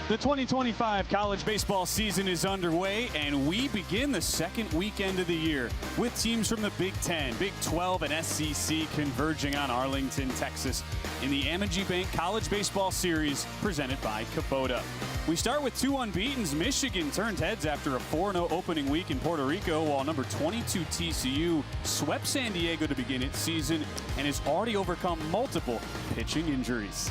The 2025 college baseball season is underway, and we begin the second weekend of the year with teams from the Big 10, Big 12, and SEC converging on Arlington, Texas in the Amegy Bank College Baseball Series presented by Kubota. We start with two unbeatens. Michigan turned heads after a 4-0 opening week in Puerto Rico, while number 22 TCU swept San Diego to begin its season and has already overcome multiple pitching injuries.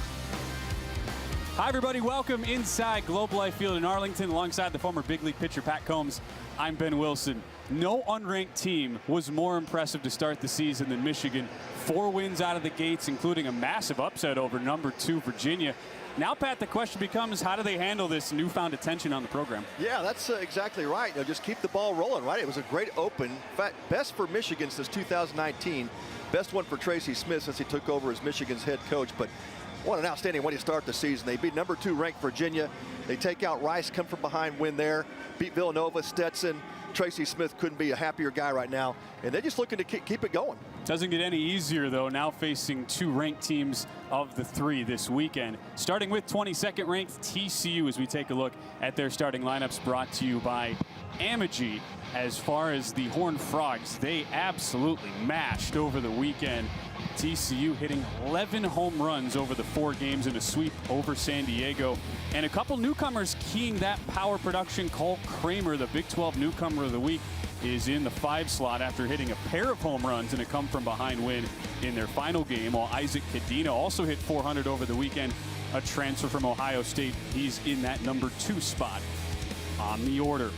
Hi, everybody. Welcome inside Globe Life Field in Arlington alongside the former big league pitcher Pat Combs. I'm Ben Wilson. No unranked team was more impressive to start the season than Michigan. 4 wins out of the gates, including a massive upset over number 2 Virginia. Now, Pat, the question becomes, how do they handle this newfound attention on the program? Yeah, that's exactly right. Just keep the ball rolling, right? It was a great open. In fact, best for Michigan since 2019. Best one for Tracy Smith since he took over as Michigan's head coach. But what an outstanding way to start the season. They beat number 2 ranked Virginia. They take out Rice, come from behind, win there. Beat Villanova, Stetson. Tracy Smith couldn't be a happier guy right now. And they're just looking to keep it going. Doesn't get any easier, though, now facing 2 ranked teams of the 3 this weekend. Starting with 22nd ranked TCU as we take a look at their starting lineups, brought to you by Amegy. As far as the Horned Frogs, they absolutely mashed over the weekend. TCU hitting 11 home runs over the 4 games in a sweep over San Diego. And a couple newcomers keying that power production. Cole Kramer, the Big 12 newcomer of the week, is in the 5 slot after hitting a pair of home runs in a come-from-behind win in their final game, while Isaac Cadena also hit 400 over the weekend, a transfer from Ohio State. He's in that number 2 spot on the order.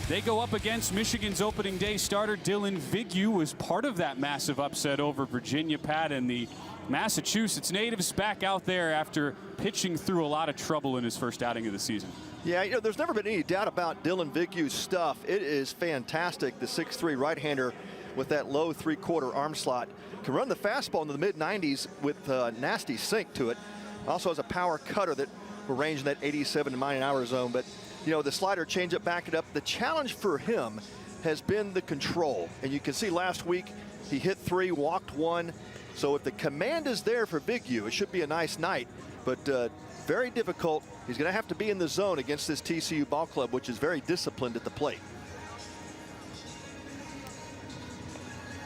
They go up against Michigan's opening day starter Dylan Vignew, was part of that massive upset over Virginia, Pat, and the Massachusetts natives back out there after pitching through a lot of trouble in his first outing of the season. Yeah, you know, there's never been any doubt about Dylan Vignew's stuff. It is fantastic. The 6'3" right-hander with that low 3/4 arm slot can run the fastball into the mid-90s with a nasty sink to it. Also has a power cutter that will range in that 87 mile-an-hour zone. But you know, the slider, changeup, back it up. The challenge for him has been the control. And you can see last week he hit 3, walked 1. So if the command is there for Vignew, it should be a nice night. But very difficult. He's going to have to be in the zone against this TCU ball club, which is very disciplined at the plate.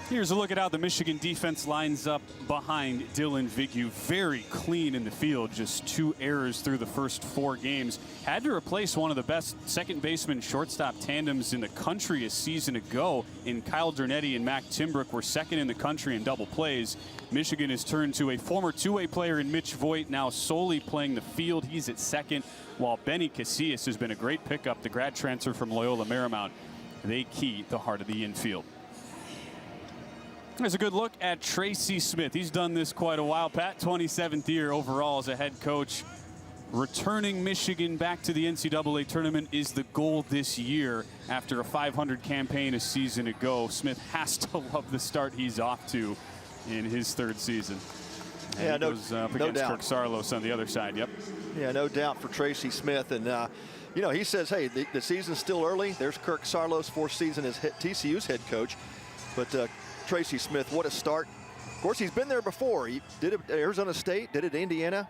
Here's a look at how the Michigan defense lines up behind Dylan Vignew. Very clean in the field, just 2 errors through the first 4 games. Had to replace one of the best second baseman shortstop tandems in the country a season ago in Kyle Dernetti and Mac Timbrook were second in the country in double plays. Michigan has turned to a former 2-way player in Mitch Voigt, now solely playing the field. He's at second, while Benny Casillas has been a great pickup, the grad transfer from Loyola Marymount. They key the heart of the infield. There's a good look at Tracy Smith. He's done this quite a while. Pat, 27th year overall as a head coach. Returning Michigan back to the NCAA tournament is the goal this year after a 500 campaign a season ago. Smith has to love the start he's off to in his 3rd season. And yeah, he goes up against Kirk Saarloos on the other side. Yep. Yeah, no doubt for Tracy Smith. And, you know, he says, hey, the season's still early. There's Kirk Saarloos, 4th season as TCU's head coach. But Tracy Smith, what a start. Of course, he's been there before. He did it at Arizona State, did it at Indiana,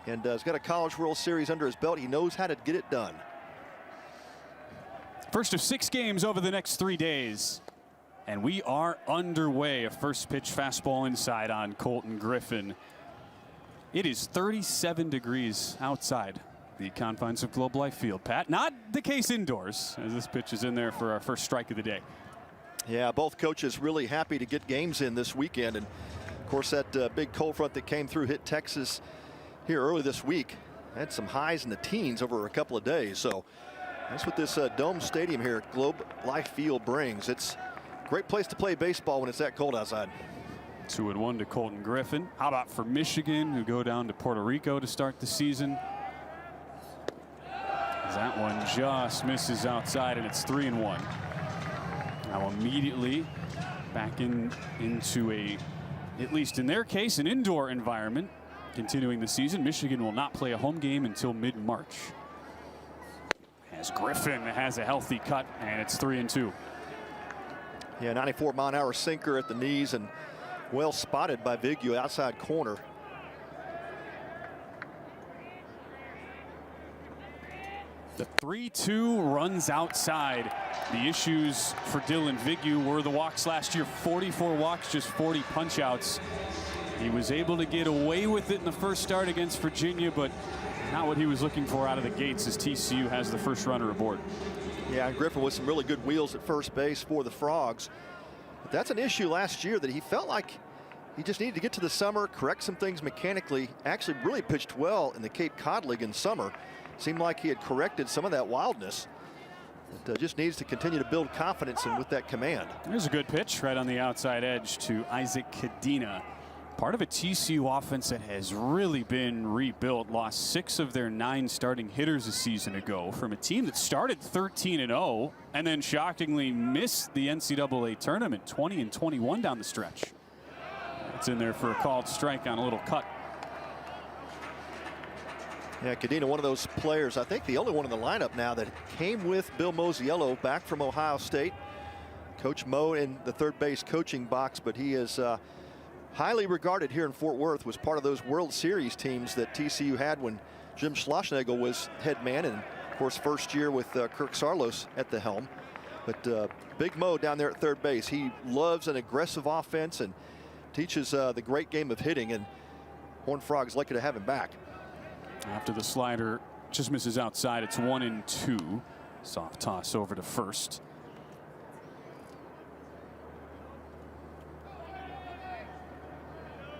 and has got a College World Series under his belt. He knows how to get it done. First of 6 games over the next 3 days. And we are underway. A first pitch fastball inside on Colton Griffin. It is 37 degrees outside the confines of Globe Life Field. Pat, not the case indoors, as this pitch is in there for our first strike of the day. Yeah, both coaches really happy to get games in this weekend. And of course, that big cold front that came through hit Texas here early this week. Had some highs in the teens over a couple of days. So that's what this dome stadium here at Globe Life Field brings. It's a great place to play baseball when it's that cold outside. 2-1 to Colton Griffin. How about for Michigan, who go down to Puerto Rico to start the season? That one just misses outside, and it's 3-1. Now immediately back into a, at least in their case, an indoor environment. Continuing the season, Michigan will not play a home game until mid-March. As Griffin has a healthy cut, and it's 3-2. Yeah, 94 mile-an-hour sinker at the knees, and well spotted by Vignew outside corner. The 3-2 runs outside. The issues for Dylan Vignew were the walks last year. 44 walks, just 40 punch-outs. He was able to get away with it in the first start against Virginia, but not what he was looking for out of the gates as TCU has the first runner aboard. Yeah, and Griffin with some really good wheels at first base for the Frogs. But that's an issue last year that he felt like he just needed to get to the summer, correct some things mechanically. Actually really pitched well in the Cape Cod League in summer. Seemed like he had corrected some of that wildness. But just needs to continue to build confidence and with that command. There's a good pitch right on the outside edge to Isaac Cadena. Part of a TCU offense that has really been rebuilt. Lost 6 of their 9 starting hitters a season ago from a team that started 13-0 and then shockingly missed the NCAA tournament 20-21 down the stretch. It's in there for a called strike on a little cut. Yeah, Cadena, one of those players, I think the only one in the lineup now that came with Bill Mosiello back from Ohio State. Coach Mo in the third base coaching box, but he is highly regarded here in Fort Worth, was part of those World Series teams that TCU had when Jim Schlossnagle was head man, and of course first year with Kirk Saarloos at the helm. But Big Mo down there at third base, he loves an aggressive offense and teaches the great game of hitting, and Horned Frogs lucky to have him back. After the slider just misses outside, it's 1-2. Soft toss over to first.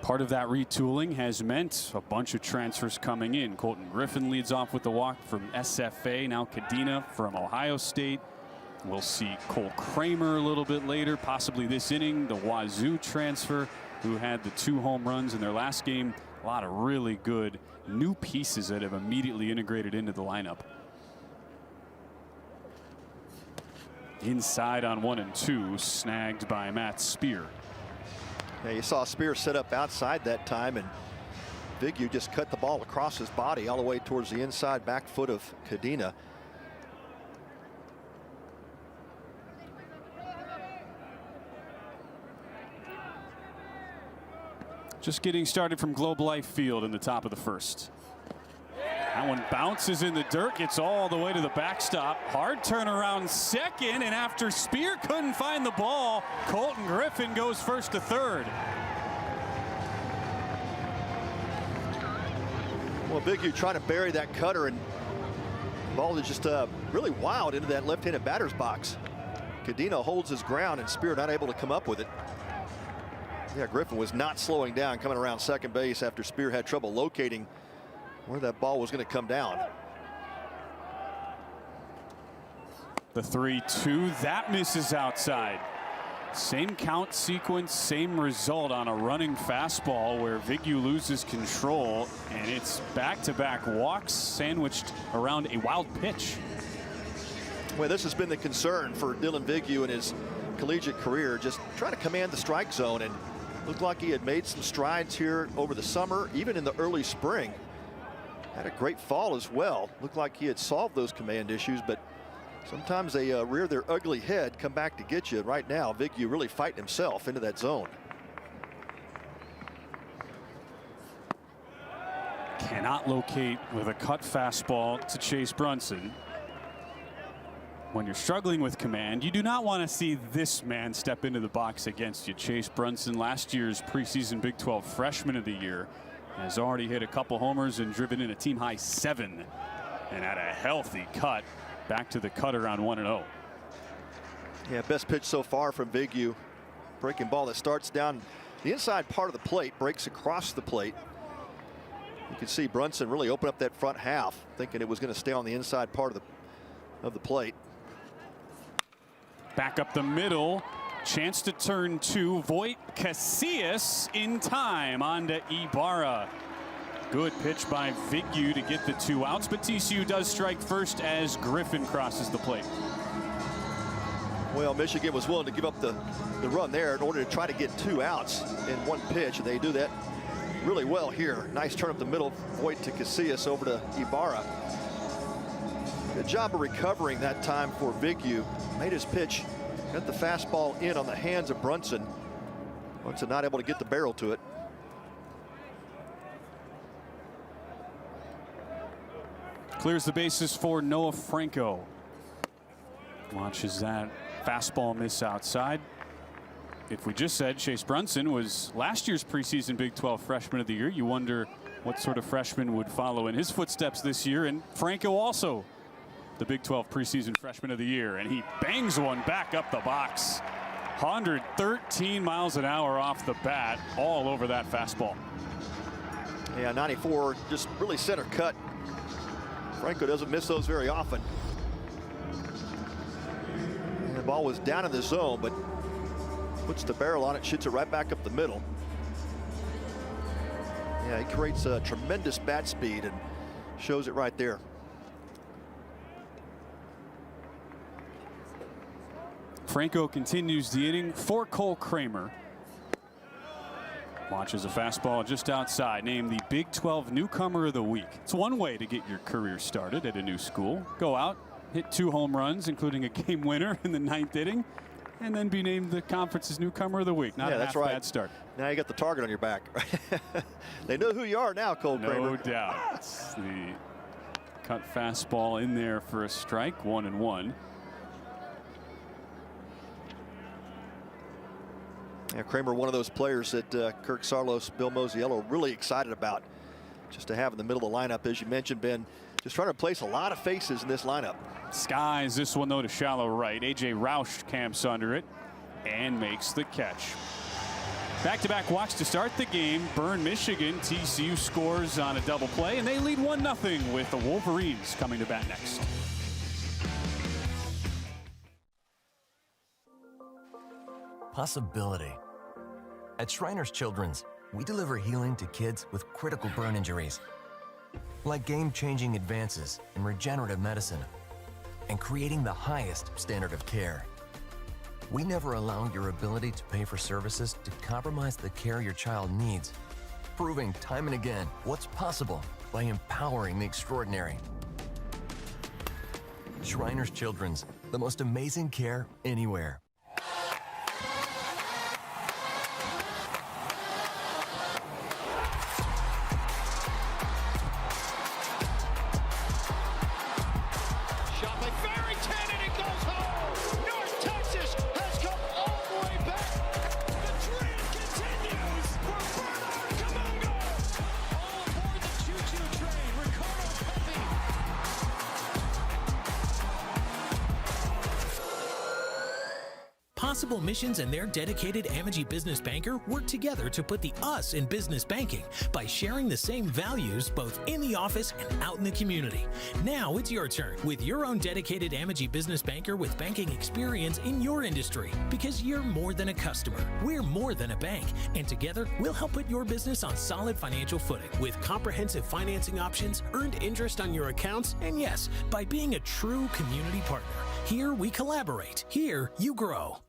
Part of that retooling has meant a bunch of transfers coming in. Colton Griffin leads off with the walk from SFA. Now Cadena from Ohio State. We'll see Cole Kramer a little bit later, possibly this inning. The Wazoo transfer who had the 2 home runs in their last game. A lot of really good new pieces that have immediately integrated into the lineup. Inside on 1-2, snagged by Matt Spear. Yeah, you saw Spear set up outside that time, and Vignew just cut the ball across his body all the way towards the inside back foot of Cadena. Just getting started from Globe Life Field in the top of the first. That one bounces in the dirt, gets all the way to the backstop. Hard turnaround second, and after Spear couldn't find the ball, Colton Griffin goes first to third. Well, Vignew trying to bury that cutter, and the ball is just really wild into that left-handed batter's box. Cadena holds his ground, and Spear not able to come up with it. Yeah, Griffin was not slowing down coming around second base after Spear had trouble locating where that ball was going to come down. The 3-2, that misses outside. Same count sequence, same result on a running fastball where Vignew loses control, and it's back-to-back walks sandwiched around a wild pitch. Well, this has been the concern for Dylan Vignew in his collegiate career, just trying to command the strike zone, and looked like he had made some strides here over the summer, even in the early spring. Had a great fall as well. Looked like he had solved those command issues, but sometimes they rear their ugly head, come back to get you. Right now, Vignew really fighting himself into that zone. Cannot locate with a cut fastball to Chase Brunson. When you're struggling with command, you do not want to see this man step into the box against you. Chase Brunson, last year's preseason Big 12 freshman of the year, has already hit a couple homers and driven in a team high 7, and had a healthy cut back to the cutter on 1-0. Yeah, best pitch so far from Vignew. Breaking ball that starts down the inside part of the plate, breaks across the plate. You can see Brunson really open up that front half, thinking it was going to stay on the inside part of the plate. Back up the middle, chance to turn 2. Voit Casillas in time onto Ibarra. Good pitch by Vignew to get the 2 outs, but TCU does strike first as Griffin crosses the plate. Well, Michigan was willing to give up the run there in order to try to get 2 outs in one pitch, and they do that really well here. Nice turn up the middle, Voit to Casillas over to Ibarra. Good job of recovering that time for Vignew. Made his pitch, got the fastball in on the hands of Brunson. Brunson not able to get the barrel to it. Clears the bases for Noah Franco. Watches that fastball miss outside. If we just said Chase Brunson was last year's preseason Big 12 Freshman of the Year, you wonder what sort of freshman would follow in his footsteps this year. And Franco also the Big 12 preseason Freshman of the Year, and he bangs one back up the box. 113 miles an hour off the bat, all over that fastball. Yeah, 94, just really center cut. Franco doesn't miss those very often. And the ball was down in the zone, but puts the barrel on it, shoots it right back up the middle. Yeah, he creates a tremendous bat speed and shows it right there. Franco continues the inning for Cole Kramer. Watches a fastball just outside, named the Big 12 Newcomer of the Week. It's one way to get your career started at a new school. Go out, hit 2 home runs, including a game winner in the 9th inning, and then be named the conference's Newcomer of the Week. Not a half bad start. Now you got the target on your back. They know who you are now, Cole Kramer. No doubt. It's the cut fastball in there for a strike, 1-1. Yeah, Kramer, one of those players that Kirk Saarloos, Bill Mosiello really excited about just to have in the middle of the lineup. As you mentioned, Ben, just trying to place a lot of faces in this lineup. Skies this one, though, to shallow right. A.J. Roush camps under it and makes the catch. Back-to-back walks to start the game. Bern, Michigan. TCU scores on a double play, and they lead 1-0 with the Wolverines coming to bat next. Possibility. At Shriners Children's, we deliver healing to kids with critical burn injuries, like game-changing advances in regenerative medicine and creating the highest standard of care. We never allow your ability to pay for services to compromise the care your child needs, proving time and again what's possible by empowering the extraordinary. Shriners Children's, the most amazing care anywhere. Possible Missions and their dedicated Amegy business banker work together to put the us in business banking by sharing the same values both in the office and out in the community. Now it's your turn with your own dedicated Amegy business banker with banking experience in your industry, because you're more than a customer. We're more than a bank, and together we'll help put your business on solid financial footing with comprehensive financing options, earned interest on your accounts, and yes, by being a true community partner. Here we collaborate. Here you grow.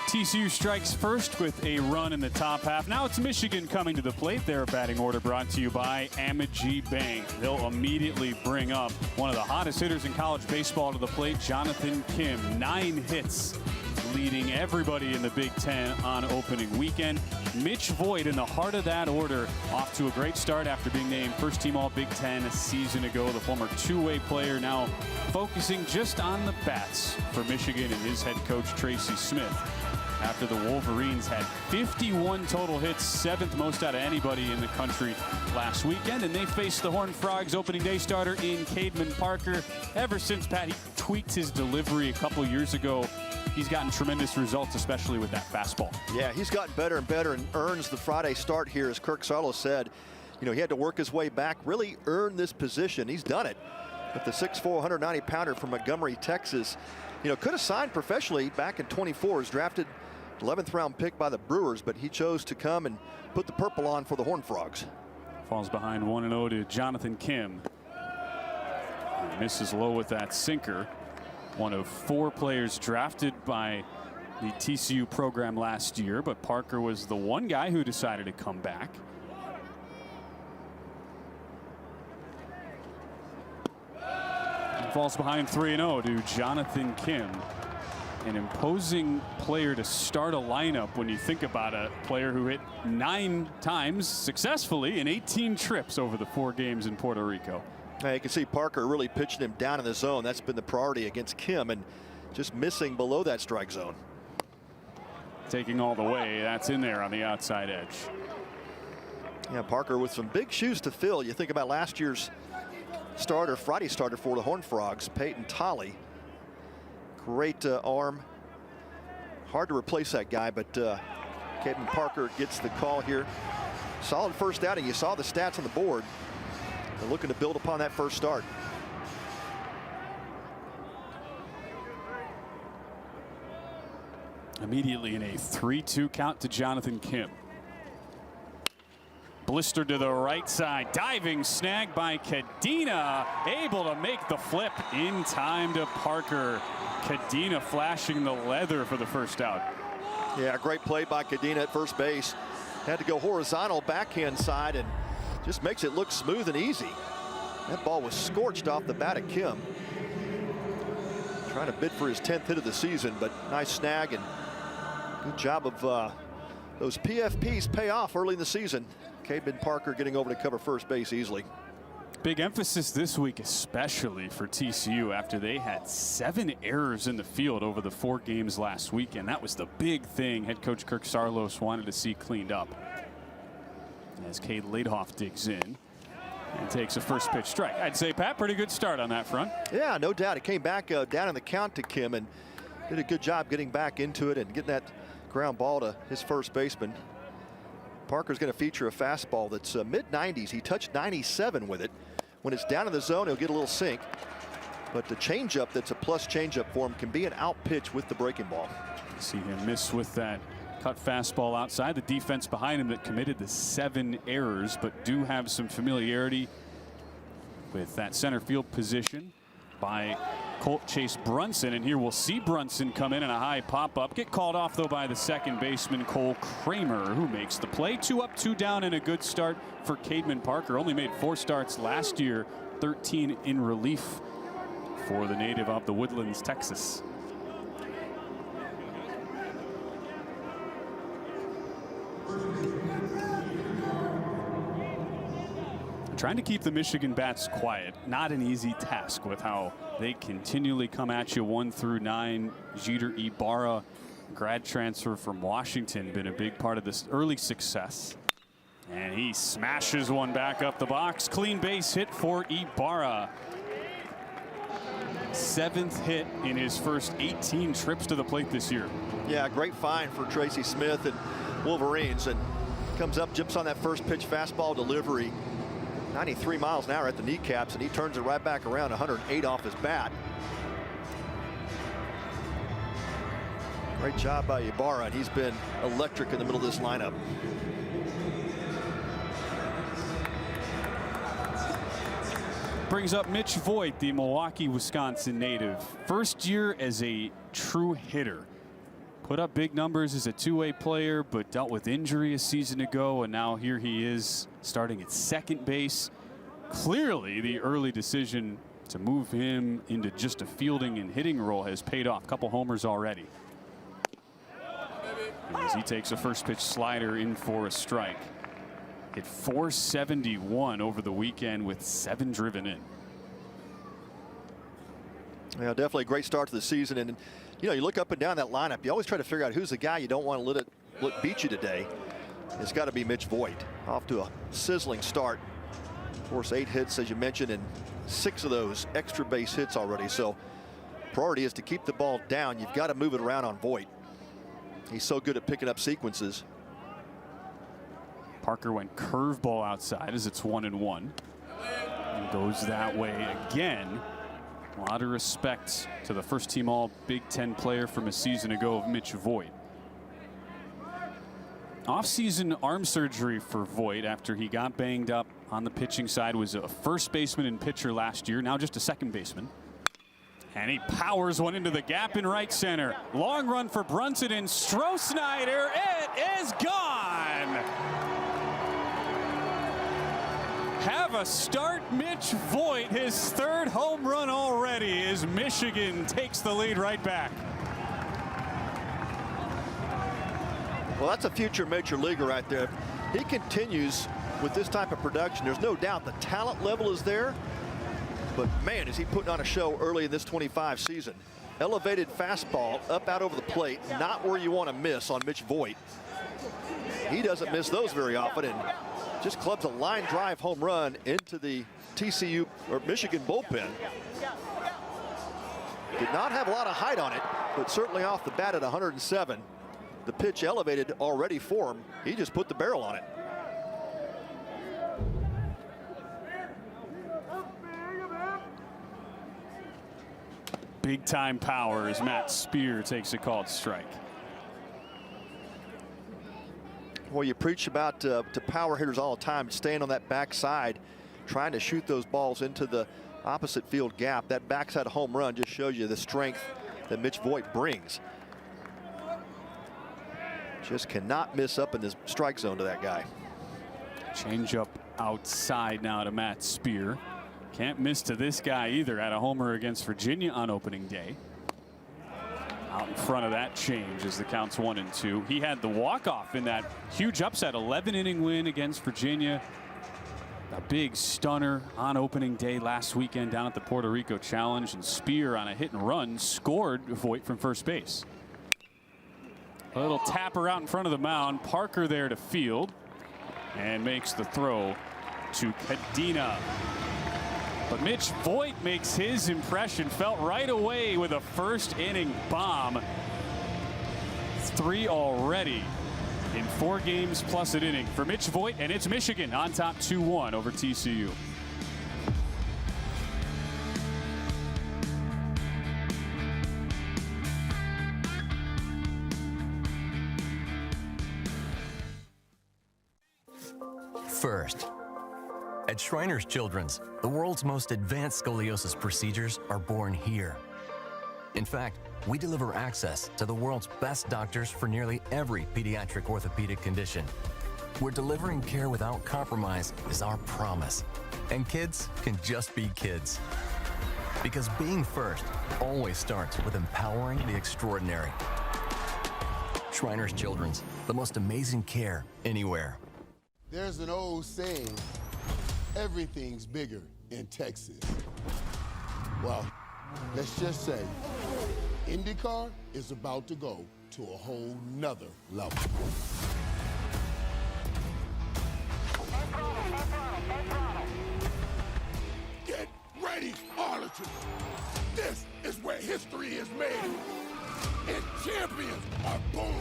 TCU strikes first with a run in the top half. Now it's Michigan coming to the plate. Their batting order brought to you by Amegy Bank. They'll immediately bring up one of the hottest hitters in college baseball to the plate, Jonathan Kim. 9 hits, leading everybody in the Big Ten on opening weekend. Mitch Voigt in the heart of that order, off to a great start after being named first team All Big Ten a season ago. The former two-way player now focusing just on the bats for Michigan and his head coach Tracy Smith. After the Wolverines had 51 total hits, 7th most out of anybody in the country last weekend, and they faced the Horned Frogs opening day starter in Cademan Parker. Ever since Pat tweaked his delivery a couple years ago, he's gotten tremendous results, especially with that fastball. Yeah, he's gotten better and better and earns the Friday start here, as Kirk Saarloos said. You know, he had to work his way back, really earn this position. He's done it with the 6'4", 190-pounder from Montgomery, Texas. You know, could have signed professionally back in 24, was drafted 11th round pick by the Brewers, but he chose to come and put the purple on for the Horned Frogs. Falls behind 1-0 to Jonathan Kim. He misses low with that sinker. One of 4 players drafted by the TCU program last year, but Parker was the one guy who decided to come back. Falls behind 3-0 to Jonathan Kim. an imposing player to start a lineup when you think about a player who hit 9 times successfully in 18 trips over the 4 games in Puerto Rico. Now you can see Parker really pitching him down in the zone. That's been the priority against Kim, and just missing below that strike zone. Taking all the way. That's in there on the outside edge. Yeah, Parker with some big shoes to fill. You think about last year's starter, Friday starter for the Horned Frogs, Peyton Tolley. Great arm. Hard to replace that guy, but Caden Parker gets the call here. Solid first outing. You saw the stats on the board. They're looking to build upon that first start. Immediately in a 3-2 count to Jonathan Kim. Blister to the right side. Diving snag by Cadena. Able to make the flip in time to Parker. Cadena flashing the leather for the first out. Yeah, great play by Cadena at first base. Had to go horizontal backhand side and just makes it look smooth and easy. That ball was scorched off the bat of Kim. Trying to bid for his 10th hit of the season, but nice snag and good job of those PFPs pay off early in the season. Caden Parker getting over to cover first base easily. Big emphasis this week, especially for TCU, after they had 7 errors in the field over the 4 games last weekend. That was the big thing head coach Kirk Saarloos wanted to see cleaned up. As Cade Laidhoff digs in and takes a first pitch strike. I'd say, Pat, pretty good start on that front. Yeah, no doubt. It came back down in the count to Kim and did a good job getting back into it and getting that ground ball to his first baseman. Parker's going to feature a fastball that's mid-90s. He touched 97 with it. When it's down in the zone, he'll get a little sink. But the changeup that's a plus changeup for him can be an out pitch with the breaking ball. See him miss with that cut fastball outside. The defense behind him that committed the 7 errors, but do have some familiarity with that center field position by Colt Chase Brunson. And here we'll see Brunson come in a high pop-up. Get called off, though, by the second baseman, Cole Kramer, who makes the play. 2 up, 2 down, and a good start for Caden Parker. Only made 4 starts last year, 13 in relief for the native of the Woodlands, Texas. Trying to keep the Michigan bats quiet, not an easy task with how they continually come at you 1 through 9. Jeter Ibarra, grad transfer from Washington, been a big part of this early success. And he smashes one back up the box. Clean base hit for Ibarra. 7th hit in his first 18 trips to the plate this year. Yeah, great find for Tracy Smith and Wolverines, and comes up, jumps on that first pitch fastball delivery. 93 miles an hour at the kneecaps, and he turns it right back around, 108 off his bat. Great job by Ibarra, and he's been electric in the middle of this lineup. Brings up Mitch Voigt, the Milwaukee, Wisconsin native. First year as a true hitter. Put up big numbers as a two-way player, but dealt with injury a season ago, and now here he is starting at second base. Clearly, the early decision to move him into just a fielding and hitting role has paid off. Couple homers already. As he takes a first pitch slider in for a strike. Hit .471 over the weekend with 7 driven in. Yeah, definitely a great start to the season. And you know, you look up and down that lineup, you always try to figure out who's the guy you don't want to let it beat you today. It's got to be Mitch Voigt. Off to a sizzling start. Of course, 8 hits, as you mentioned, and 6 of those extra base hits already. So priority is to keep the ball down. You've got to move it around on Voigt. He's so good at picking up sequences. Parker went curveball outside as it's 1-1. And goes that way again. A lot of respect to the first team all Big Ten player from a season ago of Mitch Voigt. Off-season arm surgery for Voigt after he got banged up on the pitching side. Was a first baseman and pitcher last year, now just a second baseman. And he powers one into the gap in right center. Long run for Brunson and Stroh-Snyder. It is gone. Have a start, Mitch Voigt. His 3rd home run already as Michigan takes the lead right back. Well, that's a future major leaguer right there. He continues with this type of production. There's no doubt the talent level is there. But, man, is he putting on a show early in this 25 season. Elevated fastball up out over the plate, not where you want to miss on Mitch Voigt. He doesn't miss those very often and just clubs a line drive home run into the TCU or Michigan bullpen. Did not have a lot of height on it, but certainly off the bat at 107. The pitch elevated already for him. He just put the barrel on it. Big time power as Matt Spear takes a called strike. Well, you preach about to power hitters all the time, staying on that backside, trying to shoot those balls into the opposite field gap. That backside home run just shows you the strength that Mitch Voigt brings. Just cannot miss up in this strike zone to that guy. Change up outside now to Matt Spear. Can't miss to this guy either. Had a homer against Virginia on opening day. Out in front of that change as the count's 1-2. He had the walk-off in that huge upset 11-inning win against Virginia. A big stunner on opening day last weekend down at the Puerto Rico Challenge, and Spear on a hit and run scored Voigt from first base. A little tapper out in front of the mound. Parker there to field and makes the throw to Cadena. But Mitch Voigt makes his impression felt right away with a first inning bomb. 3 already in 4 games plus an inning for Mitch Voigt, and it's Michigan on top 2-1 over TCU. First, at Shriners Children's, the world's most advanced scoliosis procedures are born here. In fact, we deliver access to the world's best doctors for nearly every pediatric orthopedic condition. We're delivering care without compromise is our promise. And kids can just be kids. Because being first always starts with empowering the extraordinary. Shriners Children's, the most amazing care anywhere. There's an old saying, everything's bigger in Texas. Well, let's just say, IndyCar is about to go to a whole nother level. Get ready, Arlington. This is where history is made, and champions are born.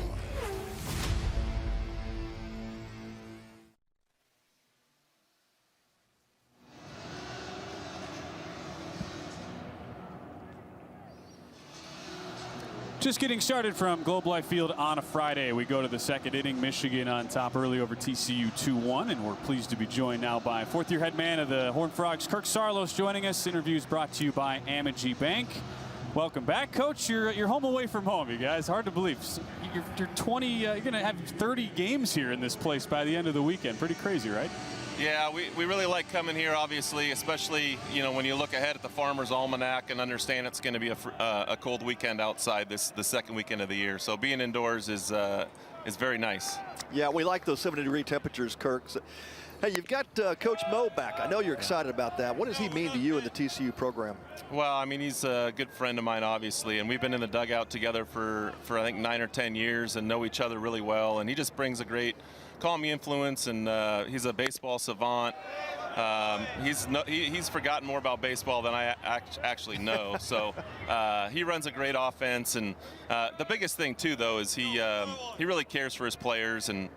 Just getting started from Globe Life Field on a Friday. We go to the second inning. Michigan on top early over TCU 2-1, and we're pleased to be joined now by fourth-year head man of the Horned Frogs, Kirk Saarloos, joining us. Interviews brought to you by Amity Bank. Welcome back, Coach. You're home away from home, you guys. Hard to believe. You're 20. You're going to have 30 games here in this place by the end of the weekend. Pretty crazy, right? Yeah, we really like coming here, obviously, especially, you know, when you look ahead at the Farmer's Almanac and understand it's going to be a cold weekend outside the second weekend of the year. So being indoors is very nice. Yeah, we like those 70-degree temperatures, Kirk. So, hey, you've got Coach Mo back. I know you're excited about that. What does he mean to you in the TCU program? Well, I mean, he's a good friend of mine, obviously, and we've been in the dugout together for I think 9 or 10 years and know each other really well. And he just brings a great calm influence, and he's a baseball savant. He's forgotten more about baseball than I actually know. So he runs a great offense, and the biggest thing too, though, is he really cares for his players, and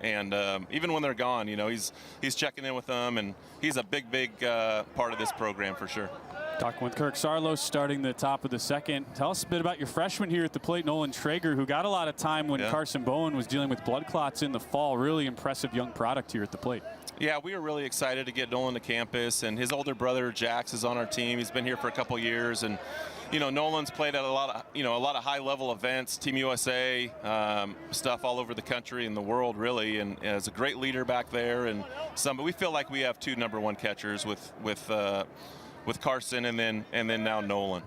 even when they're gone, you know, he's checking in with them, and he's a big part of this program for sure. Talking with Kirk Saarloos, starting the top of the second. Tell us a bit about your freshman here at the plate, Nolan Traeger, who got a lot of time when Carson Bowen was dealing with blood clots in the fall. Really impressive young product here at the plate. Yeah, we were really excited to get Nolan to campus, and his older brother Jax is on our team. He's been here for a couple years, and you know, Nolan's played at a lot of high-level events, Team USA stuff all over the country and the world, really, and is a great leader back there. And but we feel like we have 2 #1 catchers with Carson and then now Nolan.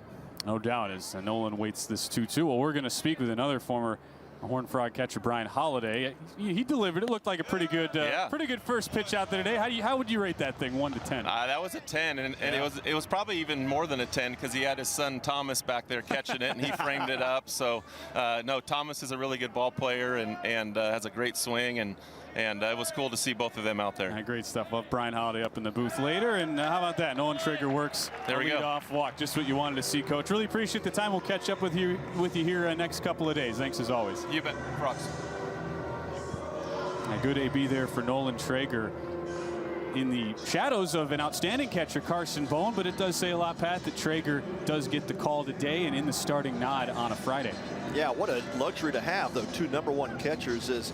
No doubt, as Nolan waits this 2-2. Well, we're going to speak with another former Horn Frog catcher Brian Holiday, he delivered. It looked like a pretty good first pitch out there today. How would you rate that thing, 1 to 10? That was a 10, and it was probably even more than a 10 because he had his son Thomas back there catching it, and he framed it up. So no, Thomas is a really good ball player and has a great swing, and it was cool to see both of them out there. Great stuff. Love Brian Holiday up in the booth later. And how about that? Nolan Traeger works. There we go. Off walk. Just what you wanted to see, Coach. Really appreciate the time. We'll catch up with you here next couple of days. Thanks as always. You bet. Rocks. A good AB there for Nolan Traeger. In the shadows of an outstanding catcher, Carson Bone, but it does say a lot, Pat, that Traeger does get the call today and in the starting nod on a Friday. Yeah, what a luxury to have, though, 2 #1 catchers, as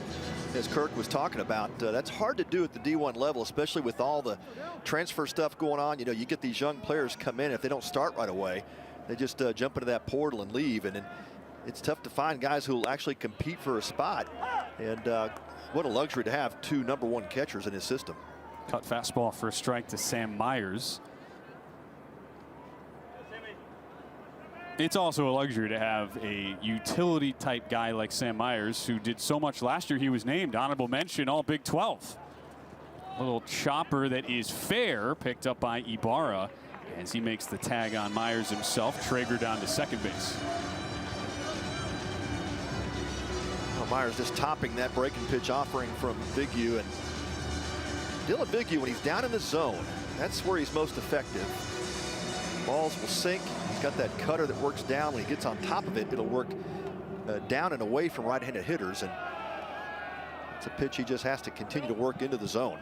Kirk was talking about. That's hard to do at the D1 level, especially with all the transfer stuff going on. You know, you get these young players come in, if they don't start right away, they just jump into that portal and leave. And it's tough to find guys who will actually compete for a spot. And what a luxury to have 2 #1 catchers in his system. Cut fastball for a strike to Sam Myers. It's also a luxury to have a utility type guy like Sam Myers, who did so much last year. He was named honorable mention All Big 12. A little chopper that is fair, picked up by Ibarra as he makes the tag on Myers himself. Traeger down to second base. Well, Myers just topping that breaking pitch offering from Bigu. And Dylan Bigu, when he's down in the zone, that's where he's most effective. Balls will sink. He's got that cutter that works down. When he gets on top of it, it'll work down and away from right-handed hitters. And it's a pitch he just has to continue to work into the zone.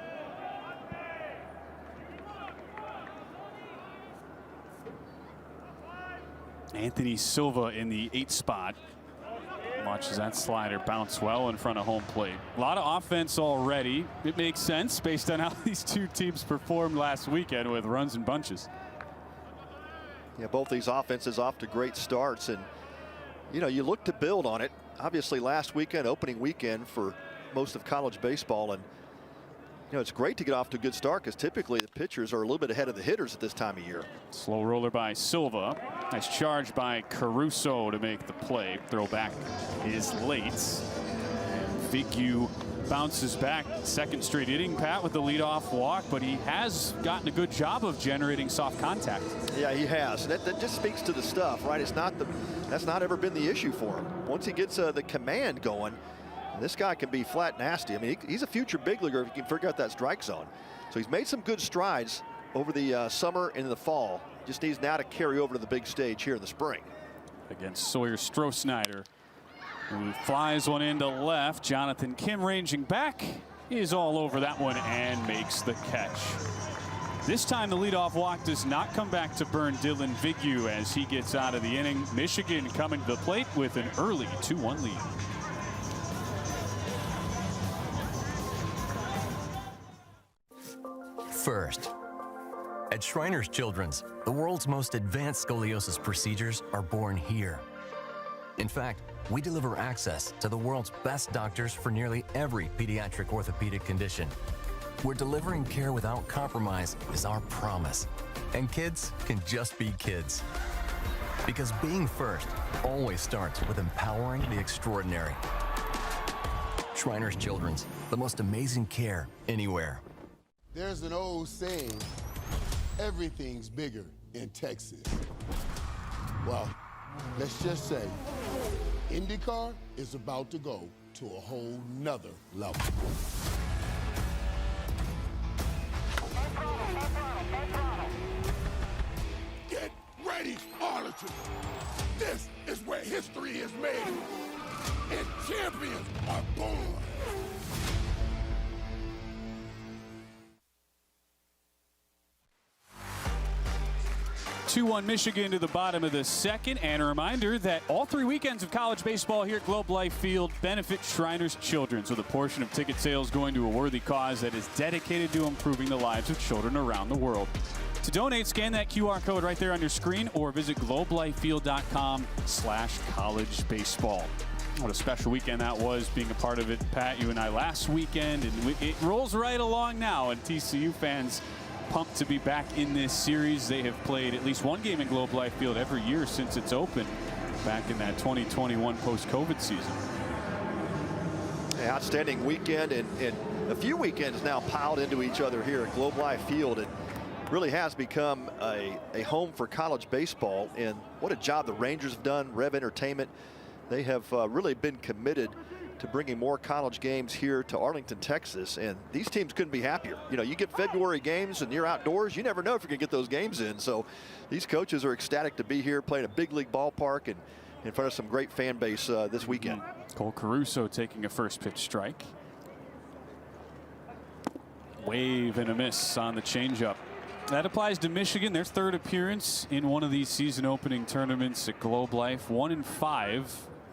Anthony Silva in the 8th spot. Watches that slider bounce well in front of home plate. A lot of offense already. It makes sense based on how these two teams performed last weekend with runs in bunches. Yeah, both these offenses off to great starts, and you know, you look to build on it. Obviously last weekend, opening weekend for most of college baseball, and you know, it's great to get off to a good start because typically the pitchers are a little bit ahead of the hitters at this time of year. Slow roller by Silva. Nice charge by Caruso to make the play. Throwback is late. And Bigu bounces back. Second straight inning, Pat, with the leadoff walk, but he has gotten a good job of generating soft contact. Yeah, he has. That just speaks to the stuff, right? That's not ever been the issue for him. Once he gets the command going, this guy can be flat nasty. I mean, he's a future big leaguer if he can figure out that strike zone. So he's made some good strides over the summer and the fall. Just needs now to carry over to the big stage here in the spring. Against Sawyer Stroh-Snyder, who flies one into left. Jonathan Kim ranging back is all over that one and makes the catch. This time the leadoff walk does not come back to burn Dylan Bigu as he gets out of the inning. Michigan coming to the plate with an early 2-1 lead. First, at Shriners Children's, the world's most advanced scoliosis procedures are born here. In fact, we deliver access to the world's best doctors for nearly every pediatric orthopedic condition. Where delivering care without compromise is our promise. And kids can just be kids. Because being first always starts with empowering the extraordinary. Shriners Children's, the most amazing care anywhere. There's an old saying, everything's bigger in Texas. Well, let's just say, IndyCar is about to go to a whole nother level. Get ready, Arlington. This is where history is made, and champions are born. 2-1 Michigan to the bottom of the second. And a reminder that all 3 weekends of college baseball here at Globe Life Field benefit Shriners Children's, with a portion of ticket sales going to a worthy cause that is dedicated to improving the lives of children around the world. To donate, scan that QR code right there on your screen or visit globelifefield.com/collegebaseball. What a special weekend that was, being a part of it, Pat, you and I last weekend. And it rolls right along now, and TCU fans pumped to be back in this series. They have played at least one game in Globe Life Field every year since it's opened back in that 2021 post-COVID season. Outstanding weekend, and a few weekends now piled into each other here at Globe Life Field. It really has become a home for college baseball, and what a job the Rangers have done. Rev Entertainment, they have really been committed to bringing more college games here to Arlington, Texas, and these teams couldn't be happier. You know, you get February games and you're outdoors, you never know if you're gonna get those games in. So these coaches are ecstatic to be here playing a big league ballpark and in front of some great fan base this weekend. Cole Caruso taking a first pitch strike. Wave and a miss on the changeup. That applies to Michigan, their third appearance in one of these season opening tournaments at Globe Life. 1-5,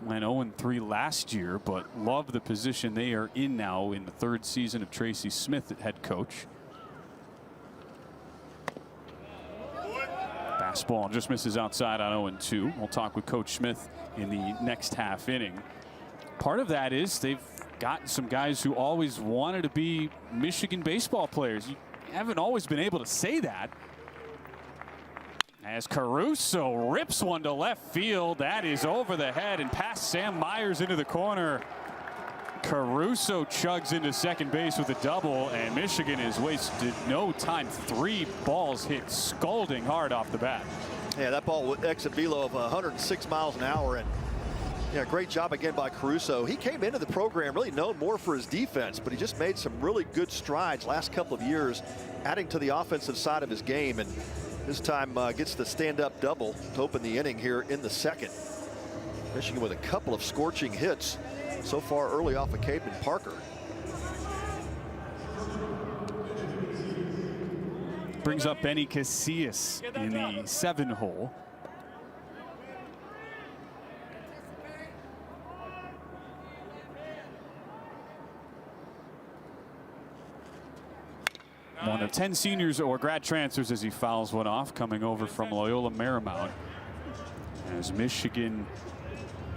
went 0-3 last year, but love the position they are in now in the third season of Tracy Smith at head coach. Fastball just misses outside on 0-2. We'll talk with Coach Smith in the next half inning. Part of that is they've got some guys who always wanted to be Michigan baseball players. You haven't always been able to say that. As Caruso rips one to left field, that is over the head and past Sam Myers into the corner. Caruso chugs into second base with a double, and Michigan has wasted no time. 3 balls hit scalding hard off the bat. Yeah, that ball with exit velo of 106 miles an hour, and yeah, great job again by Caruso. He came into the program really known more for his defense, but he just made some really good strides last couple of years, adding to the offensive side of his game, and this time gets the stand-up double to open the inning here in the second. Michigan with a couple of scorching hits so far early off of Caden Parker. Brings up Benny Casillas in the 7-hole. One of 10 seniors or grad transfers as he fouls one off, coming over from Loyola Marymount. As Michigan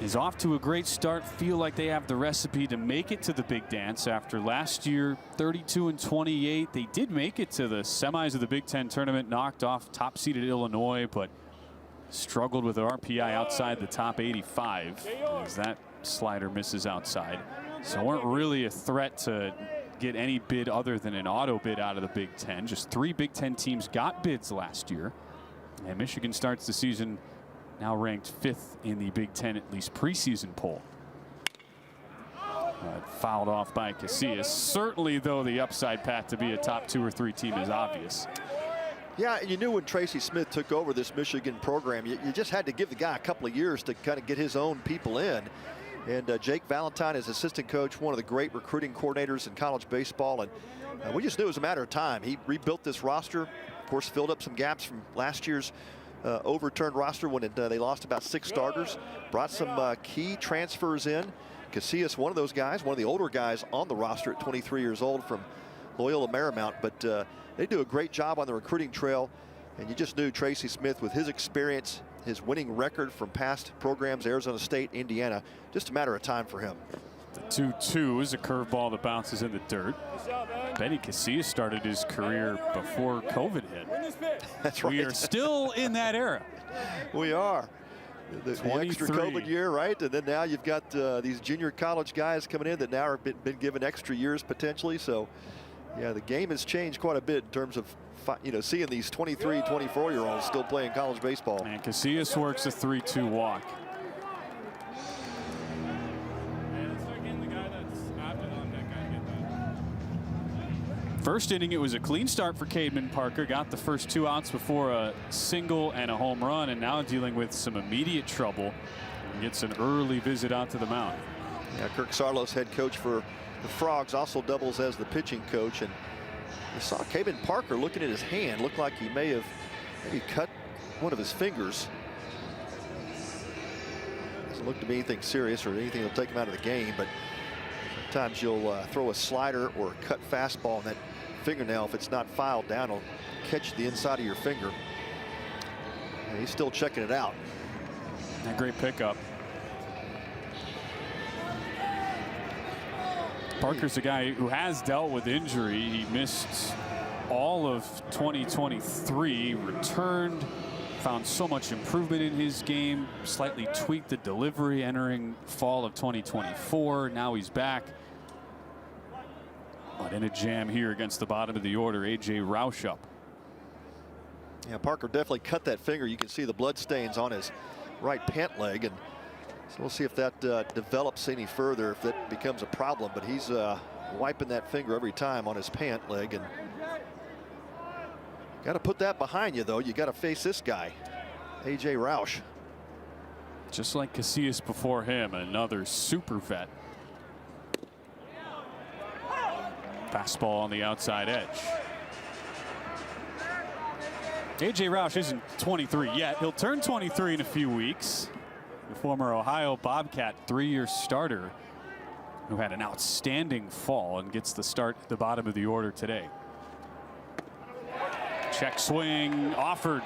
is off to a great start, feel like they have the recipe to make it to the big dance after last year 32-28. They did make it to the semis of the Big Ten tournament, knocked off top-seeded Illinois, but struggled with an RPI outside the top 85 as that slider misses outside. So weren't really a threat to get any bid other than an auto bid out of the Big Ten. Just 3 Big Ten teams got bids last year, and Michigan starts the season now ranked 5th in the Big Ten, at least preseason poll. Fouled off by Casillas. Certainly, though, the upside path to be a top 2 or 3 team is obvious. Yeah, and you knew when Tracy Smith took over this Michigan program, you just had to give the guy a couple of years to kind of get his own people in. And Jake Valentine is assistant coach, one of the great recruiting coordinators in college baseball. And we just knew it was a matter of time. He rebuilt this roster, of course, filled up some gaps from last year's overturned roster when they lost about 6 starters, brought some key transfers in. Casillas, one of those guys, one of the older guys on the roster at 23 years old from Loyola Marymount. But they do a great job on the recruiting trail. And you just knew Tracy Smith, with his experience, his winning record from past programs, Arizona State, Indiana, just a matter of time for him. The 2-2 is a curveball that bounces in the dirt. Benny Casillas started his career before COVID hit. That's right. We are still in that era. We are. The extra COVID year, right? And then now you've got these junior college guys coming in that now are been given extra years potentially. So, yeah, the game has changed quite a bit in terms of, you know, seeing these 23, 24-year-olds still playing college baseball. And Casillas works a 3-2 walk. First inning, it was a clean start for Caden Parker. Got the first 2 outs before a single and a home run, and now dealing with some immediate trouble. Gets an early visit out to the mound. Yeah, Kirk Sarlos, head coach for the Frogs, also doubles as the pitching coach. And you saw Caden Parker looking at his hand. Looked like he may have maybe cut one of his fingers. Doesn't look to be anything serious or anything that'll take him out of the game, but sometimes you'll throw a slider or a cut fastball, and that fingernail, if it's not filed down, will catch the inside of your finger. And he's still checking it out. A great pickup. Parker's a guy who has dealt with injury. He missed all of 2023, returned, found so much improvement in his game, slightly tweaked the delivery entering fall of 2024. Now he's back. But in a jam here against the bottom of the order, A.J. Roush up. Yeah, Parker definitely cut that finger. You can see the blood stains on his right pant leg, and so we'll see if that develops any further, if that becomes a problem. But he's wiping that finger every time on his pant leg, and got to put that behind you, though. You got to face this guy, A.J. Roush. Just like Casillas before him, another super vet. Fastball on the outside edge. A.J. Roush isn't 23 yet. He'll turn 23 in a few weeks. The former Ohio Bobcat 3-year starter who had an outstanding fall and gets the start at the bottom of the order today. Check swing offered.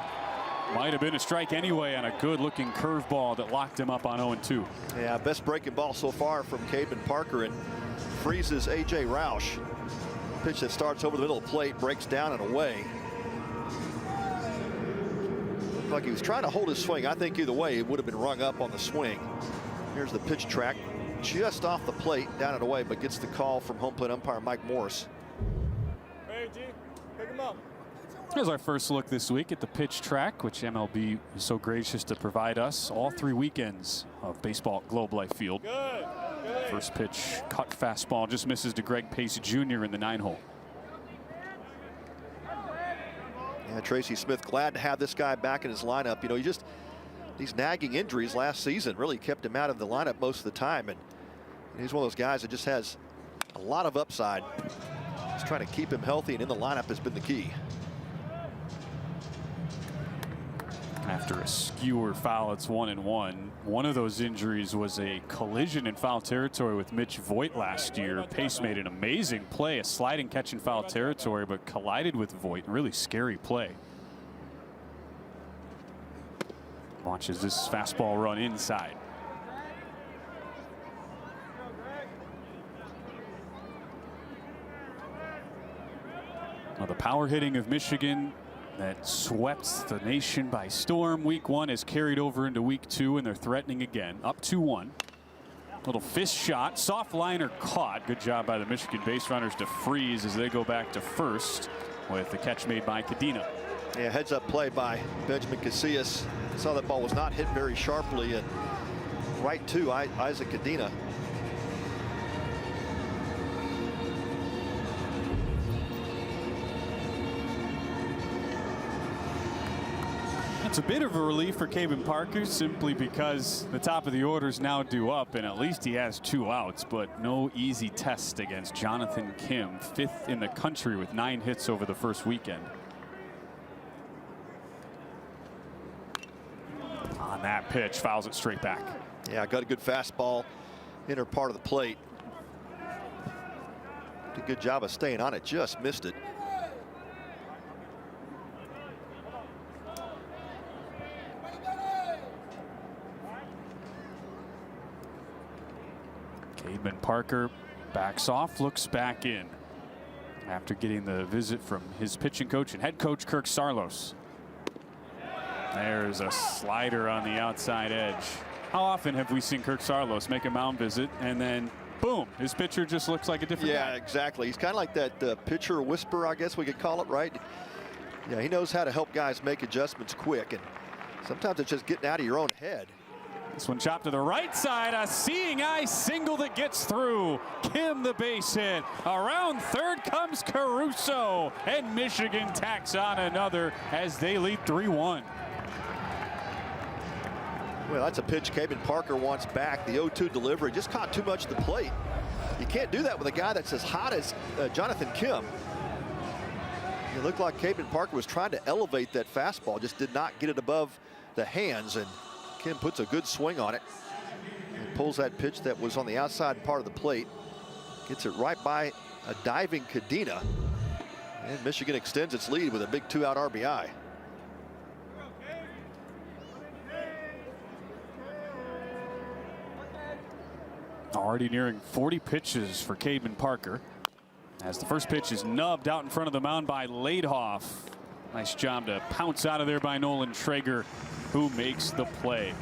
Might have been a strike anyway on a good looking curveball that locked him up on 0-2. Yeah, best breaking ball so far from Caden Parker, and freezes A.J. Roush. Pitch that starts over the middle of the plate, breaks down and away. Looked like he was trying to hold his swing. I think either way it would have been rung up on the swing. Here's the pitch track, just off the plate, down and away, but gets the call from home plate umpire Mike Morris. Hey, G, pick him up. Here's our first look this week at the pitch track, which MLB is so gracious to provide us all 3 weekends of baseball at Globe Life Field. Good. First pitch, cut fastball, just misses to Greg Pace Jr. in the 9-hole. Yeah, Tracy Smith glad to have this guy back in his lineup. You know, these nagging injuries last season really kept him out of the lineup most of the time, and he's one of those guys that just has a lot of upside. Just trying to keep him healthy and in the lineup has been the key. After a skewer foul, it's 1-1. One of those injuries was a collision in foul territory with Mitch Voigt last year. Pace made an amazing play, a sliding catch in foul territory, but collided with Voigt. Really scary play. Watches this fastball run inside. Well, the power hitting of Michigan that swept the nation by storm week 1 is carried over into week 2, and they're threatening again. Up 2-1. Little fist shot, soft liner caught. Good job by the Michigan base runners to freeze as they go back to first with the catch made by Cadena. Yeah, heads up play by Benjamin Casillas. Saw that ball was not hit very sharply, and right to Isaac Cadena. It's a bit of a relief for Caden Parker simply because the top of the order is now due up, and at least he has 2 outs, but no easy test against Jonathan Kim, 5th in the country with 9 hits over the first weekend. On that pitch, fouls it straight back. Yeah, got a good fastball, inner part of the plate. Did a good job of staying on it, just missed it. Caden Parker backs off, looks back in after getting the visit from his pitching coach and head coach Kirk Saarloos. There's a slider on the outside edge. How often have we seen Kirk Saarloos make a mound visit and then boom, his pitcher just looks like a different guy? Yeah, exactly. He's kind of like that pitcher whisperer, I guess we could call it, right? Yeah, he knows how to help guys make adjustments quick, and sometimes it's just getting out of your own head. This one chopped to the right side, a seeing eye single that gets through. Kim the base hit. Around third comes Caruso, and Michigan tacks on another as they lead 3-1. Well, that's a pitch Caden Parker wants back. The 0-2 delivery just caught too much of the plate. You can't do that with a guy that's as hot as Jonathan Kim. It looked like Caden Parker was trying to elevate that fastball, just did not get it above the hands, and Kim puts a good swing on it and pulls that pitch that was on the outside part of the plate, gets it right by a diving Cadena, and Michigan extends its lead with a big 2-out RBI. Already nearing 40 pitches for Caden Parker as the first pitch is nubbed out in front of the mound by Laidhoff. Nice job to pounce out of there by Nolan Traeger, who makes the play.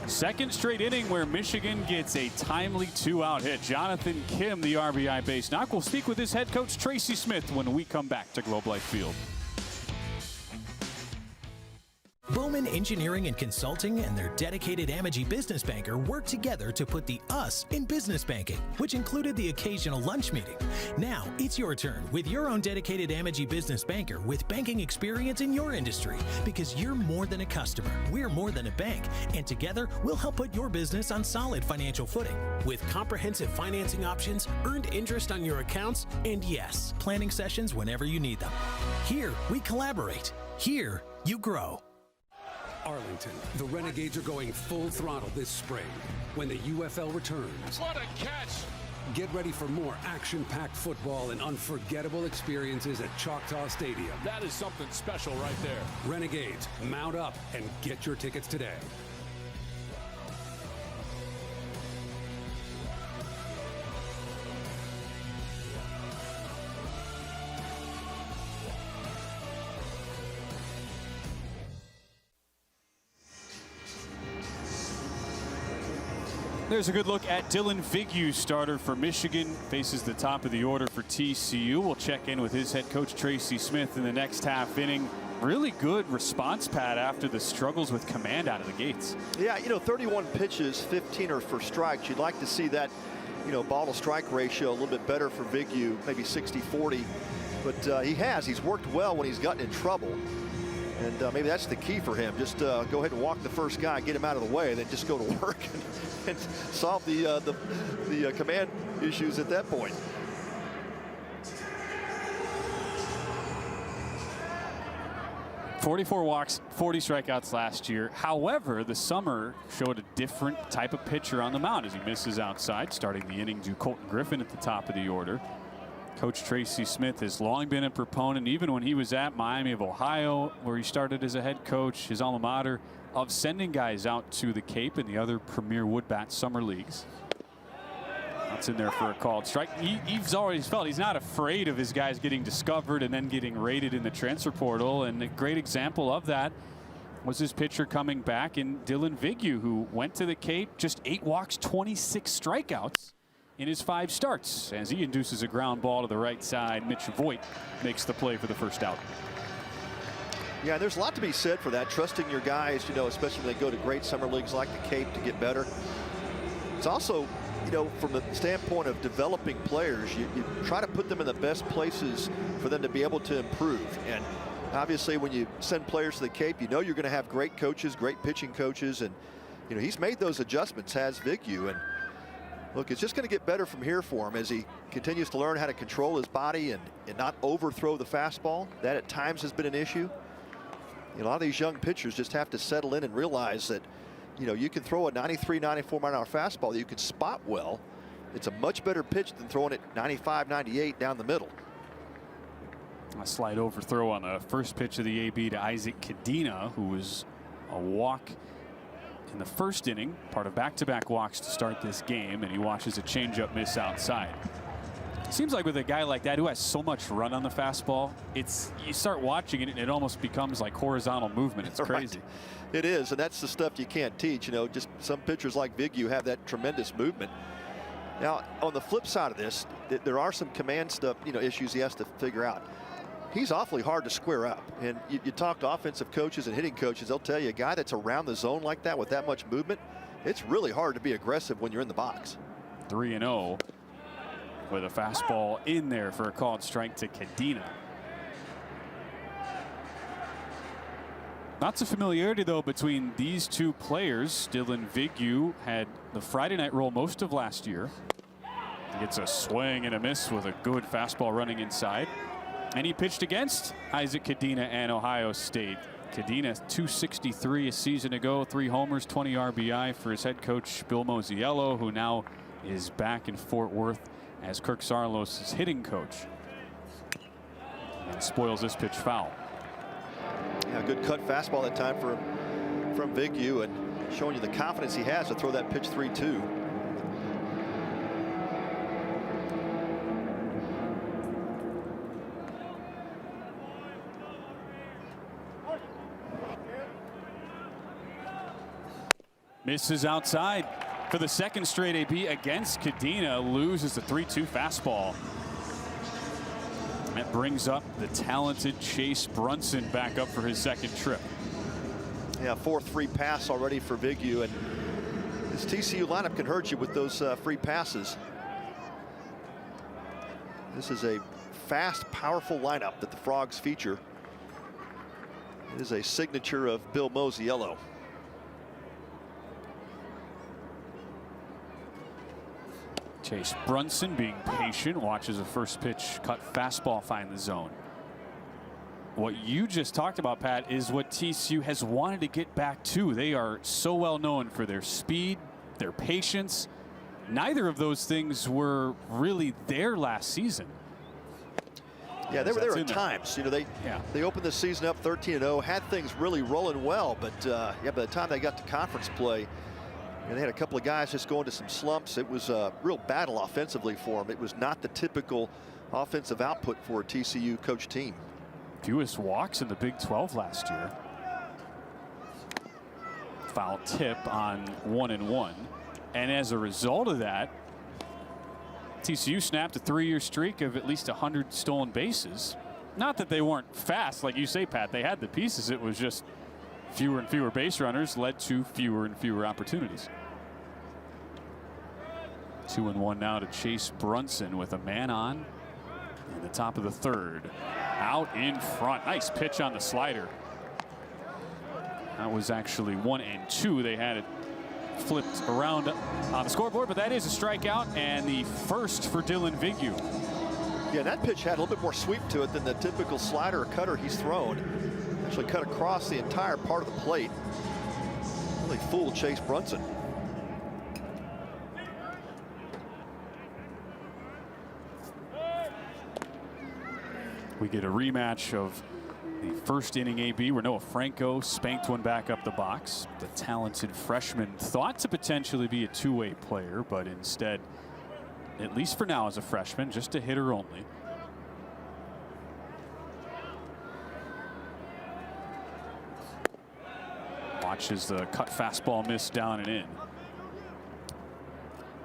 Second straight inning where Michigan gets a timely 2-out hit. Jonathan Kim, the RBI base knock. We'll speak with his head coach, Tracy Smith, when we come back to Globe Life Field. Bowman Engineering and Consulting and their dedicated Amagi business banker worked together to put the us in business banking, which included the occasional lunch meeting. Now it's your turn with your own dedicated Amagi business banker with banking experience in your industry, because you're more than a customer, we're more than a bank, and together we'll help put your business on solid financial footing. With comprehensive financing options, earned interest on your accounts, and yes, planning sessions whenever you need them. Here we collaborate. Here you grow. Arlington, the Renegades are going full throttle this spring when the UFL returns. What a catch! Get ready for more action-packed football and unforgettable experiences at Choctaw Stadium. That is something special right there. Renegades, mount up and get your tickets today. There's a good look at Dylan Vigue, starter for Michigan, faces the top of the order for TCU. We'll check in with his head coach, Tracy Smith, in the next half inning. Really good response, Pat, after the struggles with command out of the gates. Yeah, 31 pitches, 15 are for strikes. You'd like to see that, ball to strike ratio a little bit better for Vigue, maybe 60-40. But he's worked well when he's gotten in trouble. And maybe that's the key for him. Just go ahead and walk the first guy, get him out of the way, and then just go to work and solve the command issues at that point. .44 walks, 40 strikeouts last year. However, the summer showed a different type of pitcher on the mound as he misses outside, starting the inning to Colton Griffin at the top of the order. Coach Tracy Smith has long been a proponent, even when he was at Miami of Ohio, where he started as a head coach, his alma mater, of sending guys out to the Cape and the other premier wood bat summer leagues. That's in there for a called strike. He's always felt he's not afraid of his guys getting discovered and then getting rated in the transfer portal. And a great example of that was his pitcher coming back in Dylan Vigue, who went to the Cape, just 8 walks, 26 strikeouts in his 5 starts, as he induces a ground ball to the right side. Mitch Voigt makes the play for the first out. Yeah, there's a lot to be said for that, trusting your guys, especially when they go to great summer leagues like the Cape to get better. It's also, from the standpoint of developing players, you try to put them in the best places for them to be able to improve. And obviously when you send players to the Cape, you're going to have great coaches, great pitching coaches, and he's made those adjustments, has Vigue. And look, it's just going to get better from here for him as he continues to learn how to control his body and not overthrow the fastball. That at times has been an issue. A lot of these young pitchers just have to settle in and realize that, you can throw a 93, 94 mile an hour fastball that you can spot well. It's a much better pitch than throwing it 95, 98 down the middle. A slight overthrow on the first pitch of the AB to Isaac Cadena, who was a walk in the first inning, part of back-to-back walks to start this game, and he watches a changeup miss outside. Seems like with a guy like that who has so much run on the fastball, you start watching it and it almost becomes like horizontal movement. It's crazy. Right. It is, and that's the stuff you can't teach. Just some pitchers like Vigue have that tremendous movement. Now, on the flip side of this, there are some command stuff, issues he has to figure out. He's awfully hard to square up, and you talk to offensive coaches and hitting coaches, they'll tell you a guy that's around the zone like that with that much movement, it's really hard to be aggressive when you're in the box. 3-0 with a fastball in there for a called strike to Cadena. Lots of familiarity, though, between these two players. Dylan Vigue had the Friday night role most of last year. He gets a swing and a miss with a good fastball running inside. And he pitched against Isaac Cadena and Ohio State. Cadena, 263 a season ago, 3 homers, 20 RBI for his head coach, Bill Mosiello, who now is back in Fort Worth as Kirk Saarloos' hitting coach. And spoils this pitch foul. Yeah, good cut fastball that time from Vigue, and showing you the confidence he has to throw that pitch 3-2. Misses outside for the second straight AB against Cadena. Loses the 3-2 fastball. That brings up the talented Chase Brunson back up for his second trip. Yeah, 4th free pass already for Vigu, and this TCU lineup can hurt you with those free passes. This is a fast, powerful lineup that the Frogs feature. It is a signature of Bill Mosiello. Chase Brunson being patient, watches a first pitch cut fastball find the zone. What you just talked about, Pat, is what TCU has wanted to get back to. They are so well known for their speed, their patience. Neither of those things were really there last season. Yeah, they were there at times. You know, they opened the season up 13-0, had things really rolling well, but yeah, by the time they got to conference play, and they had a couple of guys just going to some slumps. It was a real battle offensively for them. It was not the typical offensive output for a TCU coach team. Fewest walks in the Big 12 last year. Foul tip on 1-1. And as a result of that, TCU snapped a 3-year streak of at least 100 stolen bases. Not that they weren't fast, like you say, Pat. They had the pieces. It was just fewer and fewer base runners led to fewer and fewer opportunities. 2-1 now to Chase Brunson with a man on in the top of the third. Out in front. Nice pitch on the slider. That was actually 1-2. They had it flipped around on the scoreboard, but that is a strikeout and the first for Dylan Vigu. Yeah, that pitch had a little bit more sweep to it than the typical slider or cutter he's thrown. Actually cut across the entire part of the plate. Really fooled Chase Brunson. We get a rematch of the first inning AB where Noah Franco spanked one back up the box. The talented freshman thought to potentially be a two-way player, but instead, at least for now as a freshman, just a hitter only. Watches the cut fastball miss down and in.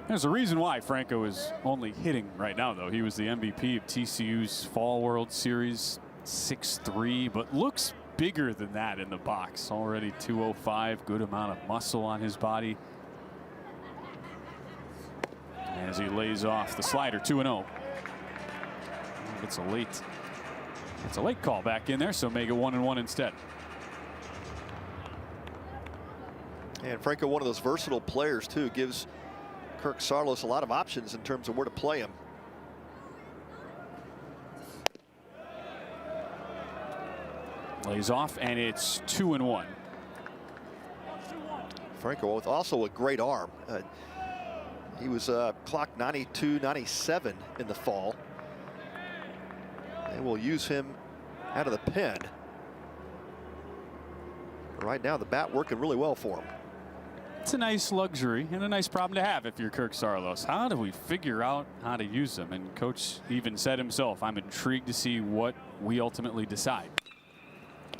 There's a reason why Franco is only hitting right now, though. He was the MVP of TCU's Fall World Series, 6'3", but looks bigger than that in the box. Already 205, good amount of muscle on his body. As he lays off the slider, 2-0. It's a late call back in there, so make it 1-1 instead. And Franco, one of those versatile players too, gives Kirk Saarloos a lot of options in terms of where to play him. Lays off, and it's 2-1. Franco with also a great arm. He was clocked 92, 97 in the fall. They will use him out of the pen. Right now, the bat working really well for him. It's a nice luxury and a nice problem to have if you're Kirk Saarloos. How do we figure out how to use them? And Coach even said himself, I'm intrigued to see what we ultimately decide.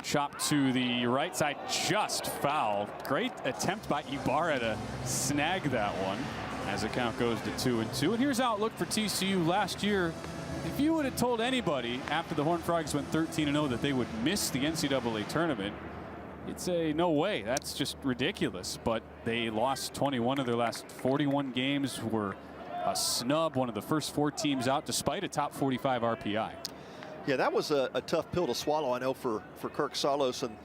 Chop to the right side, just foul. Great attempt by Ibarra to snag that one as the count goes to 2-2. And here's outlook for TCU last year. If you would have told anybody after the Horned Frogs went 13-0 that they would miss the NCAA tournament, you'd say, no way, that's just ridiculous. But they lost 21 of their last 41 games, were a snub, one of the first 4 teams out, despite a top 45 RPI. Yeah, that was a tough pill to swallow, I know, for Kirk Saarloos and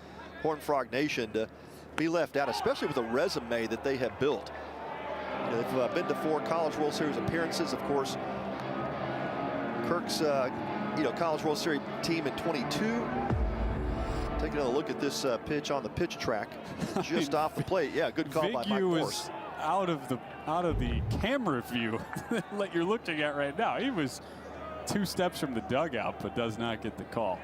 Horned Frog Nation to be left out, especially with the resume that they have built. You know, they've been to 4 College World Series appearances, of course. Kirk's College World Series team in 22. Taking a look at this pitch on the pitch track, just off the plate. Yeah, good call by Mike Morse. Out of the camera view that you're looking at right now. He was 2 steps from the dugout, but does not get the call.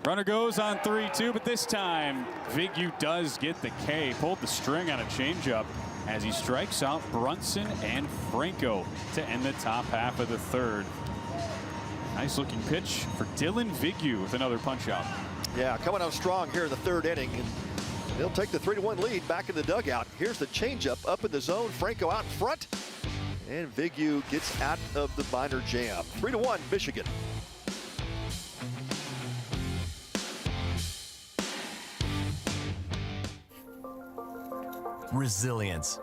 Runner goes on 3-2, but this time Vigu does get the K. Pulled the string on a changeup as he strikes out Brunson and Franco to end the top half of the third. Nice looking pitch for Dylan Vigu with another punch out. Yeah, coming out strong here in the 3rd inning. And They'll take the 3-1 lead back in the dugout. Here's the changeup up in the zone. Franco out in front. And Vigu gets out of the minor jam. 3-1 Michigan. Resilience.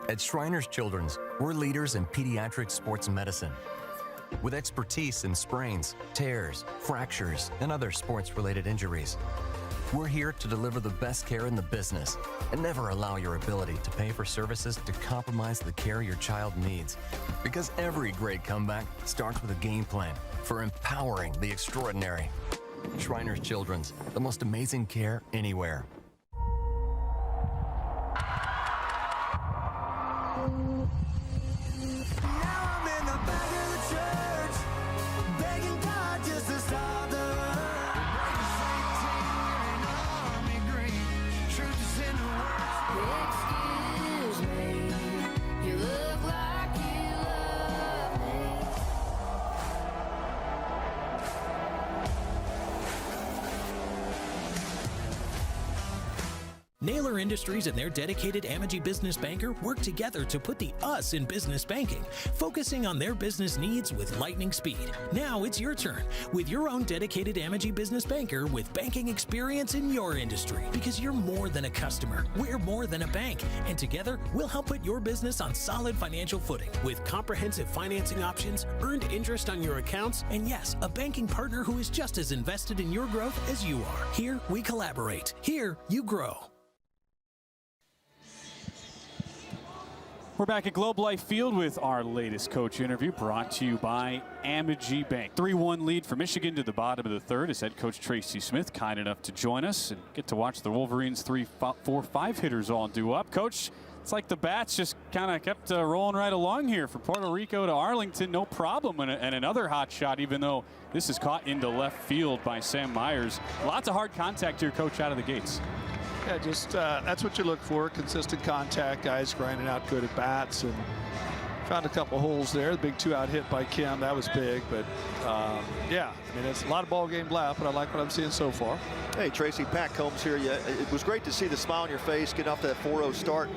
At Shriners Children's, we're leaders in pediatric sports medicine. With expertise in sprains, tears, fractures, and other sports-related injuries. We're here to deliver the best care in the business and never allow your ability to pay for services to compromise the care your child needs. Because every great comeback starts with a game plan for empowering the extraordinary. Shriners Children's, the most amazing care anywhere. Naylor Industries and their dedicated Amegy business banker work together to put the us in business banking, focusing on their business needs with lightning speed. Now it's your turn with your own dedicated Amegy business banker with banking experience in your industry. Because you're more than a customer, we're more than a bank, and together we'll help put your business on solid financial footing with comprehensive financing options, earned interest on your accounts, and yes, a banking partner who is just as invested in your growth as you are. Here we collaborate. Here you grow. We're back at Globe Life Field with our latest coach interview brought to you by Amegy Bank. 3-1 lead for Michigan to the bottom of the third as head coach Tracy Smith kind enough to join us and get to watch the Wolverines 3, 4, 5 hitters all do up. Coach, it's like the bats just kind of kept rolling right along here from Puerto Rico to Arlington. No problem. And another hot shot, even though this is caught into left field by Sam Myers. Lots of hard contact here, Coach, out of the gates. Yeah, just that's what you look for, consistent contact, guys grinding out good at bats, and found a couple holes there. The big 2-out hit by Kim, that was big, but yeah, I mean, it's a lot of ball game left, but I like what I'm seeing so far. Hey, Tracy, Pat Combs here. Yeah, it was great to see the smile on your face, getting off that 4-0 start.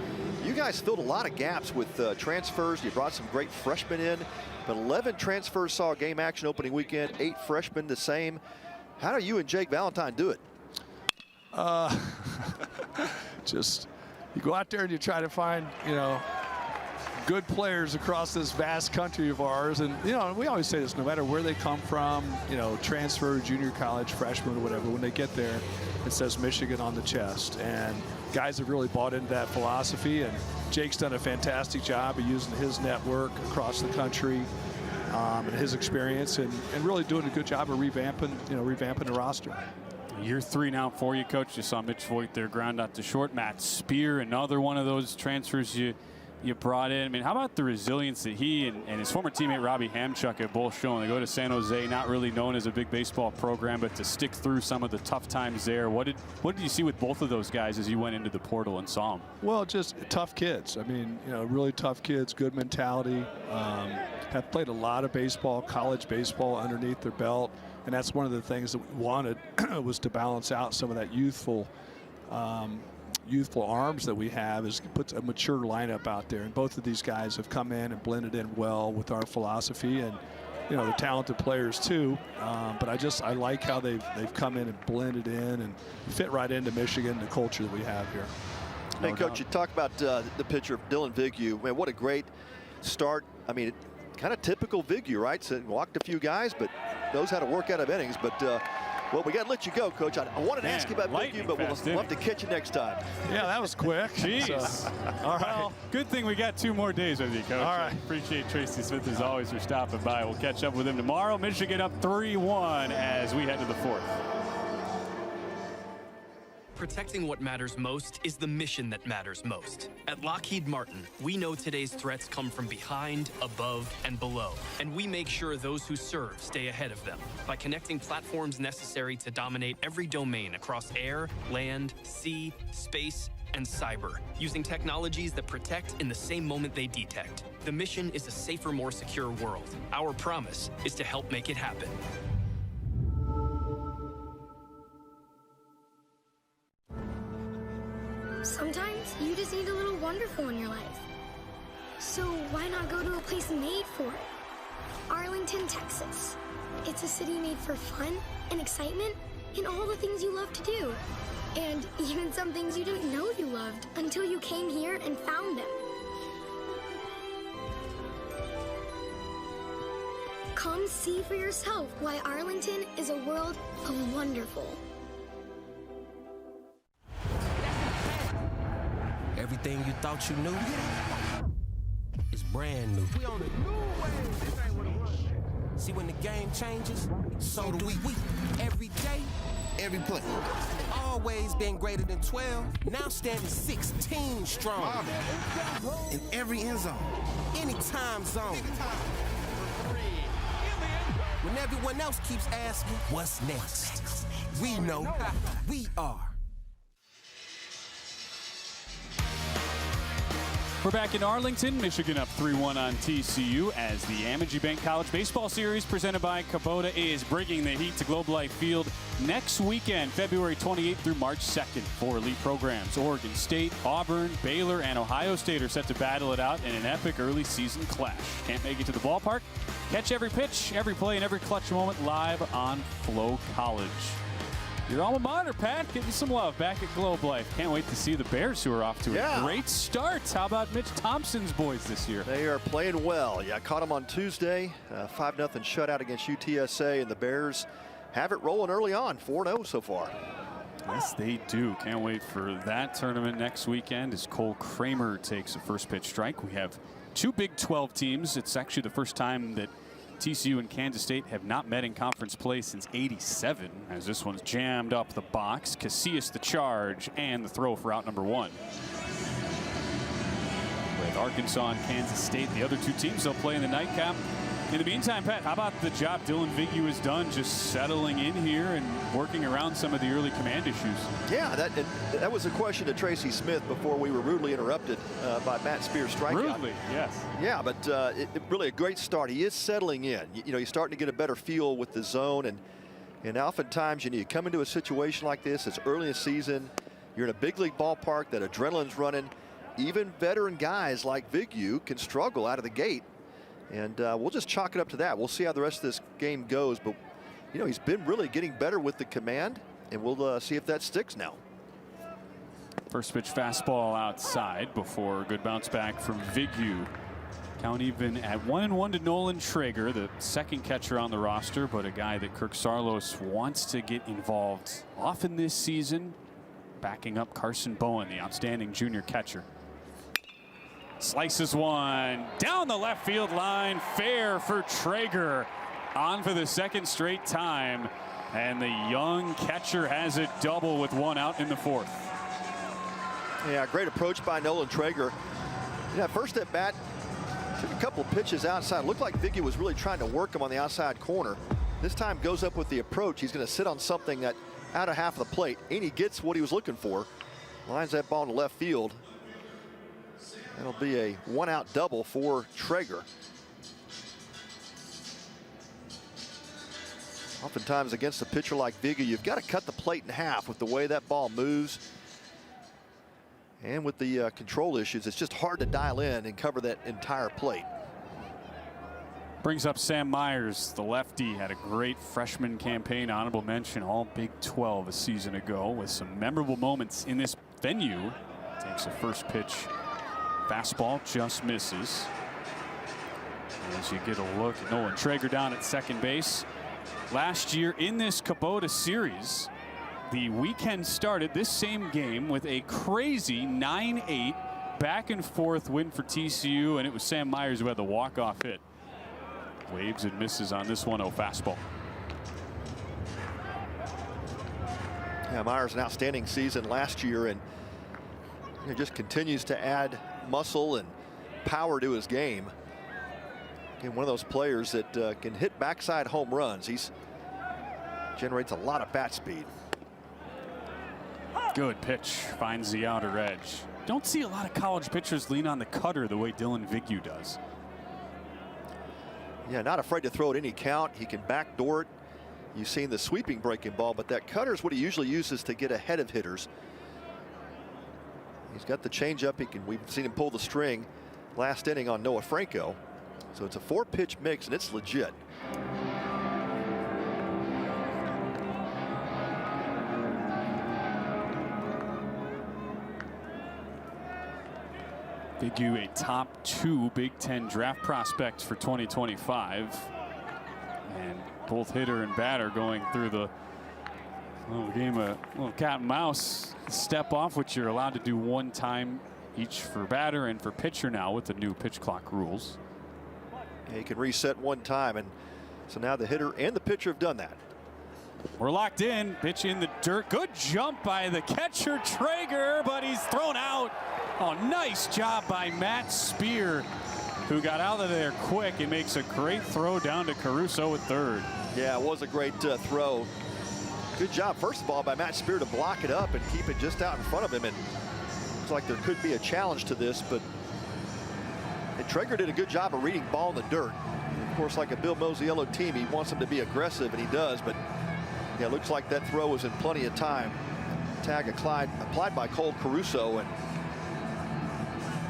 You guys filled a lot of gaps with transfers. You brought some great freshmen in, but 11 transfers saw game action opening weekend, 8 freshmen the same. How do you and Jake Valentine do it? Just you go out there and you try to find, you know, good players across this vast country of ours, and you know, we always say this, no matter where they come from, you know, transfer, junior college, freshman, or whatever, when they get there, it says Michigan on the chest, and guys have really bought into that philosophy, and Jake's done a fantastic job of using his network across the country and his experience, and really doing a good job of revamping the roster. Year 3 now for you, Coach. You saw Mitch Voigt there ground out to short. Matt Spear, another one of those transfers you brought in. I mean, how about the resilience that he and his former teammate Robbie Hamchuk have both shown? They go to San Jose, not really known as a big baseball program, but to stick through some of the tough times there. What did you see with both of those guys as you went into the portal and saw them? Well, just tough kids. I mean, you know, really tough kids, good mentality. Have played a lot of baseball, college baseball underneath their belt. And that's one of the things that we wanted was to balance out some of that youthful arms that we have, is put a mature lineup out there. And both of these guys have come in and blended in well with our philosophy, and you know, they're talented players too. But I like how they've come in and blended in and fit right into Michigan, the culture that we have here. Hey, Coach, you talk about the pitcher Dylan Vigu. Man, what a great start. I mean, kind of typical Vigu, right? So walked a few guys, but knows how to work out of innings. But well, we got to let you go, Coach. I wanted to ask you about Vigu, but we'll have to catch you next time. Yeah, that was quick. Jeez. So, all right. Well, good thing we got 2 more days with you, Coach. All right. Appreciate Tracy Smith as always for stopping by. We'll catch up with him tomorrow. Michigan up 3-1 as we head to the 4th. Protecting what matters most is the mission that matters most. At Lockheed Martin, we know today's threats come from behind, above, and below, and we make sure those who serve stay ahead of them by connecting platforms necessary to dominate every domain across air, land, sea, space, and cyber, using technologies that protect in the same moment they detect. The mission is a safer, more secure world. Our promise is to help make it happen. just need a little wonderful in your life. So why not go to a place made for it? Arlington, Texas. It's a city made for fun and excitement and all the things you love to do. And even some things you didn't know you loved until you came here and found them. Come see for yourself why Arlington is a world of wonderful. Everything you thought you knew is brand new. We on a new wave. This ain't what it was. See, when the game changes, so do we. Every day, every play. Always been greater than 12. Now standing 16 strong. In every end zone, any time zone. When everyone else keeps asking, what's next? We know we are. We're back in Arlington, Michigan up 3-1 on TCU as the Amity Bank College Baseball Series presented by Kubota is bringing the heat to Globe Life Field next weekend, February 28th through March 2nd. 4 elite programs, Oregon State, Auburn, Baylor, and Ohio State are set to battle it out in an epic early season clash. Can't make it to the ballpark? Catch every pitch, every play, and every clutch moment live on Flo College. Your alma mater, Pat, getting some love back at Globe Life. Can't wait to see the Bears, who are off to a great start. How about Mitch Thompson's boys this year? They are playing well. Yeah, I caught them on Tuesday. 5-0 shutout against UTSA, and the Bears have it rolling early on. 4-0 so far. Yes, they do. Can't wait for that tournament next weekend as Cole Kramer takes a first pitch strike. We have 2 Big 12 teams. It's actually the first time that TCU and Kansas State have not met in conference play since '87, as this one's jammed up the box. Casillas the charge and the throw for out number 1. With Arkansas and Kansas State, the other 2 teams, they'll play in the nightcap. In the meantime, Pat, how about the job Dylan Vignew has done just settling in here and working around some of the early command issues? Yeah, that was a question to Tracy Smith before we were rudely interrupted by Matt Spears' strikeout. Rudely, yes. Yeah, but really a great start. He is settling in. You know, you're starting to get a better feel with the zone, and oftentimes you come into a situation like this. It's early in the season. You're in a big league ballpark. That adrenaline's running. Even veteran guys like Vignew can struggle out of the gate. And we'll just chalk it up to that. We'll see how the rest of this game goes. But, you know, he's been really getting better with the command, and we'll see if that sticks now. First pitch fastball outside before a good bounce back from Vignew. Count even at 1-1 to Nolan Traeger, the second catcher on the roster, but a guy that Kirk Saarloos wants to get involved often this season, backing up Carson Bowen, the outstanding junior catcher. Slices one down the left field line, fair for Traeger, on for the second straight time, and the young catcher has a double with 1 out in the 4th. Yeah, great approach by Nolan Traeger. Yeah, first at bat, took a couple pitches outside. Looked like Vignew was really trying to work him on the outside corner. This time goes up with the approach. He's going to sit on something that out of half of the plate, and he gets what he was looking for. Lines that ball in left field. That'll be a 1-out double for Traeger. Oftentimes against a pitcher like Vignew, you've got to cut the plate in half with the way that ball moves. And with the control issues, it's just hard to dial in and cover that entire plate. Brings up Sam Myers, the lefty, had a great freshman campaign, honorable mention, all Big 12 a season ago, with some memorable moments in this venue. Takes a first pitch. Fastball just misses. As you get a look at Nolan Traeger down at second base. Last year in this Kubota series, the weekend started this same game with a crazy 9-8 back and forth win for TCU, and it was Sam Myers who had the walk-off hit. Waves and misses on this 1-0 fastball. Yeah, Myers an outstanding season last year, and just continues to add muscle and power to his game. Again, one of those players that can hit backside home runs. He's generates a lot of bat speed. Good pitch, finds the outer edge. Don't see a lot of college pitchers lean on the cutter the way Dylan Vignew does. Yeah, not afraid to throw at any count. He can backdoor it. You've seen the sweeping breaking ball, but that cutter is what he usually uses to get ahead of hitters. He's got the changeup. We've seen him pull the string last inning on Noah Franco. So it's a 4-pitch mix, and it's legit. Vigu, a top 2 Big Ten draft prospects for 2025. And both hitter and batter going through the little game of little cat and mouse step off, which you're allowed to do 1 time each for batter and for pitcher now with the new pitch clock rules. Yeah, you can reset 1 time, and so now the hitter and the pitcher have done that. We're locked in. Pitch in the dirt. Good jump by the catcher Traeger, but he's thrown out. Oh, nice job by Matt Spear, who got out of there quick and makes a great throw down to Caruso at third. Yeah, it was a great throw. Good job, first of all, by Matt Spear to block it up and keep it just out in front of him. And looks like there could be a challenge to this, but Traeger did a good job of reading ball in the dirt. And of course, like a Bill Mosiello team, he wants him to be aggressive, and he does. But yeah, it looks like that throw was in plenty of time. Tag applied by Cole Caruso, and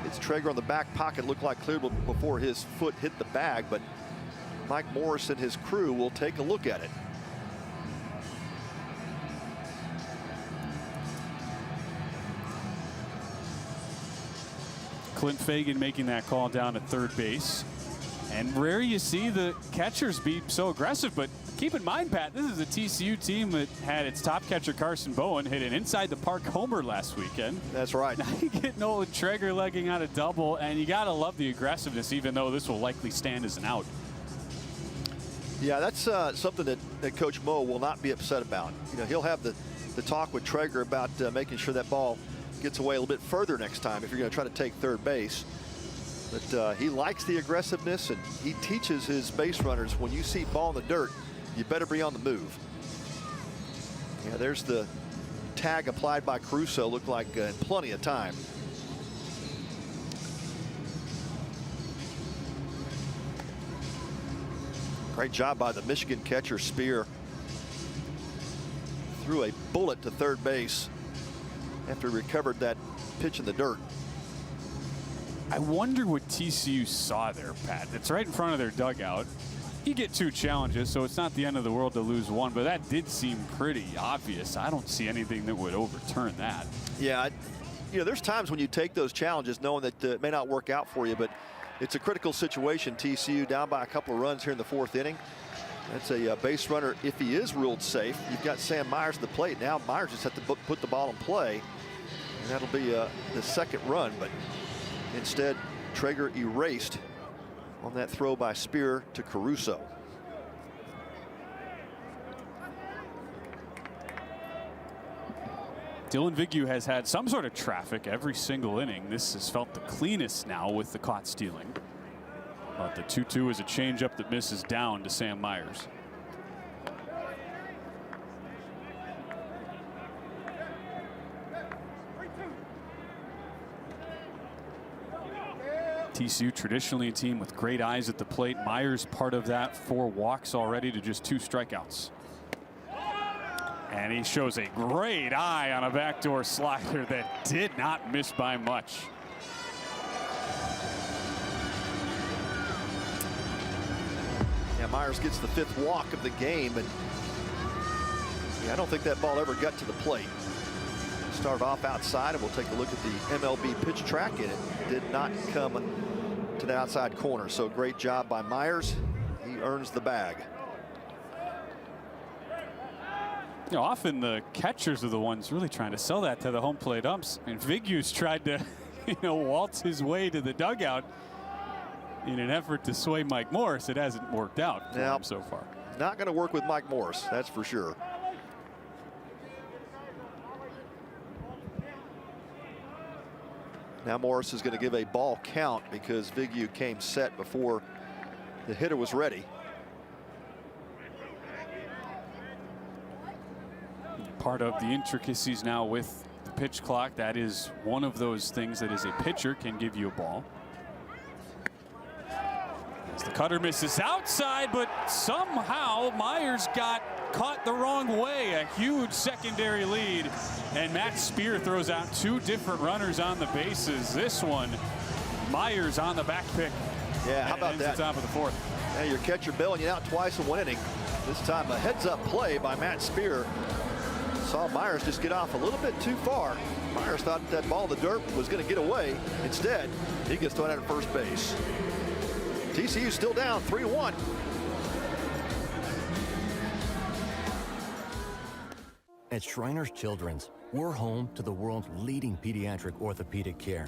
it's Traeger on the back pocket. Looked like clear before his foot hit the bag, but Mike Morris and his crew will take a look at it. Clint Fagan making that call down at third base. And rare you see the catchers be so aggressive, but keep in mind, Pat, this is a TCU team that had its top catcher Carson Bowen hit an inside the park homer last weekend. That's right. Now you get Nolan Traeger legging out a double, and you got to love the aggressiveness, even though this will likely stand as an out. Yeah, that's something that Coach Mo will not be upset about. You know, he'll have the talk with Traeger about making sure that ball gets away a little bit further next time if you're going to try to take third base. But he likes the aggressiveness, and he teaches his base runners, when you see ball in the dirt, you better be on the move. Yeah, there's the tag applied by Caruso. Looked like plenty of time. Great job by the Michigan catcher Spear. Threw a bullet to third base after he recovered that pitch in the dirt. I wonder what TCU saw there, Pat. It's right in front of their dugout. You get 2 challenges, so it's not the end of the world to lose 1, but that did seem pretty obvious. I don't see anything that would overturn that. Yeah, you know, there's times when you take those challenges knowing that it may not work out for you, but it's a critical situation. TCU down by a couple of runs here in the 4th inning. That's a base runner if he is ruled safe. You've got Sam Myers at the plate. Now Myers just has to put the ball in play, and that'll be the 2nd run, but instead Traeger erased on that throw by Spear to Caruso. Dylan Vigu has had some sort of traffic every single inning. This has felt the cleanest now with the caught stealing. But the 2-2 is a changeup that misses down to Sam Myers. TCU traditionally a team with great eyes at the plate. Myers part of that, 4 walks already to just 2 strikeouts. And he shows a great eye on a backdoor slider that did not miss by much. Yeah, Myers gets the 5th walk of the game, and yeah, I don't think that ball ever got to the plate. Started off outside, and we'll take a look at the MLB pitch track, and it did not come to the outside corner. So great job by Myers. He earns the bag. You know, often the catchers are the ones really trying to sell that to the home plate umps, and Vigu's tried to, waltz his way to the dugout in an effort to sway Mike Morris. It hasn't worked out for him so far. Not going to work with Mike Morris, that's for sure. Now Morris is going to give a ball count because Vigu came set before the hitter was ready. Part of the intricacies now with the pitch clock, that is one of those things that as a pitcher can give you a ball. As the cutter misses outside, but somehow Myers got caught the wrong way. A huge secondary lead. And Matt Spear throws out 2 different runners on the bases. This one, Myers on the back pick. Yeah, how about that? Top of the 4th. Yeah, your catcher bailing you out twice in 1 inning. This time a heads-up play by Matt Spear. Saw Myers just get off a little bit too far. Myers thought that ball in the dirt was going to get away. Instead, he gets thrown out at first base. TCU still down 3-1. At Shriners Children's, we're home to the world's leading pediatric orthopedic care.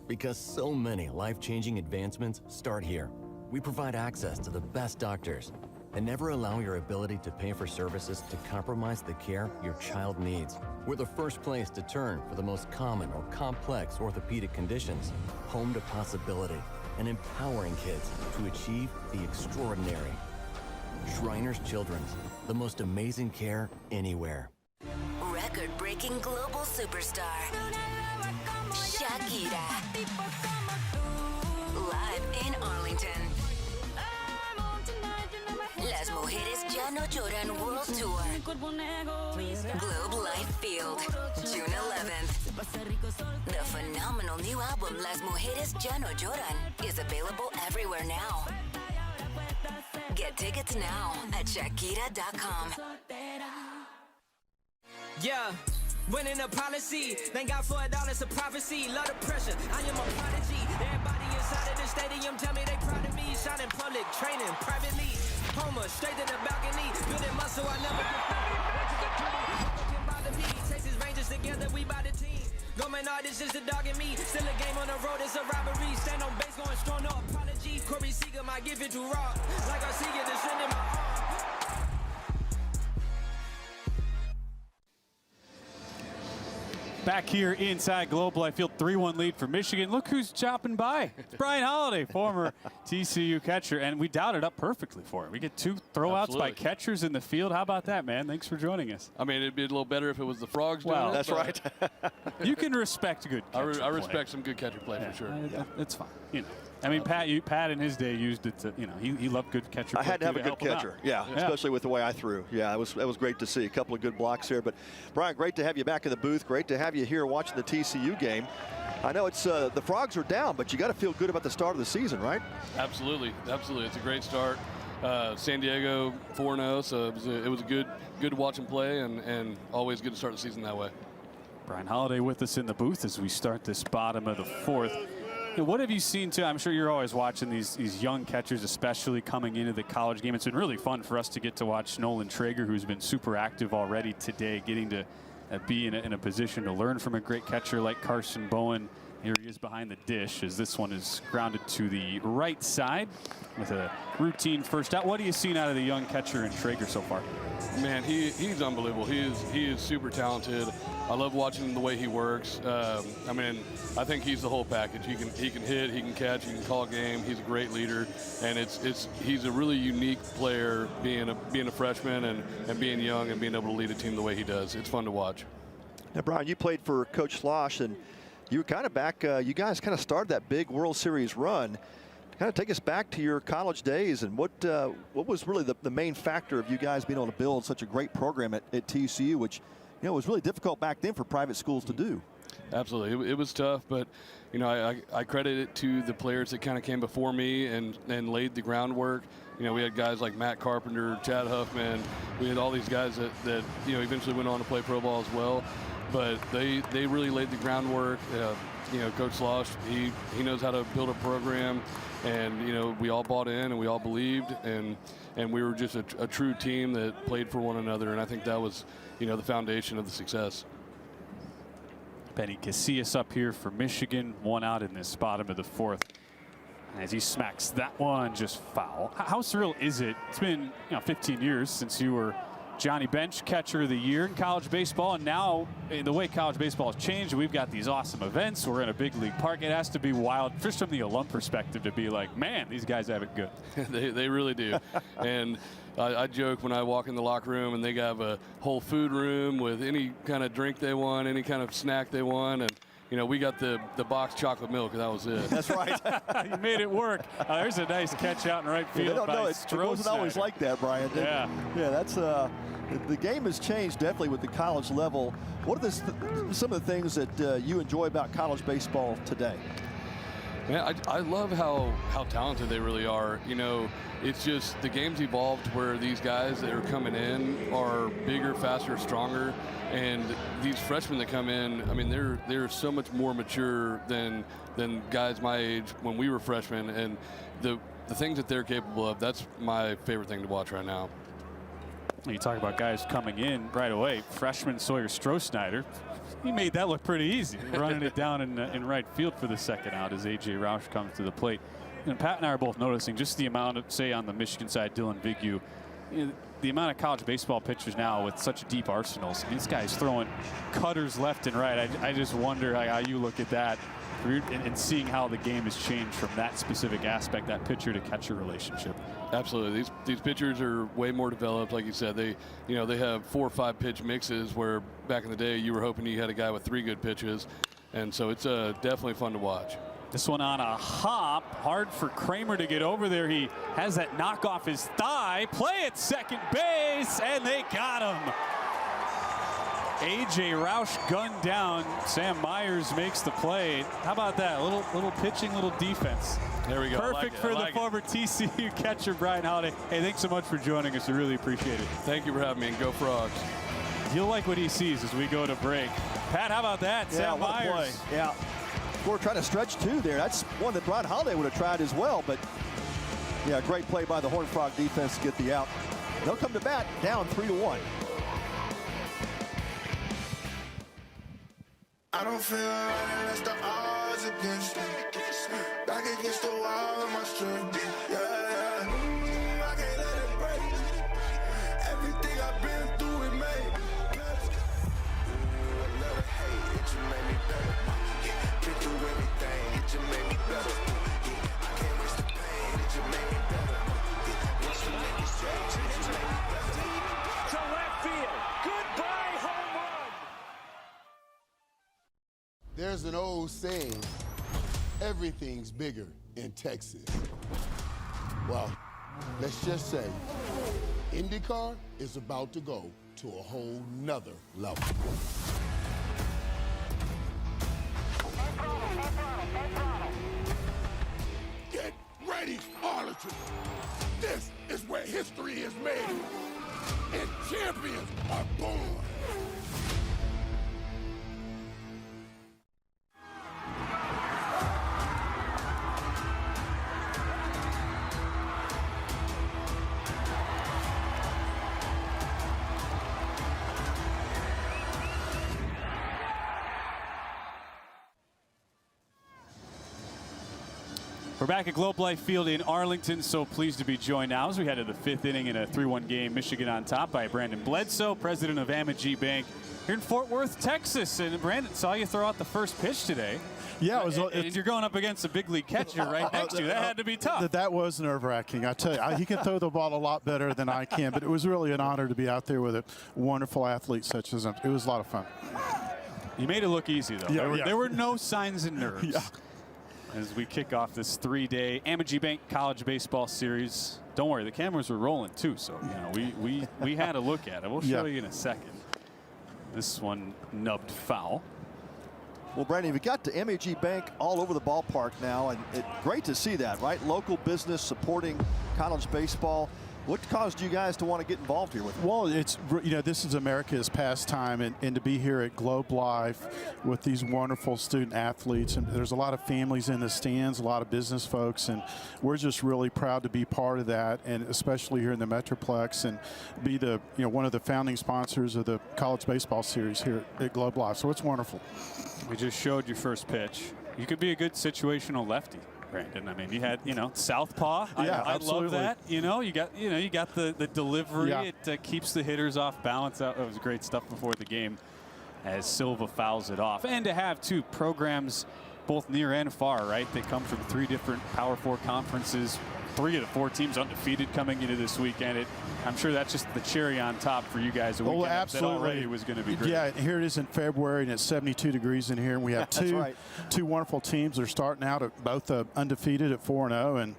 Because so many life-changing advancements start here. We provide access to the best doctors and never allow your ability to pay for services to compromise the care your child needs. We're the first place to turn for the most common or complex orthopedic conditions. Home to possibility and empowering kids to achieve the extraordinary. Shriners Children's, the most amazing care anywhere. Record-breaking global superstar, Shakira. Live in Arlington. Las Mujeres Ya No Lloran World Tour. Globe Life Field, June 11th. The phenomenal new album Las Mujeres Ya No Lloran is available everywhere now. Get tickets now at Shakira.com. Yeah, winning a policy. Thank God for $1, a prophecy. Lot of pressure, I am a prodigy. Everybody inside of the stadium tell me they proud of me. Shot in public, training privately. Homer, straight to the balcony. Building muscle, I never can bother me. Texas Rangers together, we by the team. Go man, this is the dog in me. Still a game on the road, it's a robbery. Stand on base, going strong, no apology. Corey Seager might give it to raw. Like I see it, descending my arm. Back here inside Globe Life Field, 3-1 lead for Michigan. Look who's chopping by. It's Brian Holiday, former TCU catcher, and we dialed it up perfectly for him. We get 2 throwouts by catchers in the field. How about that, man? Thanks for joining us. I mean, it'd be a little better if it was the Frogs doing it. That's right. You can respect good catcher I respect some good catcher play for sure. It's fine. You know. I mean, Pat in his day used it to, you know, he loved good catcher. I had to have a good catcher, yeah, especially with the way I threw. Yeah, that was great to see. A couple of good blocks here. But, Brian, great to have you back in the booth. Great to have you here watching the TCU game. I know it's the Frogs are down, but you got to feel good about the start of the season, right? Absolutely, absolutely. It's a great start. San Diego 4-0, so it was a good to watch them play, and always good to start the season that way. Brian Holiday with us in the booth as we start this bottom of the 4th. What have you seen too? I'm sure you're always watching these young catchers, especially coming into the college game. It's been really fun for us to get to watch Nolan Traeger, who's been super active already today, getting to be in a position to learn from a great catcher like Carson Bowen. Here he is behind the dish as this one is grounded to the right side with a routine first out. What are you seeing out of the young catcher in Traeger so far? Man, he's unbelievable. He is super talented. I love watching the way he works. I mean, I think he's the whole package. He can hit, he can catch, he can call a game. He's a great leader, and he's a really unique player being a freshman and being young and being able to lead a team the way he does. It's fun to watch. Now, Brian, you played for Coach Slosh, and you were kind of back. You guys kind of started that big World Series run. Kind of take us back to your college days, and what was really the main factor of you guys being able to build such a great program at TCU, which was really difficult back then for private schools to do. Absolutely, it was tough, but I credit it to the players that kind of came before me and laid the groundwork. We had guys like Matt Carpenter, Chad Huffman. We had all these guys that eventually went on to play pro ball as well, but they really laid the groundwork. Coach Slosh, he knows how to build a program, and we all bought in and we all believed, and we were just a true team that played for one another, and I think that was the foundation of the success. Benny Casillas up here for Michigan, 1 out in this bottom of the 4th. As he smacks that one just foul. How surreal is it? It's been 15 years since you were Johnny Bench Catcher of the Year in college baseball, and now the way college baseball has changed, we've got these awesome events. We're in a big league park. It has to be wild, just from the alum perspective, to be like, man, these guys have it good. They really do. And I joke when I walk in the locker room and they have a whole food room with any kind of drink they want, any kind of snack they want, and you know, we got the box chocolate milk, and that was it. That's right. You made it work. There's a nice catch out in right field. They don't know it wasn't always like that, Brian. Yeah. Yeah, that's the game has changed definitely with the college level. What are some of the things that you enjoy about college baseball today? Man, I love how talented they really are. You know, it's just the game's evolved where these guys that are coming in are bigger, faster, stronger, and these freshmen that come in, I mean, they're so much more mature than guys my age when we were freshmen, and the things that they're capable of, that's my favorite thing to watch right now. You talk about guys coming in right away. Freshman Sawyer Stroh-Snyder, he made that look pretty easy, running it down in right field for the second out as A.J. Roush comes to the plate. And Pat and I are both noticing just the amount of, say, on the Michigan side, Dylan Vignew, you know, the amount of college baseball pitchers now with such deep arsenals. These guys throwing cutters left and right. I just wonder how you look at that and seeing how the game has changed from that specific aspect, that pitcher to catcher relationship. Absolutely, these pitchers are way more developed. Like you said, they have 4 or 5 pitch mixes where back in the day you were hoping you had a guy with 3 good pitches, and so it's definitely fun to watch. This one on a hop, hard for Kramer to get over there. He has that knock off his thigh. Play at second base, and they got him. A.J. Roush gunned down. Sam Myers makes the play. How about that? Little pitching, little defense. There we go. Perfect for the former TCU catcher, Brian Holiday. Hey, thanks so much for joining us. I really appreciate it. Thank you for having me, and go Frogs. You'll like what he sees as we go to break. Pat, how about that? Yeah, Sam Myers. Yeah. We're trying to stretch 2 there. That's one that Brian Holiday would have tried as well, but yeah, great play by the Horned Frog defense to get the out. They'll come to bat down 3-1. I don't feel right unless the odds against me. Back against the wall of my strength. Yeah. I can't let it break. Everything I've been through, it made me better. I never hate it, you made me better. Been through everything, it just made me better. I can't waste the pain, it just made me better. Once you make mistakes, it just made me better. To left field. Goodbye, home run. There's an old saying, everything's bigger in Texas. Well, let's just say, IndyCar is about to go to a whole nother level. Get ready, Arlington. This is where history is made, and champions are born. We're back at Globe Life Field in Arlington, so pleased to be joined now as we head to the 5th inning in a 3-1 game. Michigan on top by Brandon Bledsoe, president of Amagi Bank here in Fort Worth, Texas. And Brandon, saw you throw out the first pitch today. Yeah, and you're going up against a big league catcher right next to you. That had to be tough. That was nerve-wracking. I tell you, he can throw the ball a lot better than I can, but it was really an honor to be out there with a wonderful athlete such as him. It was a lot of fun. You made it look easy, though. Yeah, there were no signs of nerves. Yeah. As we kick off this 3-day Amagi Bank College Baseball Series. Don't worry, the cameras were rolling too, so we had a look at it. We'll show you in a second. This one nubbed foul. Well, Brandon, we got to Amagi Bank all over the ballpark now, and great to see that, right? Local business supporting college baseball. What caused you guys to want to get involved here with it? Well, it's, this is America's pastime, and to be here at Globe Life with these wonderful student athletes, and there's a lot of families in the stands, a lot of business folks, and we're just really proud to be part of that, and especially here in the Metroplex, and be the one of the founding sponsors of the College Baseball Series here at Globe Life. So it's wonderful. We just showed your first pitch. You could be a good situational lefty, Brandon. I mean, you had, southpaw. Yeah, I love that. You got the delivery. Yeah. It keeps the hitters off balance. That was great stuff before the game as Silva fouls it off. And to have 2 programs both near and far, right? They come from 3 different Power 4 conferences. 3 of the 4 teams undefeated coming into this weekend. I'm sure that's just the cherry on top for you guys. A weekend absolutely. that already was going to be great. Yeah, here it is in February, and it's 72 degrees in here, and we have two wonderful teams. They're starting out at both undefeated at 4-0, and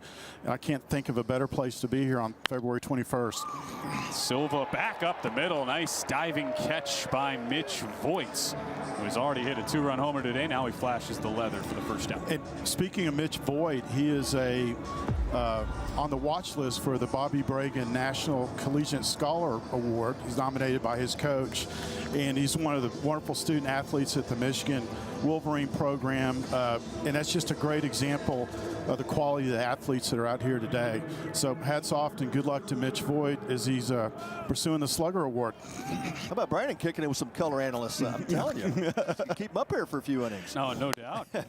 I can't think of a better place to be here on February 21st. Silva back up the middle. Nice diving catch by Mitch Voits, who has already hit a 2-run homer today. Now he flashes the leather for the first down. And speaking of Mitch Voigt, he is on the watch list for the Bobby Bragan National Collegiate Scholar Award. He's nominated by his coach, and he's one of the wonderful student athletes at the Michigan Wolverine program, and that's just a great example of the quality of the athletes that are out here today. So hats off and good luck to Mitch Voigt as he's pursuing the Slugger Award. How about Brandon kicking it with some color analysts? I'm telling you, keep him up here for a few innings. No doubt. Here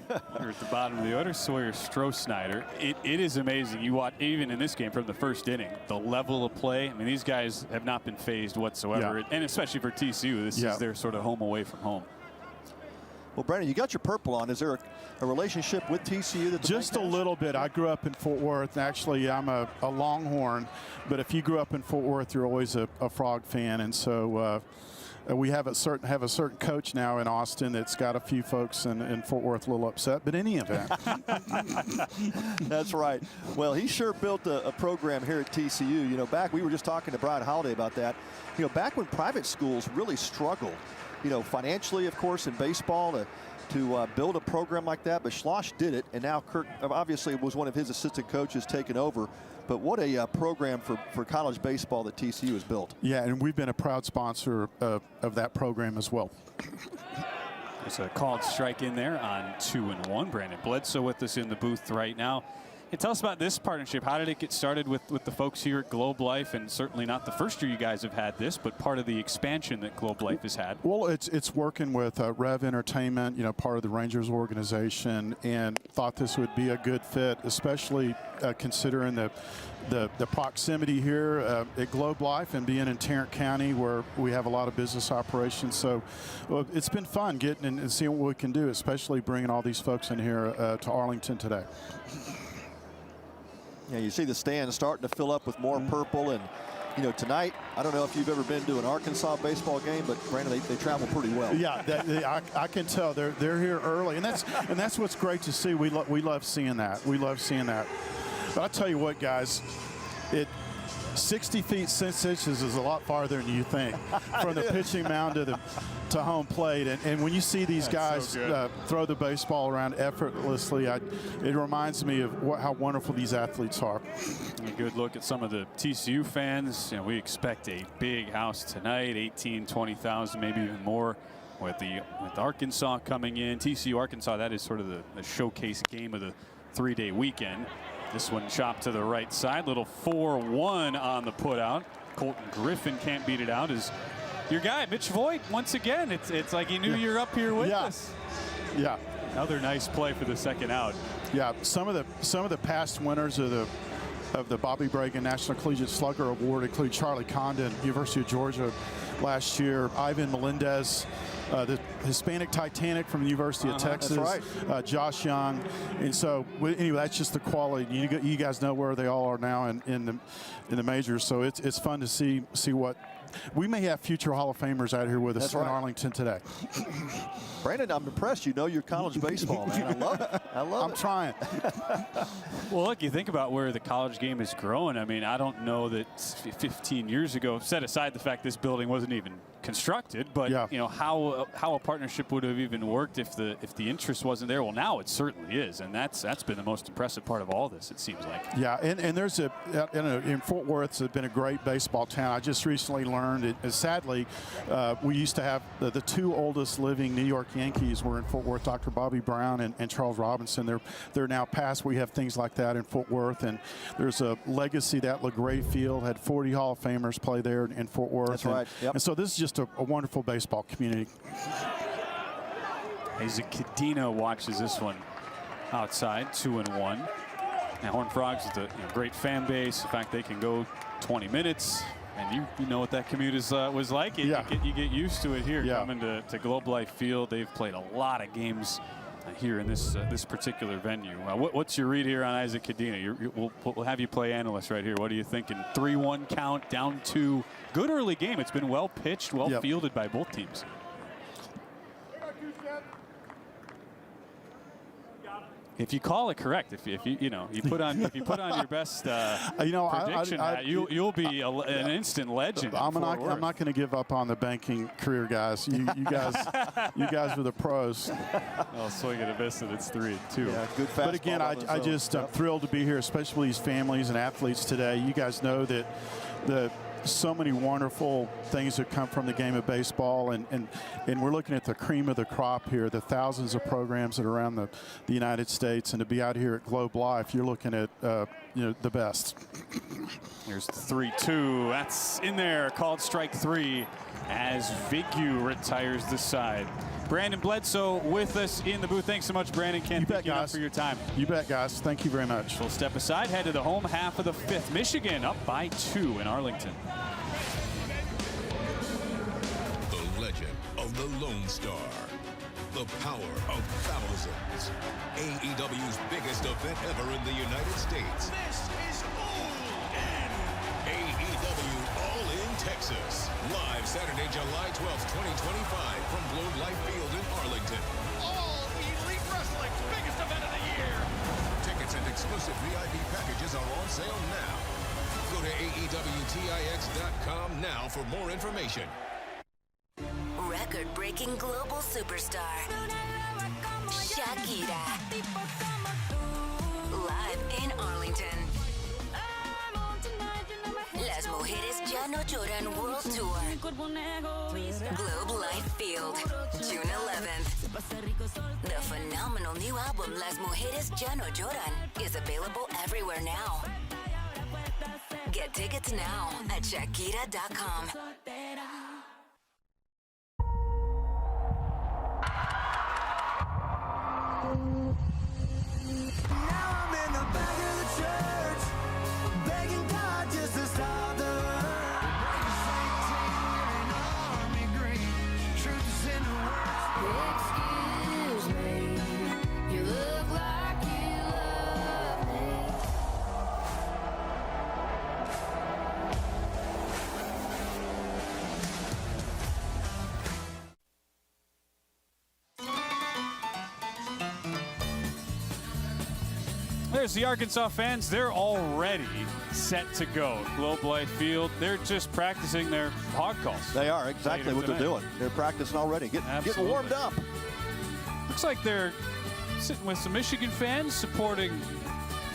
at the bottom of the order, Sawyer Stroh-Snyder. It is amazing. You watch, even in this game from the first inning, the level of play. I mean, these guys have not been phased whatsoever, and especially for TCU, this is their sort of home away from home. Well, Brandon, you got your purple on. Is there a relationship with TCU? That just a little bit. I grew up in Fort Worth. Actually, I'm a Longhorn, but if you grew up in Fort Worth, you're always a Frog fan, and so we have a certain coach now in Austin that's got a few folks in Fort Worth a little upset, but in any event. That's right. Well, he sure built a program here at TCU. You know, back, we were just talking to Brian Holiday about that. You know, back when private schools really struggled, you know, financially, of course, in baseball to build a program like that, but Schloss did it, and now Kirk obviously was one of his assistant coaches taking over. But what a program for college baseball that TCU has built. Yeah, and we've been a proud sponsor of that program as well. There's a called strike in there on 2-1. Brandon Bledsoe with us in the booth right now. Hey, tell us about this partnership. How did it get started with the folks here at Globe Life? And certainly not the first year you guys have had this, but part of the expansion that Globe Life has had. Well, it's working with Rev Entertainment, you know, part of the Rangers organization, and thought this would be a good fit, especially considering the proximity here at Globe Life and being in Tarrant County where we have a lot of business operations. So it's been fun getting in and seeing what we can do, especially bringing all these folks in here to Arlington today. Yeah, you see the stands starting to fill up with more purple, and you know, tonight, I don't know if you've ever been to an Arkansas baseball game, but Brandon, they travel pretty well. Yeah, I can tell they're here early, and that's what's great to see. We love seeing that. We love seeing that. But I'll tell you what, guys, 60 feet 6 inches is a lot farther than you think from the pitching mound to home plate, and when you see these guys throw the baseball around effortlessly, it reminds me of how wonderful these athletes are. A good look at some of the TCU fans. You know, we expect a big house tonight, 18, 20,000, maybe even more. With Arkansas coming in, TCU Arkansas, that is sort of the showcase game of the 3-day weekend. This one chopped to the right side, little 4-1 on the putout. Colton Griffin can't beat it out. Is your guy Mitch Voigt once again? It's like he knew you're up here with us. Yeah. Another nice play for the second out. Yeah. Some of the past winners of the Bobby Bragan National Collegiate Slugger Award include Charlie Condon, University of Georgia last year, Ivan Melendez, the Hispanic Titanic from the University of Texas, that's right. Josh Young, and so anyway, that's just the quality. You guys know where they all are now in the majors, so it's fun to see what we may have future Hall of Famers out here with us in Arlington today. Brandon, I'm impressed. You know your college baseball, man. I love it. I'm trying. Well, look, you think about where the college game is growing. I mean, I don't know that 15 years ago, set aside the fact this building wasn't even constructed, but you know how a partnership would have even worked if the interest wasn't there. Well, now it certainly is, and that's been the most impressive part of all this, it seems like. Yeah, and there's in Fort Worth, it's been a great baseball town. I just recently learned, sadly, we used to have the two oldest living New York Yankees were in Fort Worth, Dr. Bobby Brown and Charles Robinson. They're now passed. We have things like that in Fort Worth, and there's a legacy that LaGray Field had 40 Hall of Famers play there in Fort Worth. That's right. Yep. And so this is just a wonderful baseball community. Isaac Cadena watches this one outside, 2-1. Now Horned Frogs with a great fan base. In fact, they can go 20 minutes. And you know what that commute was like. You get used to it here. Coming to Globe Life Field. They've played a lot of games here in this particular venue. What's your read here on Isaac Cadena? We'll have you play analyst right here. What are you thinking? 3-1 count, down 2. Good early game. It's been well pitched, well fielded by both teams. If you call it correct, if you put on your best prediction, you'll be an instant legend. I'm not going to give up on the banking career, guys. You guys are the pros. I'll swing and a miss, and it's 3-2. Yeah, good fastball. But again, I'm thrilled to be here, especially with these families and athletes today. You guys know that so many wonderful things that come from the game of baseball, and we're looking at the cream of the crop here, the thousands of programs that are around the United States, and to be out here at Globe Life, you're looking at the best. Here's the 3-2. That's in there, called strike 3 as Vigu retires the side. Brandon Bledsoe with us in the booth. Thanks so much, Brandon. Can't thank you enough for your time. You bet, guys. Thank you very much. We'll step aside, head to the home half of the 5th. Michigan up by 2 in Arlington. The legend of the Lone Star. The power of thousands. AEW's biggest event ever in the United States. This is All In. AEW All In Texas. Live Saturday, July 12th, 2025 from Globe Life Field in Arlington. All Elite Wrestling's biggest event of the year. Tickets and exclusive VIP packages are on sale now. Go to AEWTIX.com now for more information. Record-breaking global superstar Shakira, live in Arlington. Las Mujeres Ya No Lloran World Tour, Globe Life Field, June 11th. The phenomenal new album Las Mujeres Ya No Lloran is available everywhere now. Get tickets now at Shakira.com. There's the Arkansas fans. They're already set to go. Globe Life Field. They're just practicing their hog calls. They are exactly what they're doing. They're practicing already, getting warmed up. Looks like they're sitting with some Michigan fans supporting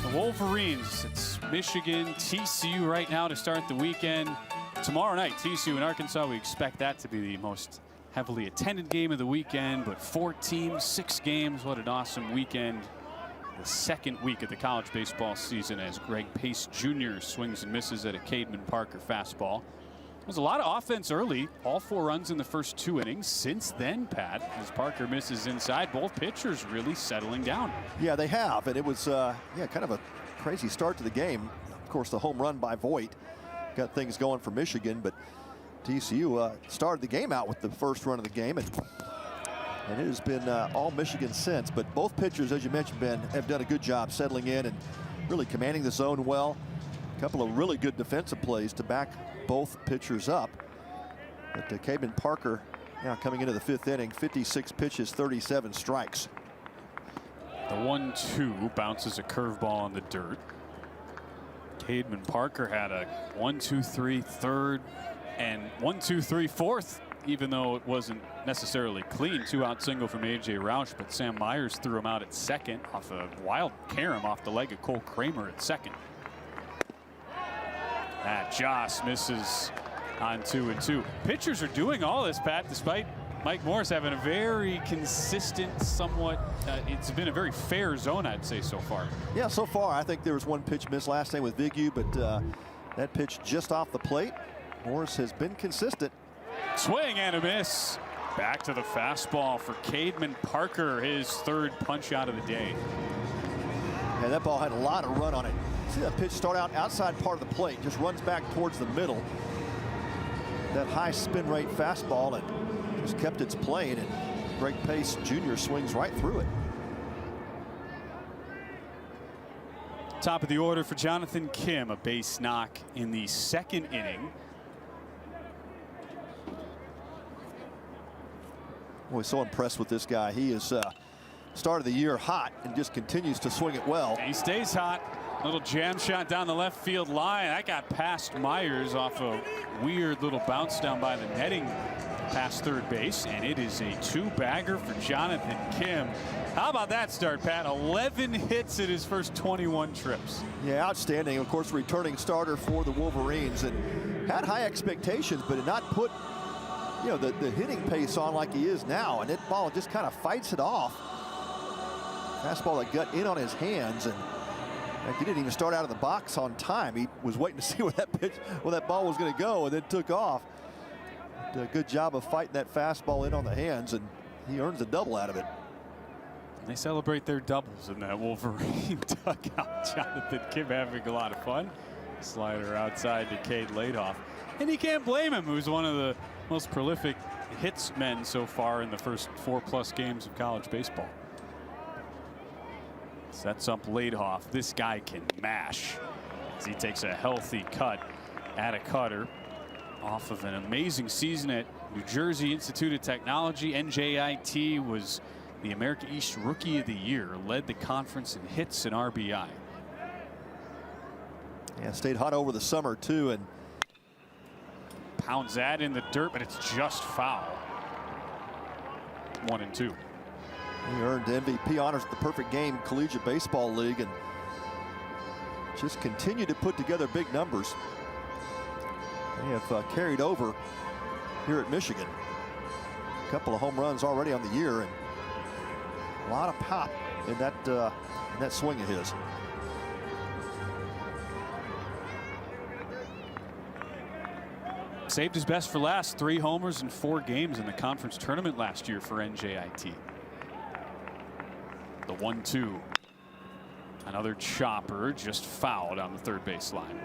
the Wolverines. It's Michigan, TCU right now to start the weekend. Tomorrow night, TCU in Arkansas. We expect that to be the most heavily attended game of the weekend, but 4 teams, 6 games. What an awesome weekend. The second week of the college baseball season as Greg Pace Jr. swings and misses at a Cademan Parker fastball. There's a lot of offense early. All 4 runs in the first 2 innings. Since then, Pat, as Parker misses inside, both pitchers really settling down. Yeah, they have, and it was kind of a crazy start to the game. Of course, the home run by Voit got things going for Michigan, but TCU started the game out with the first run of the game, and it has been all Michigan since. But both pitchers, as you mentioned, Ben, have done a good job settling in and really commanding the zone well. A couple of really good defensive plays to back both pitchers up. But Cademan Parker now coming into the 5th inning, 56 pitches, 37 strikes. The 1-2 bounces a curveball in the dirt. Cademan Parker had a 1-2-3 third and 1-2-3 fourth, even though it wasn't necessarily clean. 2-out single from A.J. Roush, but Sam Myers threw him out at second off a wild carom off the leg of Cole Kramer at second. That Joss misses on 2-2. Pitchers are doing all this, Pat, despite Mike Morris having a very consistent, somewhat, it's been a very fair zone, I'd say, so far. Yeah, so far. I think there was one pitch missed last night with Vigu, but that pitch just off the plate. Morris has been consistent. Swing and a miss. Back to the fastball for Cademan Parker, his 3rd punch out of the day. Yeah, that ball had a lot of run on it. See that pitch start out outside part of the plate, just runs back towards the middle. That high spin rate fastball and just kept its plane, and Greg Pace Jr. swings right through it. Top of the order for Jonathan Kim, a base knock in the second inning. Boy, so impressed with this guy. He is started the year hot and just continues to swing it well. He stays hot. Little jam shot down the left field line. That got past Myers off a weird little bounce down by the netting past third base, and it is a two-bagger for Jonathan Kim. How about that start, Pat? 11 hits in his first 21 trips. Yeah, outstanding. Of course, returning starter for the Wolverines, and had high expectations, but did not put, you know, the hitting pace on like he is now, and that ball just kind of fights it off. Fastball that got in on his hands, and he didn't even start out of the box on time. He was waiting to see where that ball was going to go, and then took off. Did a good job of fighting that fastball in on the hands, and he earns a double out of it. They celebrate their doubles in that Wolverine dugout. Jonathan Kim having a lot of fun. Slider outside to Cade Laidhoff. And you can't blame him, who's one of the most prolific hits men so far in the first 4+ games of college baseball. Sets up Laidhoff. This guy can mash as he takes a healthy cut at a cutter off of an amazing season at New Jersey Institute of Technology. NJIT was the America East Rookie of the Year, led the conference in hits and RBI. Yeah, stayed hot over the summer too, and pounds that in the dirt, but it's just foul. 1-2. He earned MVP honors at the Perfect Game Collegiate Baseball League, and just continued to put together big numbers. They have carried over here at Michigan. A couple of home runs already on the year, and a lot of pop in that swing of his. Saved his best for last. 3 homers in 4 games in the conference tournament last year for NJIT. The 1-2. Another chopper just fouled on the third base line.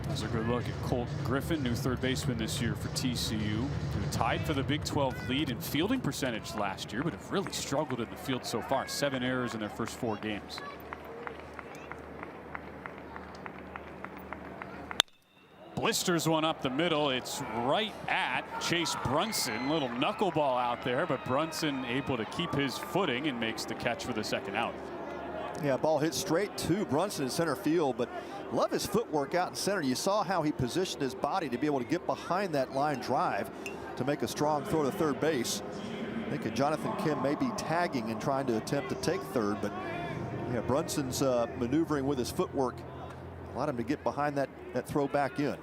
That's a good look at Colt Griffin, new third baseman this year for TCU, who tied for the Big 12 lead in fielding percentage last year, but have really struggled in the field so far. 7 errors in their first 4 games. Blisters one up the middle. It's right at Chase Brunson. Little knuckleball out there, but Brunson able to keep his footing and makes the catch for the second out. Yeah, ball hit straight to Brunson in center field, but love his footwork out in center. You saw how he positioned his body to be able to get behind that line drive to make a strong throw to third base. I think Jonathan Kim may be tagging and trying to attempt to take third, but yeah, Brunson's maneuvering with his footwork allowed him to get behind that throw back in.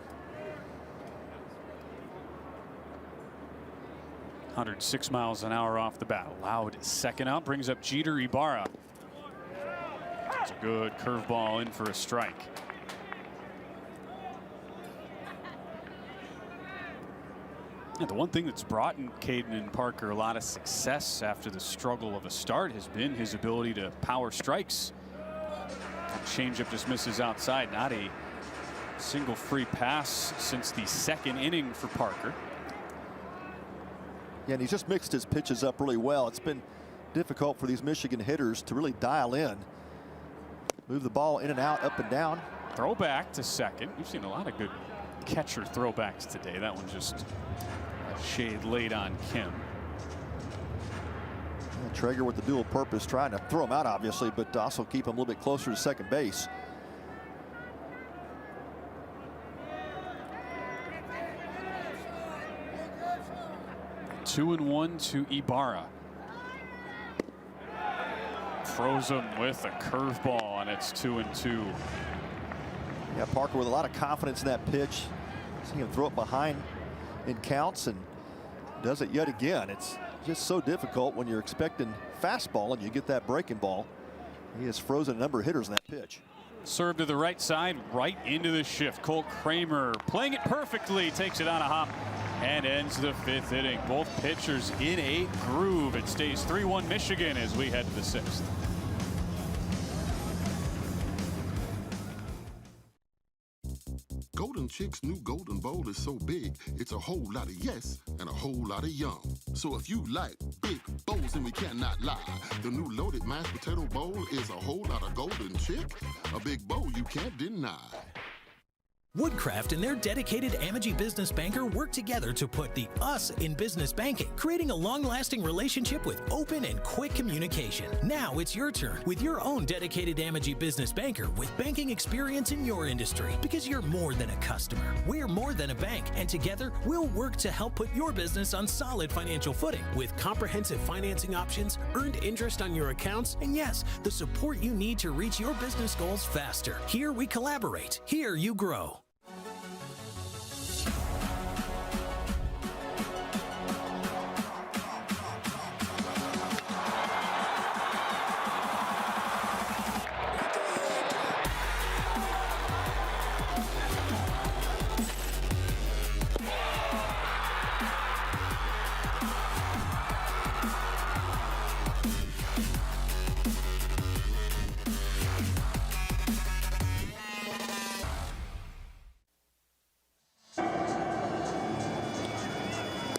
106 miles an hour off the bat. Allowed second out, brings up Jeter Ibarra. It's a good curveball in for a strike. And the one thing that's brought in Caden and Parker a lot of success after the struggle of a start has been his ability to power strikes. Changeup just misses outside. Not a single free pass since the second inning for Parker. Yeah, and he's just mixed his pitches up really well. It's been difficult for these Michigan hitters to really dial in. Move the ball in and out, up and down. Throwback to second. We've seen a lot of good catcher throwbacks today. That one just a shade late on Kim. And Traeger with the dual purpose, trying to throw him out obviously, but also keep him a little bit closer to second base. Two and 1 to Ibarra. Throws him with a curveball, and it's 2-2. Yeah, Parker with a lot of confidence in that pitch. See him throw it behind in counts and does it yet again. It's just so difficult when you're expecting fastball and you get that breaking ball. He has frozen a number of hitters in that pitch. Served to the right side, right into the shift. Colt Kramer playing it perfectly, takes it on a hop and ends the 5th inning. Both pitchers in a groove. It stays 3-1 Michigan as we head to the 6th. Golden Chick's new Golden Bowl is so big, it's a whole lot of yes and a whole lot of yum. So if you like big bowls, and we cannot lie, the new loaded mashed potato bowl is a whole lot of Golden Chick, a big bowl you can't deny. Woodcraft and their dedicated Amagi business banker work together to put the us in business banking, creating a long-lasting relationship with open and quick communication. Now it's your turn with your own dedicated Amagi business banker with banking experience in your industry, because you're more than a customer. We're more than a bank, and together we'll work to help put your business on solid financial footing with comprehensive financing options, earned interest on your accounts, and yes, the support you need to reach your business goals faster. Here we collaborate. Here you grow.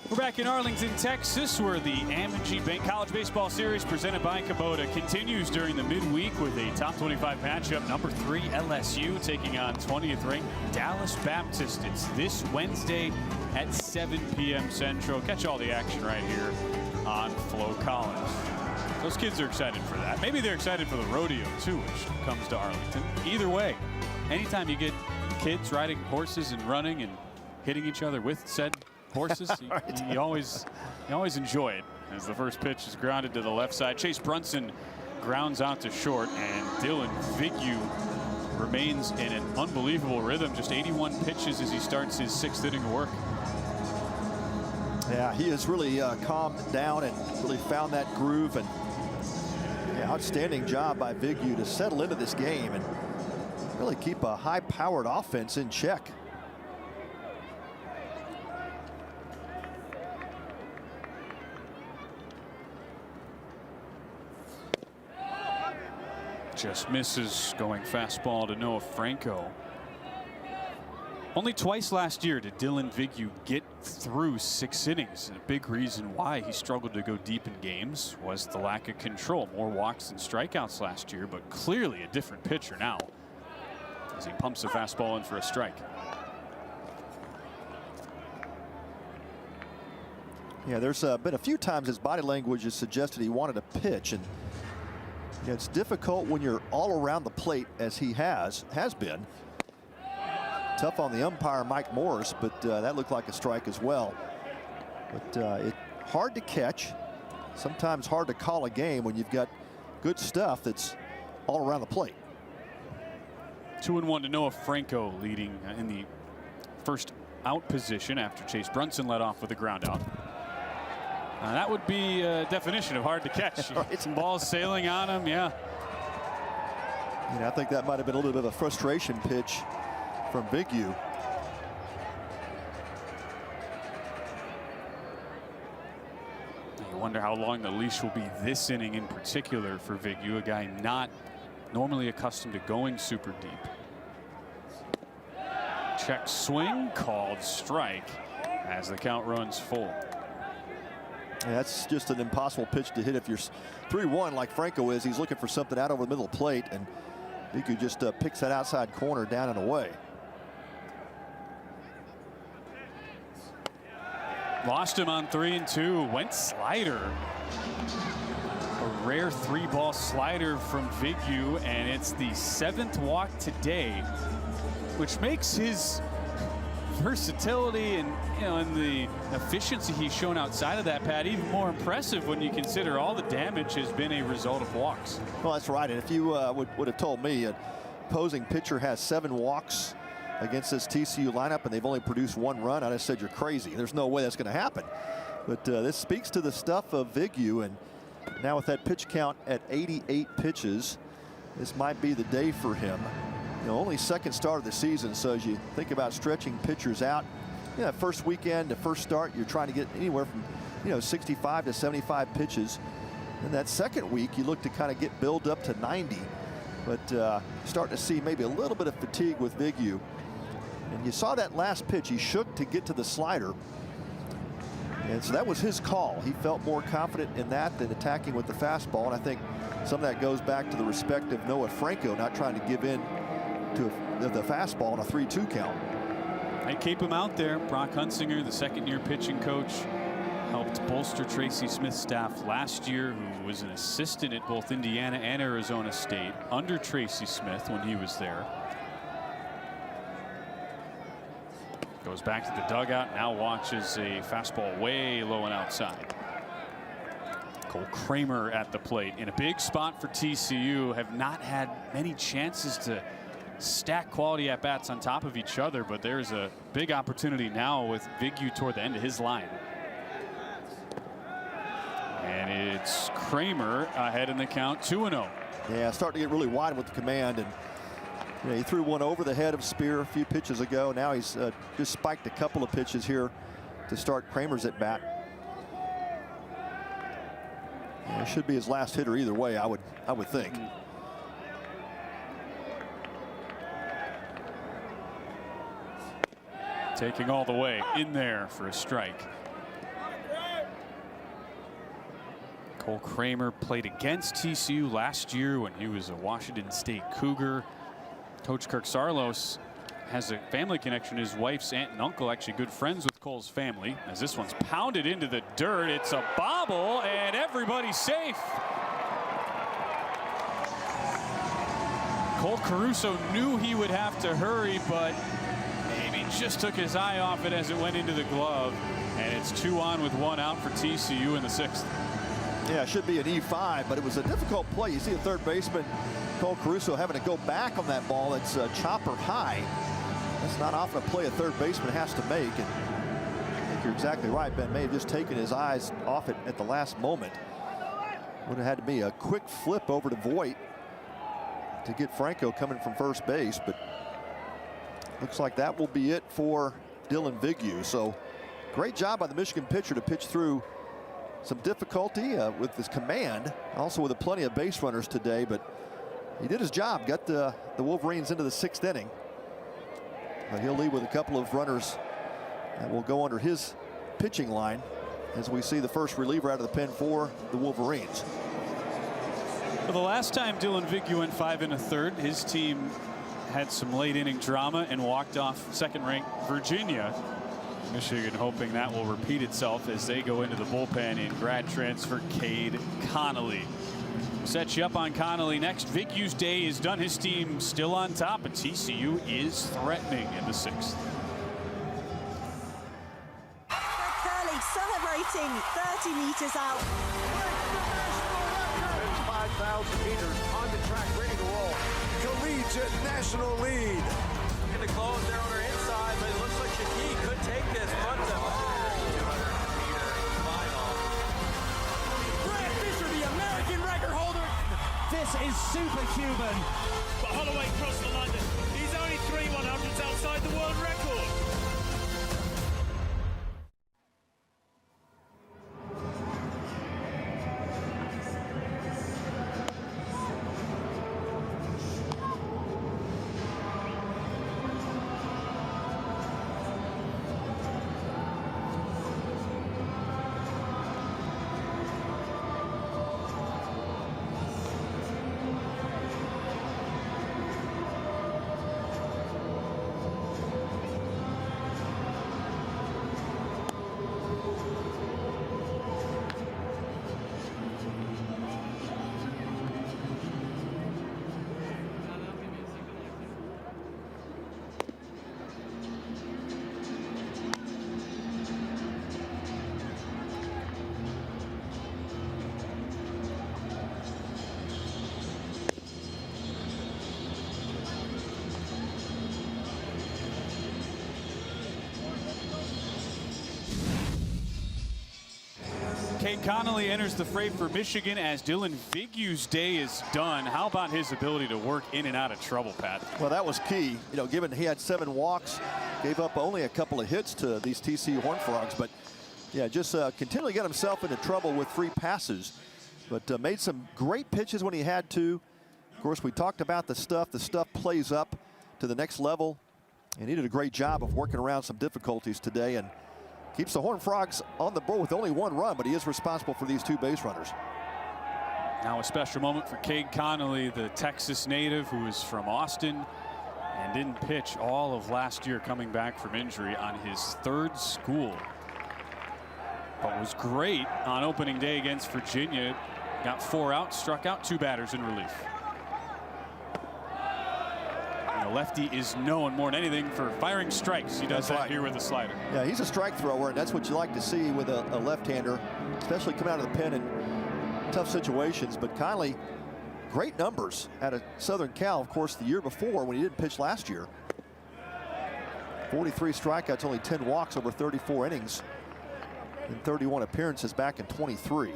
We're back in Arlington, Texas, where the Amagi Bank College Baseball Series presented by Kubota continues during the midweek with a top 25 matchup. Number 3 LSU taking on 20th ranked Dallas Baptist. It's this Wednesday at 7 p.m. Central. Catch all the action right here on Flo College. Those kids are excited for that. Maybe they're excited for the rodeo too, which comes to Arlington. Either way, anytime you get kids riding horses and running and hitting each other with said horses, you always enjoy it. As the first pitch is grounded to the left side, Chase Brunson grounds out to short, and Dylan Vignew remains in an unbelievable rhythm. Just 81 pitches as he starts his 6th inning of work. Yeah, he has really calmed down and really found that groove, and outstanding job by Vignew to settle into this game and really keep a high-powered offense in check. Just misses, going fastball to Noah Franco. Only twice last year did Dylan Vignew get through 6 innings. And a big reason why he struggled to go deep in games was the lack of control. More walks than strikeouts last year, but clearly a different pitcher now as he pumps a fastball in for a strike. Yeah, there's been a few times his body language has suggested he wanted to pitch, and it's difficult when you're all around the plate as he has been. Tough on the umpire, Mike Morris, but that looked like a strike as well. But it's hard to catch, sometimes hard to call a game when you've got good stuff that's all around the plate. 2-1 to Noah Franco, leading in the first out position after Chase Brunson led off with a ground out. That would be a definition of hard to catch. Right. Some balls sailing on him, yeah. I think that might have been a little bit of a frustration pitch from Vignew. You wonder how long the leash will be this inning in particular for Vignew, a guy not normally accustomed to going super deep. Check swing, called strike as the count runs full. Yeah, that's just an impossible pitch to hit if you're 3-1 like Franco is. He's looking for something out over the middle of the plate, and Vignew just picks that outside corner down and away. Lost him on 3-2. Went slider. A rare 3-ball slider from Vignew, and it's the 7th walk today, which makes his versatility and and the efficiency he's shown outside of that pad even more impressive when you consider all the damage has been a result of walks. Well, that's right. And if you would have told me an opposing pitcher has 7 walks against this TCU lineup and they've only produced 1 run, I'd have said you're crazy. There's no way that's going to happen. But this speaks to the stuff of Vignew, and now with that pitch count at 88 pitches, this might be the day for him. Only 2nd start of the season, so as you think about stretching pitchers out, first weekend to first start, you're trying to get anywhere from 65 to 75 pitches. And that 2nd week, you look to kind of get build up to 90, but starting to see maybe a little bit of fatigue with Vignew. And you saw that last pitch. He shook to get to the slider. And so that was his call. He felt more confident in that than attacking with the fastball. And I think some of that goes back to the respect of Noah Franco not trying to give in to the fastball on a 3-2 count. I keep him out there. Brock Hunsinger, the second-year pitching coach, helped bolster Tracy Smith's staff last year, who was an assistant at both Indiana and Arizona State under Tracy Smith when he was there. Goes back to the dugout, now watches a fastball way low and outside. Cole Kramer at the plate in a big spot for TCU. Have not had many chances to stack quality at bats on top of each other, but there's a big opportunity now with Vigyu toward the end of his line. And it's Kramer ahead in the count, 2-0. Yeah, starting to get really wide with the command, and you know, he threw one over the head of Spear a few pitches ago. Now he's just spiked a couple of pitches here to start Kramer's at bat. Yeah, it should be his last hitter either way, I would think. Taking all the way in there for a strike. Cole Kramer played against TCU last year when he was a Washington State Cougar. Coach Kirk Sarlos has a family connection. His wife's aunt and uncle actually good friends with Cole's family. As this one's pounded into the dirt, it's a bobble and everybody's safe. Cole Caruso knew he would have to hurry, but maybe just took his eye off it as it went into the glove. And it's 2 on with 1 out for TCU in the 6th. Yeah, it should be an E5, but it was a difficult play. You see the third baseman, Cole Caruso, having to go back on that ball. It's chopper high. That's not often a play a third baseman has to make. And I think you're exactly right. Ben may have just taken his eyes off it at the last moment. Would have had to be a quick flip over to Voit to get Franco coming from first base, but looks like that will be it for Dylan Vigyu. So great job by the Michigan pitcher to pitch through some difficulty with his command, also with plenty of base runners today, but he did his job, got the Wolverines into the 6th inning. But he'll lead with a couple of runners that will go under his pitching line as we see the first reliever out of the pen for the Wolverines. Well, the last time Dylan Vigyu went 5 1/3, his team had some late inning drama and walked off second-ranked Virginia. Michigan hoping that will repeat itself as they go into the bullpen in grad transfer Cade Connolly. Set you up on Connolly next. Vigyu's day is done. His team still on top, but TCU is threatening in the 6th. Curley celebrating 30 meters out. 5,000 meters on the track, ready to roll. Collegiate national lead. In the close there on her inside, but it looks like Shaki could take this front to 200-meter final. Brad Fisher, the American record holder. This is super Cuban. But Holloway crossed the line. He's only 3 100ths outside the world record. Cade Connolly enters the fray for Michigan as Dylan Vigyu's day is done. How about his ability to work in and out of trouble, Pat? Well, that was key. You know, given he had 7 walks, gave up only a couple of hits to these TCU Horned Frogs, but yeah, just continually got himself into trouble with free passes, but made some great pitches when he had to. Of course, we talked about the stuff. The stuff plays up to the next level And he did a great job of working around some difficulties today and keeps the Horned Frogs on the board with only 1 run, but he is responsible for these 2 base runners. Now a special moment for Cade Connolly, the Texas native who is from Austin and didn't pitch all of last year, coming back from injury on his 3rd school. But was great on opening day against Virginia. Got 4 outs, struck out 2 batters in relief. And the lefty is known more than anything for firing strikes. He does that here with a slider. Yeah, he's a strike thrower, and that's what you like to see with a left-hander, especially come out of the pen in tough situations. But Connolly, great numbers out of Southern Cal, of course, the year before when he didn't pitch last year. 43 strikeouts, only 10 walks over 34 innings in 31 appearances back in 23.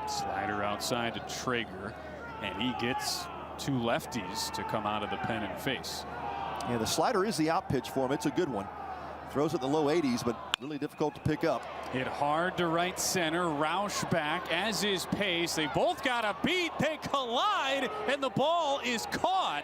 Slider outside to Traeger, and he gets 2 lefties to come out of the pen and face. Yeah, the slider is the out pitch for him. It's a good one. Throws it in the low 80s, but really difficult to pick up. Hit hard to right center. Roush back, as is Pace. They both got a beat. They collide, and the ball is caught.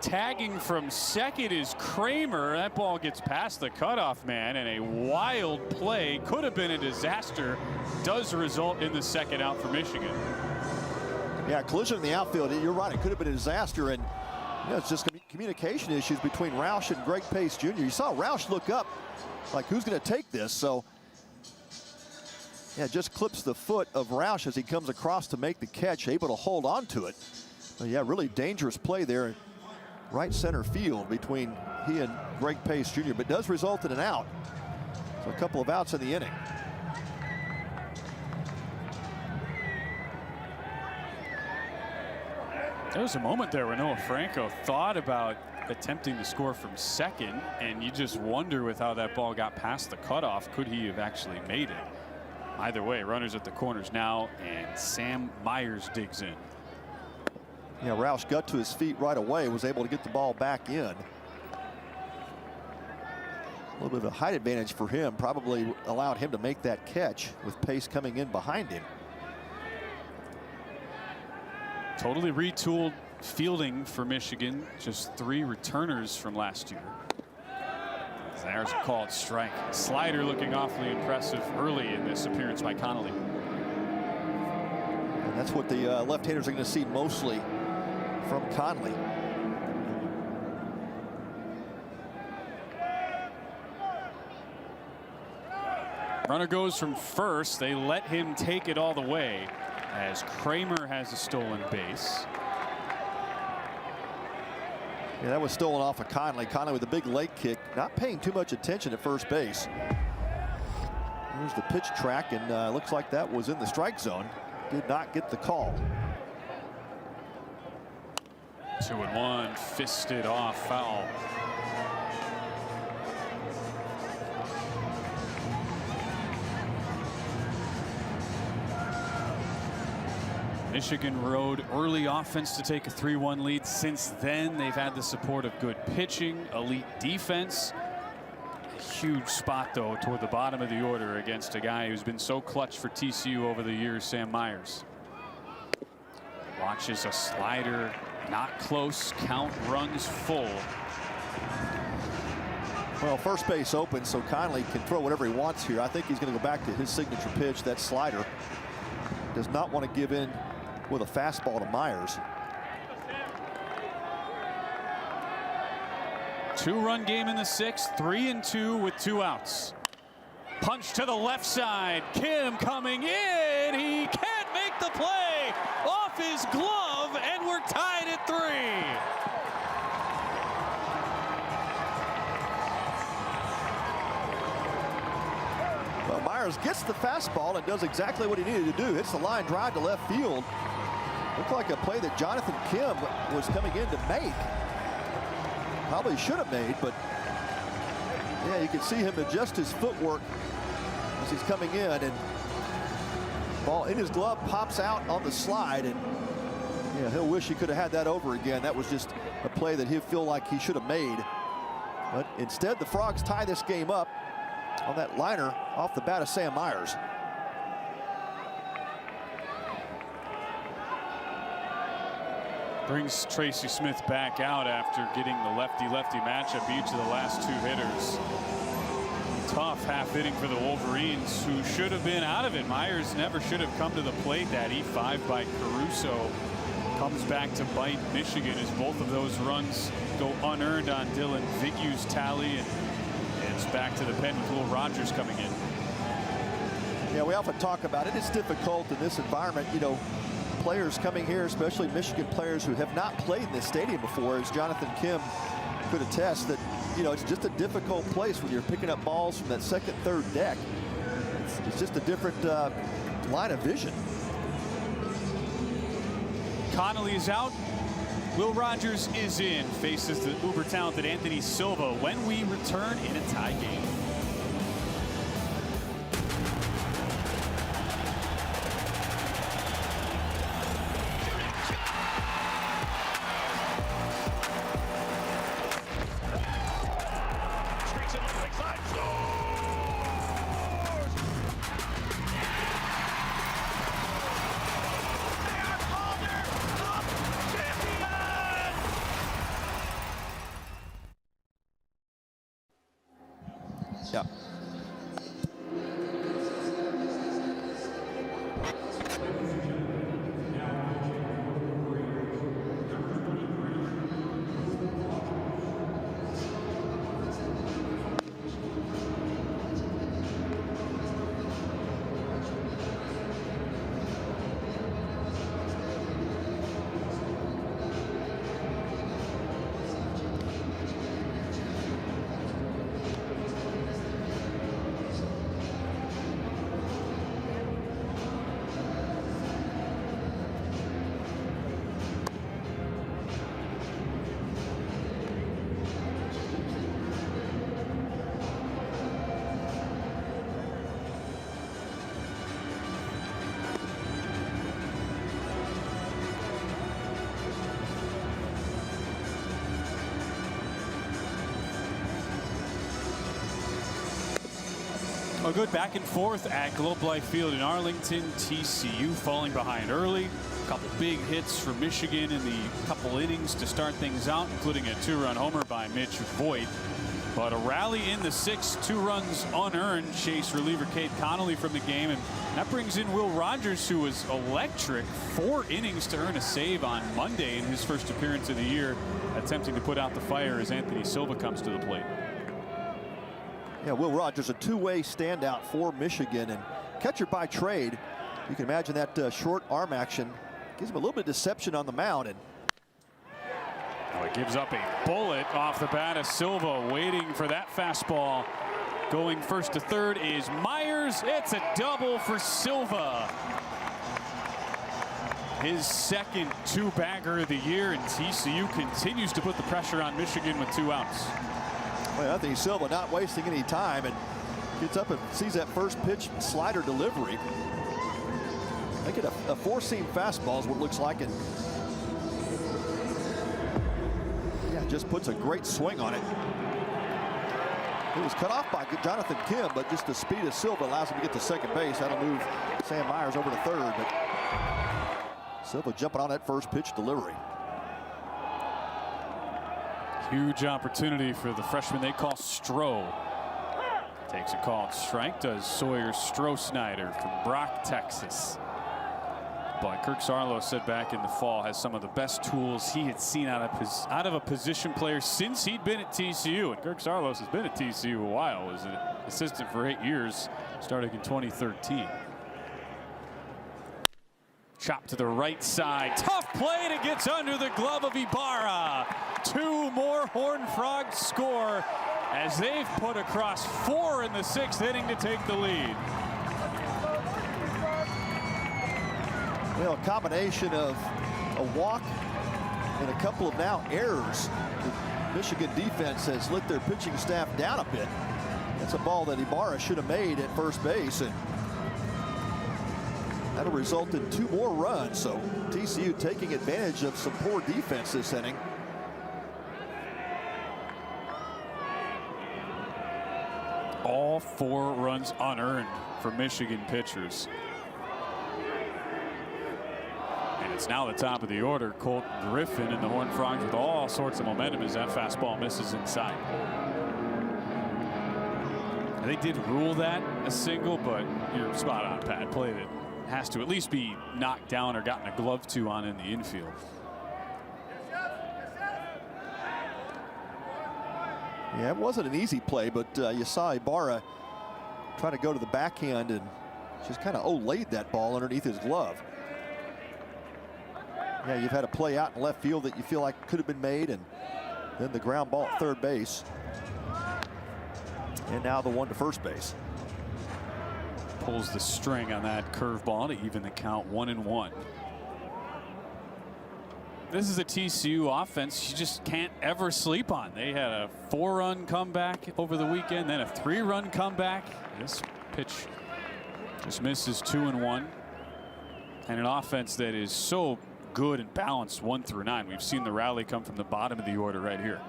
Tagging from second is Kramer. That ball gets past the cutoff man, and a wild play. Could have been a disaster. Does result in the 2nd out for Michigan. Yeah, collision in the outfield. You're right. It could have been a disaster, and it's just communication issues between Roush and Greg Pace Jr. You saw Roush look up like, who's going to take this? So, yeah, just clips the foot of Roush as he comes across to make the catch, able to hold on to it. But yeah, really dangerous play there. Right center field between he and Greg Pace Jr., but does result in an out. So a couple of outs in the inning. There was a moment there where Noah Franco thought about attempting to score from second, and you just wonder with how that ball got past the cutoff, could he have actually made it? Either way, runners at the corners now, and Sam Myers digs in. Yeah, Roush got to his feet right away, was able to get the ball back in. A little bit of a height advantage for him, probably allowed him to make that catch with Pace coming in behind him. Totally retooled fielding for Michigan, just 3 returners from last year. There's a called strike. Slider looking awfully impressive early in this appearance by Connolly. And that's what the left-handers are going to see mostly from Connolly. Runner goes from first. They let him take it all the way as Kramer has a stolen base. Yeah, that was stolen off of Connolly. Connolly with a big leg kick, not paying too much attention at first base. Here's the pitch track, and looks like that was in the strike zone. Did not get the call. 2-1, fisted off, foul. Michigan rode early offense to take a 3-1 lead. Since then, they've had the support of good pitching, elite defense. A huge spot, though, toward the bottom of the order against a guy who's been so clutch for TCU over the years, Sam Myers. Watches a slider, not close, count runs full. Well, first base open, so Connolly can throw whatever he wants here. I think he's going to go back to his signature pitch, that slider. Does not want to give in with a fastball to Myers. 2-run game in the 6th, 3-2 with 2 outs. Punch to the left side. Kim coming in. He can't make the play. Off his glove, and we're tied at 3. Well, Myers gets the fastball and does exactly what he needed to do. Hits the line drive to left field. Looked like a play that Jonathan Kim was coming in to make. Probably should have made, but yeah, you can see him adjust his footwork as he's coming in, and ball in his glove pops out on the slide, and yeah, he'll wish he could have had that over again. That was just a play that he'll feel like he should have made. But instead, the Frogs tie this game up on that liner off the bat of Sam Myers. Brings Tracy Smith back out after getting the lefty-lefty matchup each of the last 2 hitters. Tough half inning for the Wolverines, who should have been out of it. Myers never should have come to the plate. That E5 by Caruso comes back to bite Michigan as both of those runs go unearned on Dylan Vigou's tally, and it's back to the pen with Will Rogers coming in. Yeah, we often talk about it. It's difficult in this environment. You know, players coming here, especially Michigan players who have not played in this stadium before, as Jonathan Kim could attest, that, you know, it's just a difficult place when you're picking up balls from that second, third deck. It's just a different line of vision. Connolly is out. Will Rogers is in. Faces the uber talented Anthony Silva when we return in a tie game. Yeah. A good back and forth at Globe Life Field in Arlington. TCU falling behind early. A couple big hits for Michigan in the couple innings to start things out, including a 2-run homer by Mitch Voigt. But a rally in the 6th, 2 runs unearned, chase reliever Cade Connolly from the game, and that brings in Will Rogers, who was electric. 4 innings to earn a save on Monday in his first appearance of the year, attempting to put out the fire as Anthony Silva comes to the plate. Yeah, Will Rogers, a two-way standout for Michigan, and catcher by trade. You can imagine that short arm action gives him a little bit of deception on the mound. And he gives up a bullet off the bat of Silva, waiting for that fastball. Going first to third is Myers. It's a double for Silva. His second 2-bagger of the year, and TCU continues to put the pressure on Michigan with 2 outs. Well, Anthony Silva not wasting any time and gets up and sees that first pitch slider delivery. Make it a 4-seam fastball is what it looks like, and yeah, just puts a great swing on it. It was cut off by Jonathan Kim, but just the speed of Silva allows him to get to second base. That'll move Sam Myers over to third, but Silva jumping on that first pitch delivery. Huge opportunity for the freshman they call Stroh. Takes a called strike, does Sawyer Stroh-Snyder from Brock, Texas. But Kirk Sarlo said back in the fall has some of the best tools he had seen out of a position player since he'd been at TCU. And Kirk Sarlos has been at TCU a while, was an assistant for 8 years, starting in 2013. Chop to the right side. Tough play, and it gets under the glove of Ibarra. 2 more Horned Frogs score as they've put across 4 in the 6th inning to take the lead. Well, a combination of a walk and a couple of now errors. The Michigan defense has let their pitching staff down a bit. That's a ball that Ibarra should have made at first base, and that'll result in 2 more runs. So TCU taking advantage of some poor defense this inning. All 4 runs unearned for Michigan pitchers. And It's now the top of the order. Colton Griffin and the Horned Frogs with all sorts of momentum as that fastball misses inside. They did rule that a single, but you're spot on, Pat. Play that has to at least be knocked down or gotten a glove to on in the infield. Yeah, it wasn't an easy play, but you saw Ibarra try to go to the backhand and just kind of laid that ball underneath his glove. Yeah, you've had a play out in left field that you feel like could have been made, and then the ground ball at third base. And now the one to first base. Pulls the string on that curveball to even the count 1-1. This is a TCU offense you just can't ever sleep on. They had a 4-run comeback over the weekend, then a 3-run comeback. This pitch just misses 2-1. And an offense that is so good and balanced 1 through 9. We've seen the rally come from the bottom of the order right here.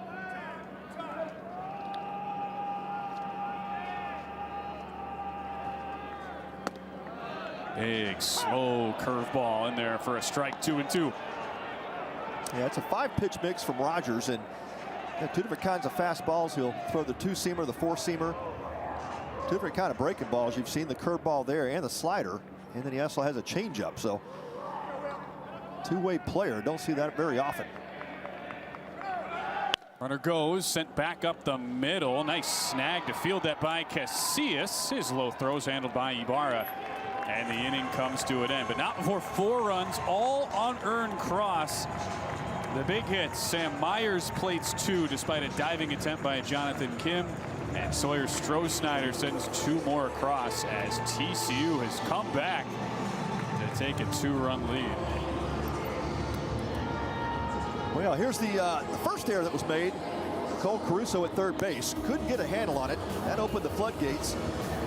Big, slow curveball in there for a strike, 2-2. Yeah, it's a 5-pitch mix from Rogers, and two different kinds of fastballs. He'll throw the 2-seamer, the 4-seamer. Two different kind of breaking balls. You've seen the curveball there and the slider, and then he also has a changeup. So, two-way player. Don't see that very often. Runner goes, sent back up the middle. Nice snag to field that by Casillas. His low throws handled by Ibarra. And the inning comes to an end, but not before 4 runs, all unearned cross. The big hits. Sam Myers plates 2 despite a diving attempt by Jonathan Kim. And Sawyer Stroh-Snyder sends 2 more across as TCU has come back to take a 2-run lead. Well, here's the first error that was made. Cole Caruso at third base. Couldn't get a handle on it. That opened the floodgates.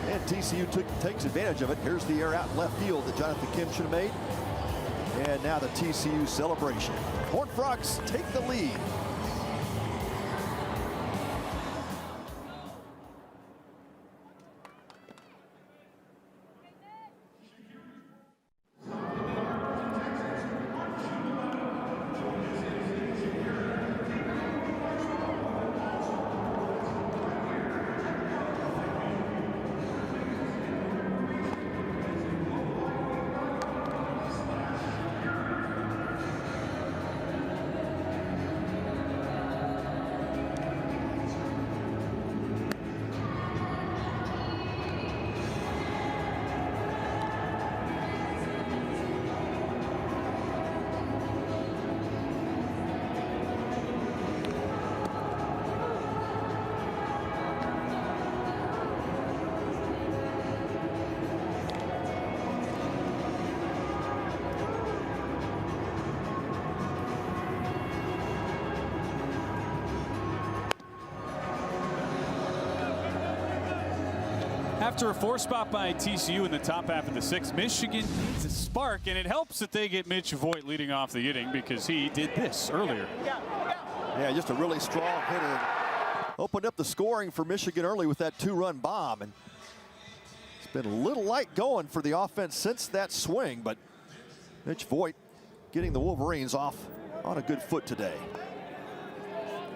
And TCU takes advantage of it. Here's the air out in left field that Jonathan Kim should have made. And now the TCU celebration. Horned Frogs take the lead. After a 4 spot by TCU in the top half of the 6th, Michigan needs a spark, and it helps that they get Mitch Voigt leading off the inning because he did this earlier. Yeah, just a really strong hitter. Opened up the scoring for Michigan early with that 2-run bomb, and it's been a little light going for the offense since that swing, but Mitch Voigt getting the Wolverines off on a good foot today.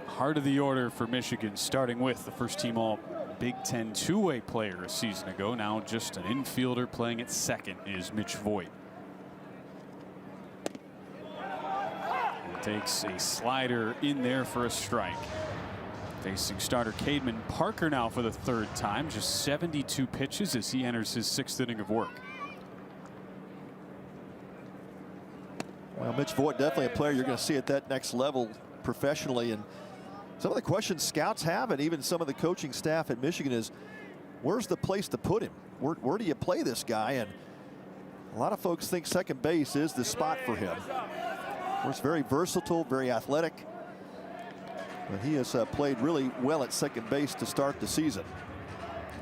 Heart of the order for Michigan, starting with the first team all Big Ten two-way player a season ago. Now just an infielder playing at second is Mitch Voigt. And takes a slider in there for a strike. Facing starter Cademan Parker now for the 3rd time. Just 72 pitches as he enters his 6th inning of work. Well, Mitch Voigt definitely a player you're going to see at that next level professionally, and some of the questions scouts have, and even some of the coaching staff at Michigan, is where's the place to put him? Where do you play this guy? And a lot of folks think second base is the spot for him. He's very versatile, very athletic, but he has played really well at second base to start the season.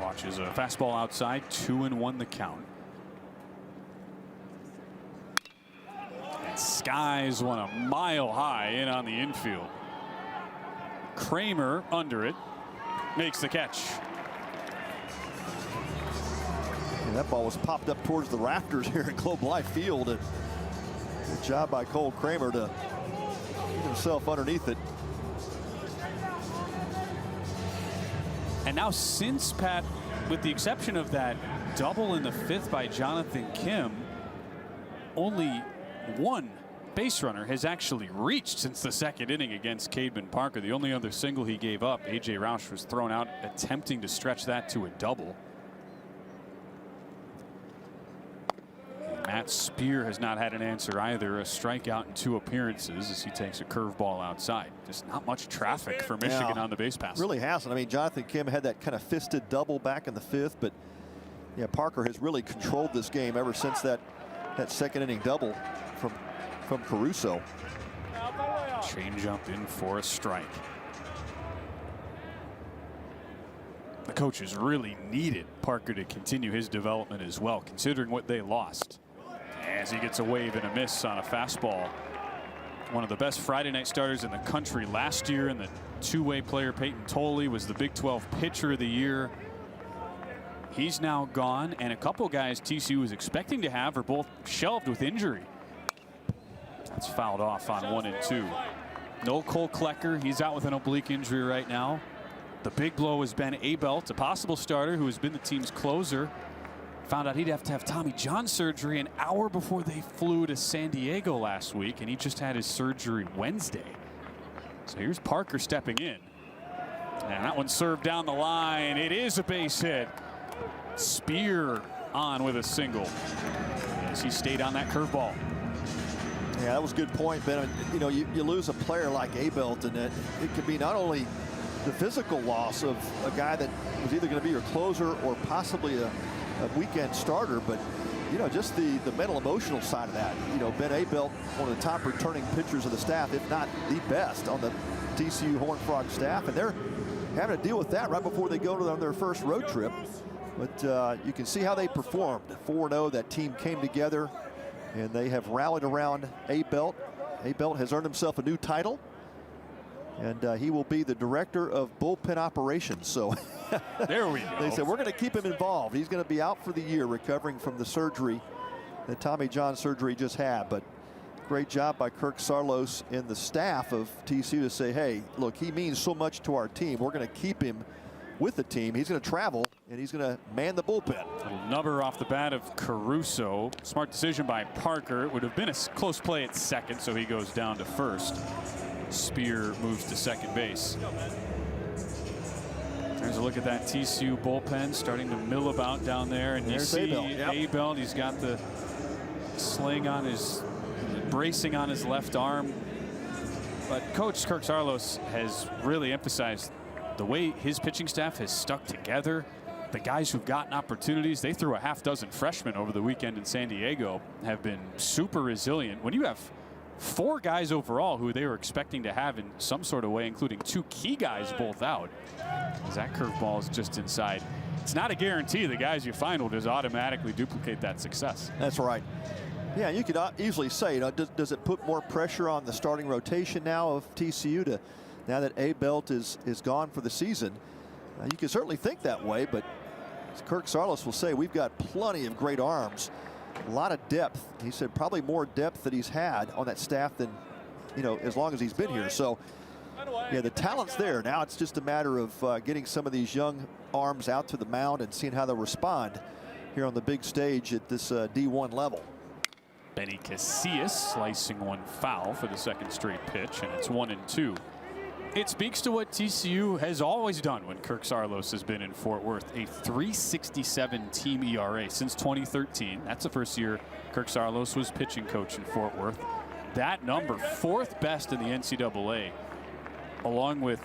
Watches a fastball outside, 2-1 the count. And skies one a mile high in on the infield. Kramer under it, makes the catch. And that ball was popped up towards the rafters here at Globe Life Field, and Good job by Cole Kramer to get himself underneath it. And now since, Pat, with the exception of that double in the 5th by Jonathan Kim, only one base runner has actually reached since the 2nd inning against Cademan Parker. The only other single he gave up, A.J. Rausch, was thrown out attempting to stretch that to a double. Matt Spear has not had an answer either. A strikeout in 2 appearances as he takes a curveball outside. Just not much traffic for Michigan on the base pass. Really hasn't. I mean, Jonathan Kim had that kind of fisted double back in the 5th, but yeah, Parker has really controlled this game ever since that 2nd inning double from Caruso. Change up in for a strike. The coaches really needed Parker to continue his development as well, considering what they lost. As he gets a wave and a miss on a fastball. One of the best Friday night starters in the country last year, and the two-way player Peyton Tolley was the Big 12 pitcher of the year. He's now gone, and a couple guys TCU was expecting to have are both shelved with injury. That's fouled off on 1 and 2. No Cole Klecker, he's out with an oblique injury right now. The big blow has been Abelt, a possible starter who has been the team's closer. Found out he'd have to have Tommy John surgery an hour before they flew to San Diego last week, and he just had his surgery Wednesday. So here's Parker stepping in. And that one served down the line. It is a base hit. Spear on with a single as he stayed on that curveball. Yeah, that was a good point, Ben. You know, you lose a player like Abelt, and it could be not only the physical loss of a guy that was either going to be your closer or possibly a weekend starter, but you know, just the mental emotional side of that. You know, Ben Abelt, one of the top returning pitchers of the staff, if not the best on the TCU Horned Frog staff, and they're having to deal with that right before they go on their first road trip. But you can see how they performed. 4-0, that team came together, and they have rallied around Abelt. Abelt has earned himself a new title, and he will be the director of bullpen operations. So there we go. They said we're going to keep him involved. He's going to be out for the year, recovering from the surgery, the Tommy John surgery just had. But great job by Kirk Saarloos and the staff of TCU to say, hey, look, he means so much to our team. We're going to keep him with the team. He's going to travel, and he's going to man the bullpen. Little number off the bat of Caruso. Smart decision by Parker. It would have been a close play at second, so he goes down to first. Spear moves to second base. There's a look at that TCU bullpen starting to mill about down there, and there's you see Abelt. Abelt. He's got the sling on his, bracing on his left arm. But Coach Kirk Saarloos has really emphasized the way his pitching staff has stuck together. The guys who've gotten opportunities, they threw a half-dozen freshmen over the weekend in San Diego, have been super resilient. When you have 4 guys overall who they were expecting to have in some sort of way, including 2 key guys both out, as that curveball is just inside. It's not a guarantee the guys you find will just automatically duplicate that success. That's right. Yeah, you could easily say, you know, does it put more pressure on the starting rotation now of TCU to, now that Abelt is gone for the season? You can certainly think that way, but as Kirk Saarloos will say, we've got plenty of great arms, a lot of depth. He said probably more depth that he's had on that staff than, you know, as long as he's been here. So yeah, the talent's there. Now it's just a matter of getting some of these young arms out to the mound and seeing how they'll respond here on the big stage at this D1 level. Benny Casillas slicing one foul for the second straight pitch, and it's 1-2. It speaks to what TCU has always done when Kirk Saarloos has been in Fort Worth. A 3.67 team ERA since 2013. That's the first year Kirk Saarloos was pitching coach in Fort Worth. That number, 4th best in the NCAA, along with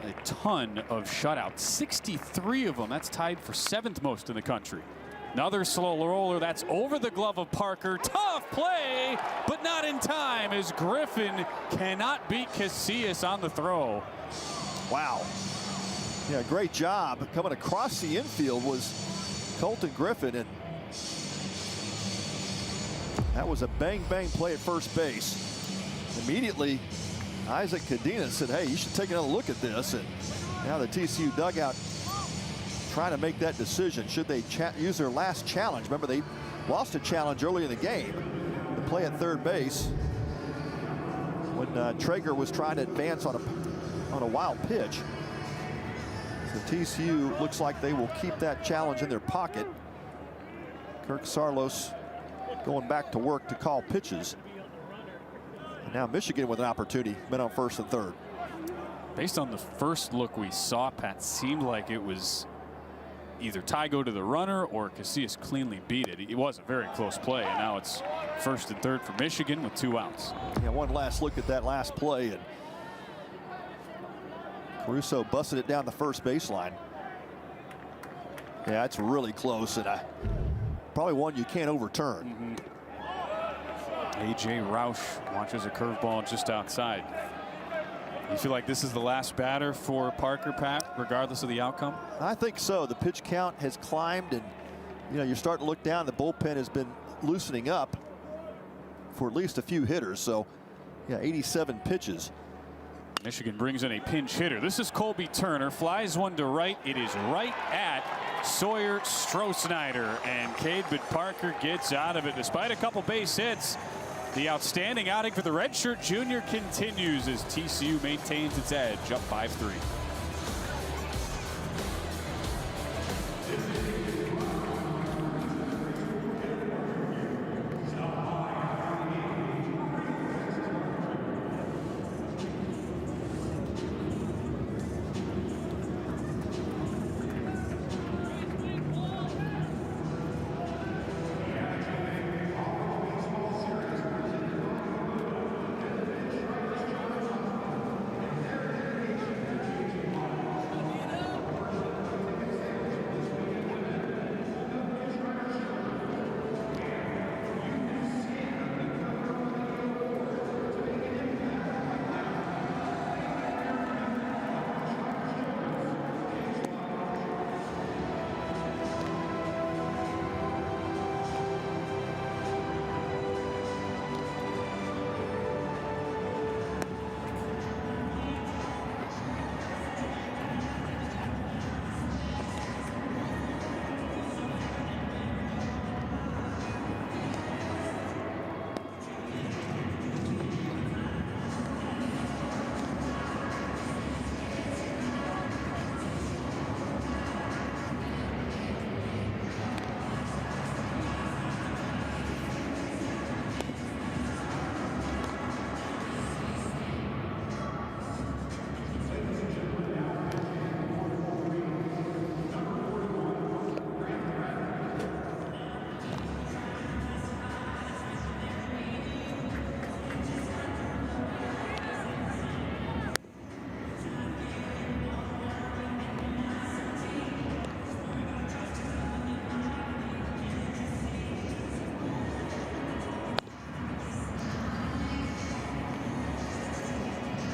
a ton of shutouts, 63 of them. That's tied for 7th most in the country. Another slow roller that's over the glove of Parker. Tough play, but not in time as Griffin cannot beat Casillas on the throw. Wow. Yeah, great job. Coming across the infield was Colton Griffin, and that was a bang-bang play at first base. Immediately, Isaac Cadena said, hey, you should take another look at this. And now the TCU dugout trying to make that decision. Should they use their last challenge? Remember, they lost a challenge early in the game. The play at third base when Traeger was trying to advance on a wild pitch. So TCU looks like they will keep that challenge in their pocket. Kirk Saarloos going back to work to call pitches. And now Michigan with an opportunity, men on first and third. Based on the first look we saw, Pat, seemed like it was either tie go to the runner or Casillas cleanly beat it. It was a very close play, and now it's first and third for Michigan with 2 outs. Yeah, one last look at that last play, and Caruso busted it down the first baseline. Yeah, it's really close, and probably one you can't overturn. A.J. Roush watches a curveball just outside. You feel like this is the last batter for Parker, Pat, regardless of the outcome? I think so. The pitch count has climbed, and you're starting to look down. The bullpen has been loosening up for at least a few hitters. So, yeah, 87 pitches. Michigan brings in a pinch hitter. This is Colby Turner. Flies one to right. It is right at Sawyer Stroh-Snyder, and Cade Parker gets out of it despite a couple base hits. The outstanding outing for the redshirt junior continues as TCU maintains its edge, up 5-3.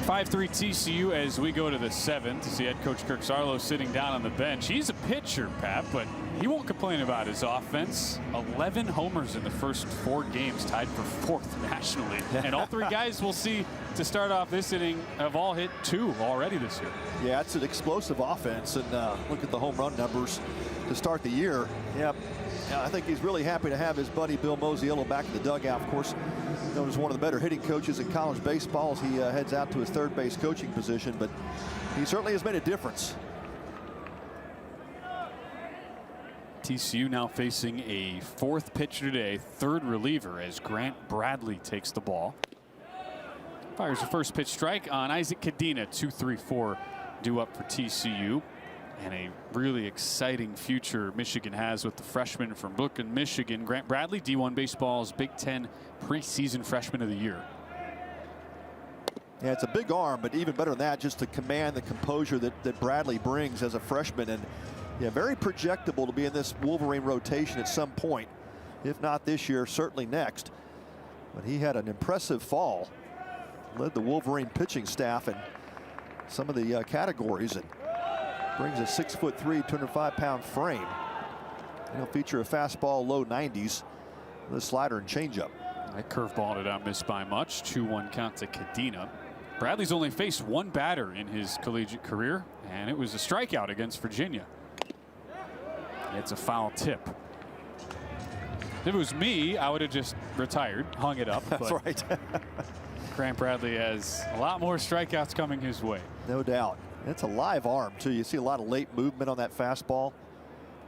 Five-3 TCU as we go to the 7th to see head coach Kirk Saarloos sitting down on the bench. He's a pitcher, Pat, but he won't complain about his offense. 11 homers in the first 4 games, tied for 4th nationally. And all 3 guys we'll see to start off this inning have all hit 2 already this year. Yeah, it's an explosive offense, and look at the home run numbers to start the year. Yep. Yeah, I think he's really happy to have his buddy Bill Mosiello back in the dugout. Of course, known as one of the better hitting coaches in college baseball as he heads out to his third base coaching position, but he certainly has made a difference. TCU now facing a 4th pitcher today, 3rd reliever as Grant Bradley takes the ball. Fires the first pitch strike on Isaac Cadena. 2-3-4 due up for TCU. And a really exciting future Michigan has with the freshman from Brooklyn, Michigan, Grant Bradley, D1 Baseball's Big Ten preseason freshman of the year. Yeah, it's a big arm, but even better than that, just the command, the composure that Bradley brings as a freshman. And yeah, very projectable to be in this Wolverine rotation at some point. If not this year, certainly next. But he had an impressive fall. Led the Wolverine pitching staff in some of the categories, and brings a 6'3", 205-pound frame. He'll feature a fastball low 90s with a slider and changeup. That curveball did not miss by much. 2-1 count to Cadena. Bradley's only faced 1 batter in his collegiate career, and it was a strikeout against Virginia. It's a foul tip. If it was me, I would have just retired, hung it up. That's but right. Grant Bradley has a lot more strikeouts coming his way. No doubt. It's a live arm, too. You see a lot of late movement on that fastball.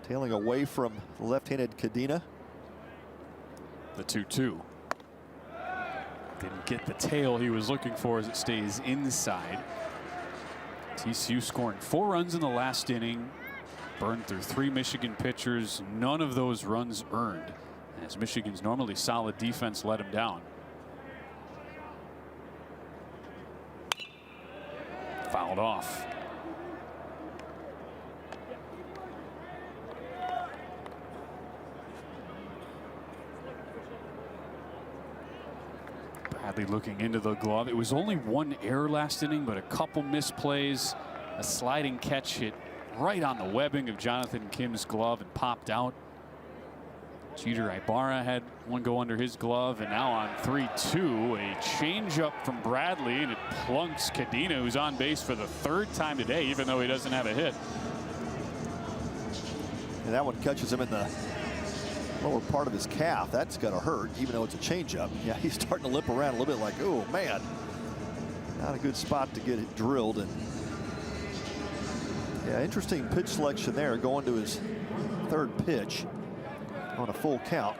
Tailing away from the left-handed Cadena. The 2-2. Didn't get the tail he was looking for as it stays inside. TCU scoring 4 runs in the last inning. Burned through 3 Michigan pitchers. None of those runs earned, as Michigan's normally solid defense let him down. Fouled off. Bradley looking into the glove. It was only 1 error last inning, but a couple misplays. A sliding catch hit right on the webbing of Jonathan Kim's glove and popped out. Jeter Ibarra had one go under his glove, and now on 3-2, a changeup from Bradley, and it plunks Cadena, who's on base for the 3rd time today, even though he doesn't have a hit. And that one catches him in the lower part of his calf. That's gonna hurt, even though it's a changeup. Yeah, he's starting to limp around a little bit like, oh man, not a good spot to get it drilled. And yeah, interesting pitch selection there, going to his 3rd pitch on a full count.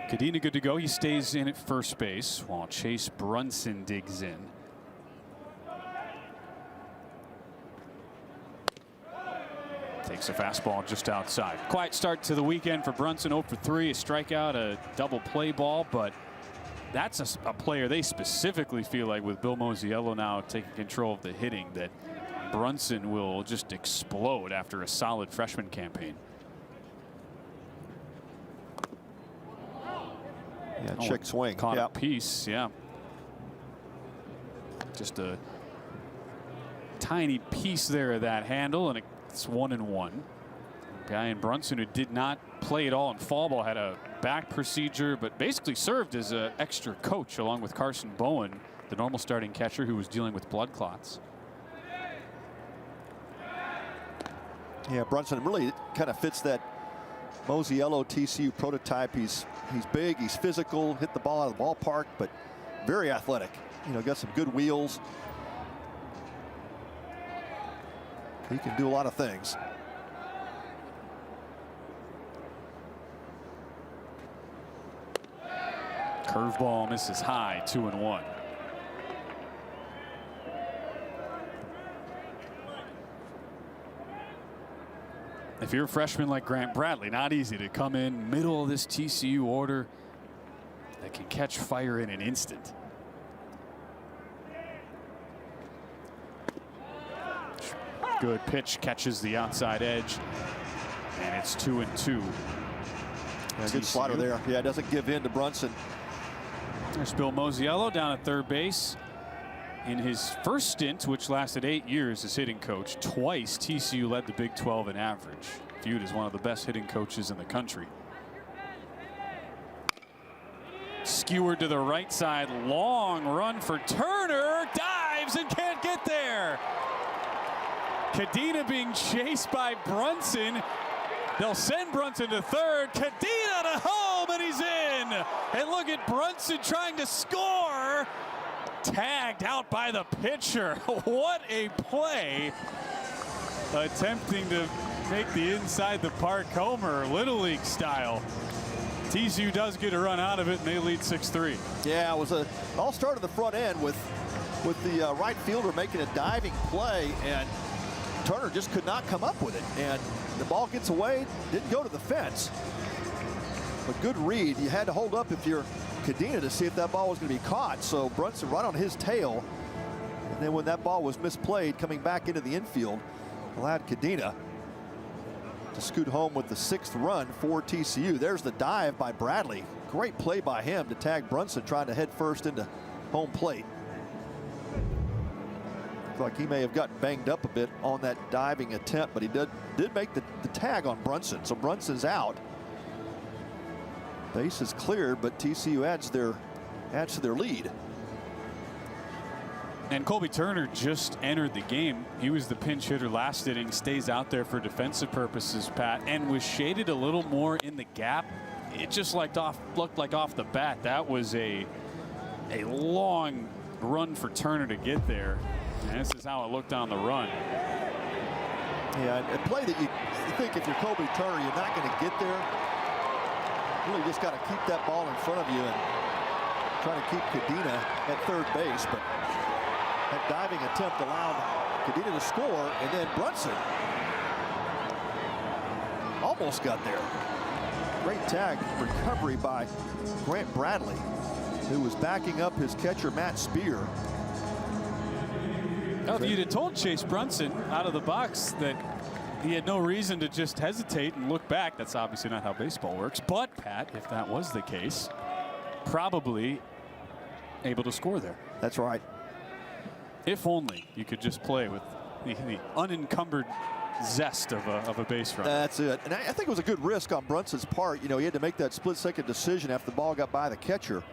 Cadena good to go. He stays in at first base while Chase Brunson digs in. Takes a fastball just outside. Quiet start to the weekend for Brunson. 0 for 3, a strikeout, a double play ball, but that's a player they specifically feel like, with Bill Mosiello now taking control of the hitting, that Brunson will just explode after a solid freshman campaign. Yeah, check swing. Caught a piece, yeah. Just a tiny piece there of that handle, and it's 1-1. Guy in Brunson who did not play at all in fall ball, had a back procedure, but basically served as an extra coach along with Carson Bowen, the normal starting catcher who was dealing with blood clots. Yeah, Brunson really kind of fits that Mosiello TCU prototype. He's big, he's physical, hit the ball out of the ballpark, but very athletic. You know, got some good wheels. He can do a lot of things. Curveball misses high, 2-1. If you're a freshman like Grant Bradley, not easy to come in middle of this TCU order that can catch fire in an instant. Good pitch, catches the outside edge, and it's 2-2. Yeah, good slider there. Yeah, doesn't give in to Brunson. There's Bill Mosiello down at third base. In his first stint, which lasted 8 years as hitting coach, twice TCU led the Big 12 in average, viewed as one of the best hitting coaches in the country. Skewered to the right side, long run for Turner, dives and can't get there. Cadena being chased by Brunson. They'll send Brunson to third. Cadena to home, and he's in. And look at Brunson trying to score. Tagged out by the pitcher. What a play. Attempting to make the inside the park homer, Little League style. TCU does get a run out of it, and they lead 6-3. Yeah, it was a all start at the front end with the right fielder making a diving play, and Turner just could not come up with it. And the ball gets away, didn't go to the fence. But good read. You had to hold up if you're Cadena to see if that ball was going to be caught. So Brunson right on his tail. And then when that ball was misplayed, coming back into the infield, allowed Cadena to scoot home with the 6th run for TCU. There's the dive by Bradley. Great play by him to tag Brunson trying to head first into home plate. Looked like he may have gotten banged up a bit on that diving attempt, but he did make the tag on Brunson. So Brunson's out. Base is clear, but TCU adds to their lead. And Colby Turner just entered the game. He was the pinch hitter last inning, stays out there for defensive purposes, Pat, and was shaded a little more in the gap. It just looked like off the bat that was a long run for Turner to get there. And this is how it looked on the run. Yeah, a play that you think if you're Colby Turner, you're not going to get there. You really just got to keep that ball in front of you and try to keep Cadena at third base. But that diving attempt allowed Cadena to score, and then Brunson almost got there. Great tag recovery by Grant Bradley, who was backing up his catcher, Matt Spear. Now, if you'd have told Chase Brunson out of the box that he had no reason to just hesitate and look back, that's obviously not how baseball works. But, Pat, if that was the case, probably able to score there. That's right. If only you could just play with the unencumbered zest of a base runner. That's it. And I think it was a good risk on Brunson's part. You know, he had to make that split-second decision after the ball got by the catcher.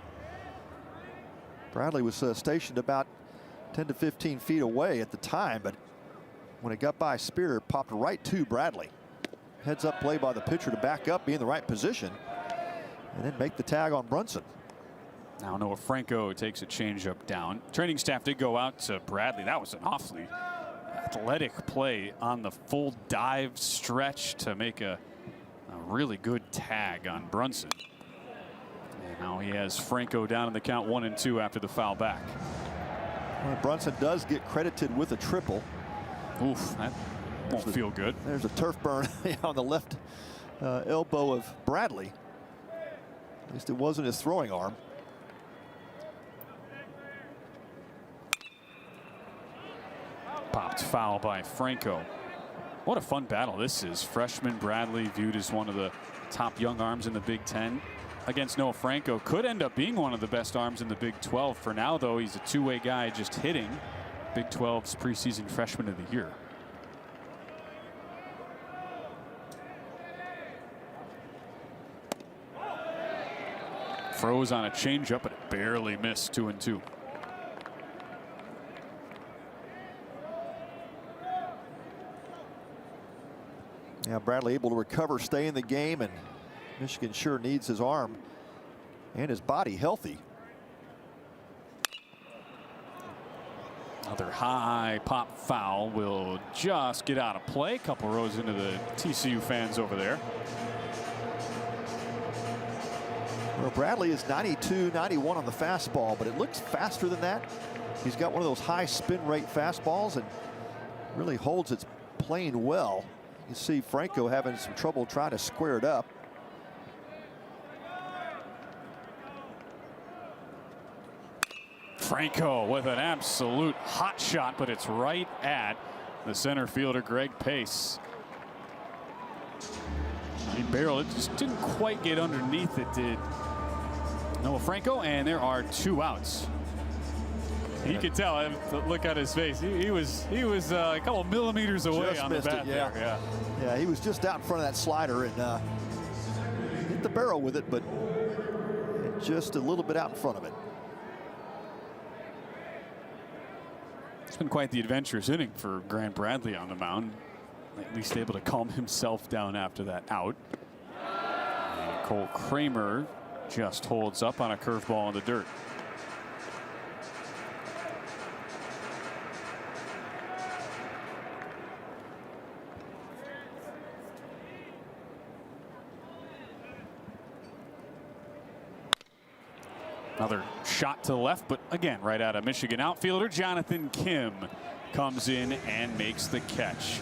Bradley was stationed about 10 to 15 feet away at the time, but when it got by Spear, it popped right to Bradley. Heads up play by the pitcher to back up, be in the right position, and then make the tag on Brunson. Now Noah Franco takes a changeup down. Training staff did go out to Bradley. That was an awfully athletic play on the full dive stretch to make a really good tag on Brunson. And now he has Franco down in the count 1-2 after the foul back. Well, Brunson does get credited with a triple. Oof, that won't feel good. There's a turf burn on the left elbow of Bradley. At least it wasn't his throwing arm. Popped foul by Franco. What a fun battle this is. Freshman Bradley, viewed as one of the top young arms in the Big Ten, against Noah Franco. Could end up being one of the best arms in the Big 12. For now, though, he's a two-way guy just hitting. Big 12's preseason freshman of the year. Froze on a changeup, but it barely missed. 2-2. Yeah, Bradley able to recover, stay in the game, and Michigan sure needs his arm and his body healthy. Another high pop foul will just get out of play. Couple rows into the TCU fans over there. Well, Bradley is 92, 91 on the fastball, but it looks faster than that. He's got one of those high spin rate fastballs and really holds its plane well. You see Franco having some trouble trying to square it up. Franco with an absolute hot shot, but it's right at the center fielder, Greg Pace. He barreled it, just didn't quite get underneath it, did Noah Franco, and there are 2 outs. You could tell, look at his face. He was a couple millimeters away just on the bat there. Yeah, he was just out in front of that slider and hit the barrel with it, but just a little bit out in front of it. It's been quite the adventurous inning for Grant Bradley on the mound. At least able to calm himself down after that out. And Cole Kramer just holds up on a curveball in the dirt. Another shot to the left, but again, right out of Michigan outfielder Jonathan Kim comes in and makes the catch.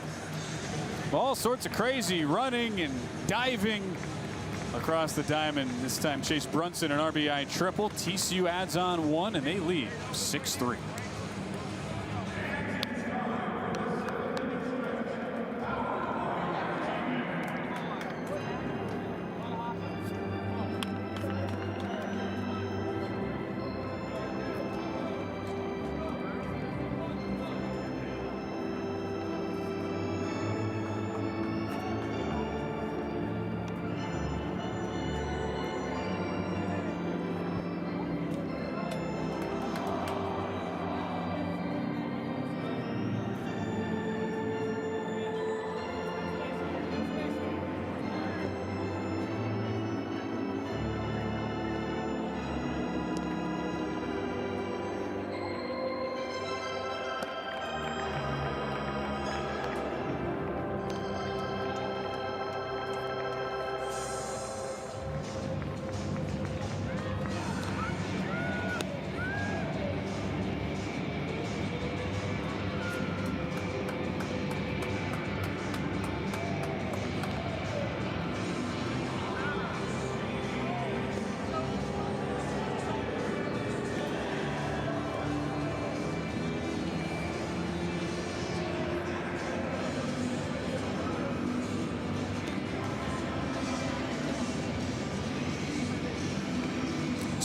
All sorts of crazy running and diving across the diamond. This time Chase Brunson an RBI triple. TCU adds on 1 and they lead 6-3.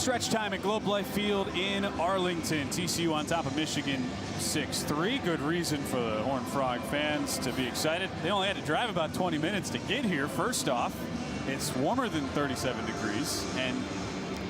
Stretch time at Globe Life Field in Arlington. TCU on top of Michigan 6-3. Good reason for the Horned Frog fans to be excited. They only had to drive about 20 minutes to get here. First off, it's warmer than 37 degrees. And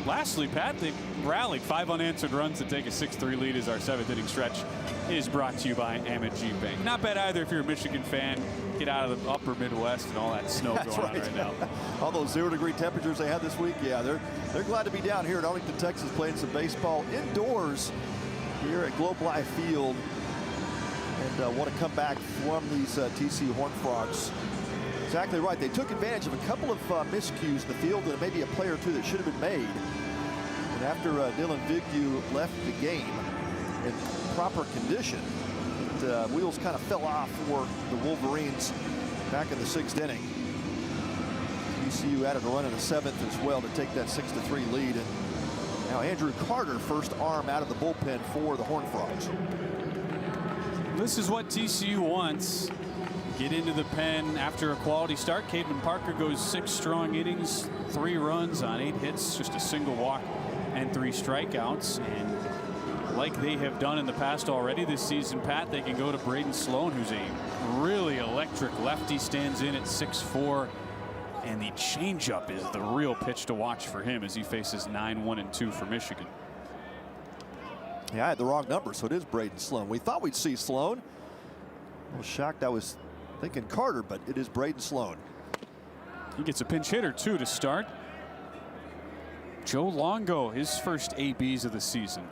lastly, Pat, they rallied 5 unanswered runs to take a 6-3 lead as our 7th inning stretch is brought to you by Amity Bank. Not bad either if you're a Michigan fan. Get out of the upper Midwest and all that snow going on right now. All those 0-degree temperatures they had this week. Yeah, they're glad to be down here in Arlington, Texas, playing some baseball indoors here at Globe Life Field, and want to come back from these TCU Horned Frogs. Exactly right. They took advantage of a couple of miscues in the field and maybe a play or two that should have been made. And after Dylan Vignew left the game in proper condition, wheels kind of fell off for the Wolverines back in the 6th inning. TCU added a run in the 7th as well to take that 6-3 lead. And now Andrew Carter, first arm out of the bullpen for the Horned Frogs. This is what TCU wants. Get into the pen after a quality start. Caden Parker goes 6 strong innings, 3 runs on 8 hits, just a single walk and 3 strikeouts. And like they have done in the past already this season, Pat, they can go to Braden Sloan, who's a really electric lefty, stands in at 6'4", and the changeup is the real pitch to watch for him as he faces 9-1-2 for Michigan. Yeah, I had the wrong number, so it is Braden Sloan. We thought we'd see Sloan. I was shocked. I was thinking Carter, but it is Braden Sloan. He gets a pinch hitter too to start. Joe Longo, his first ABs of the season.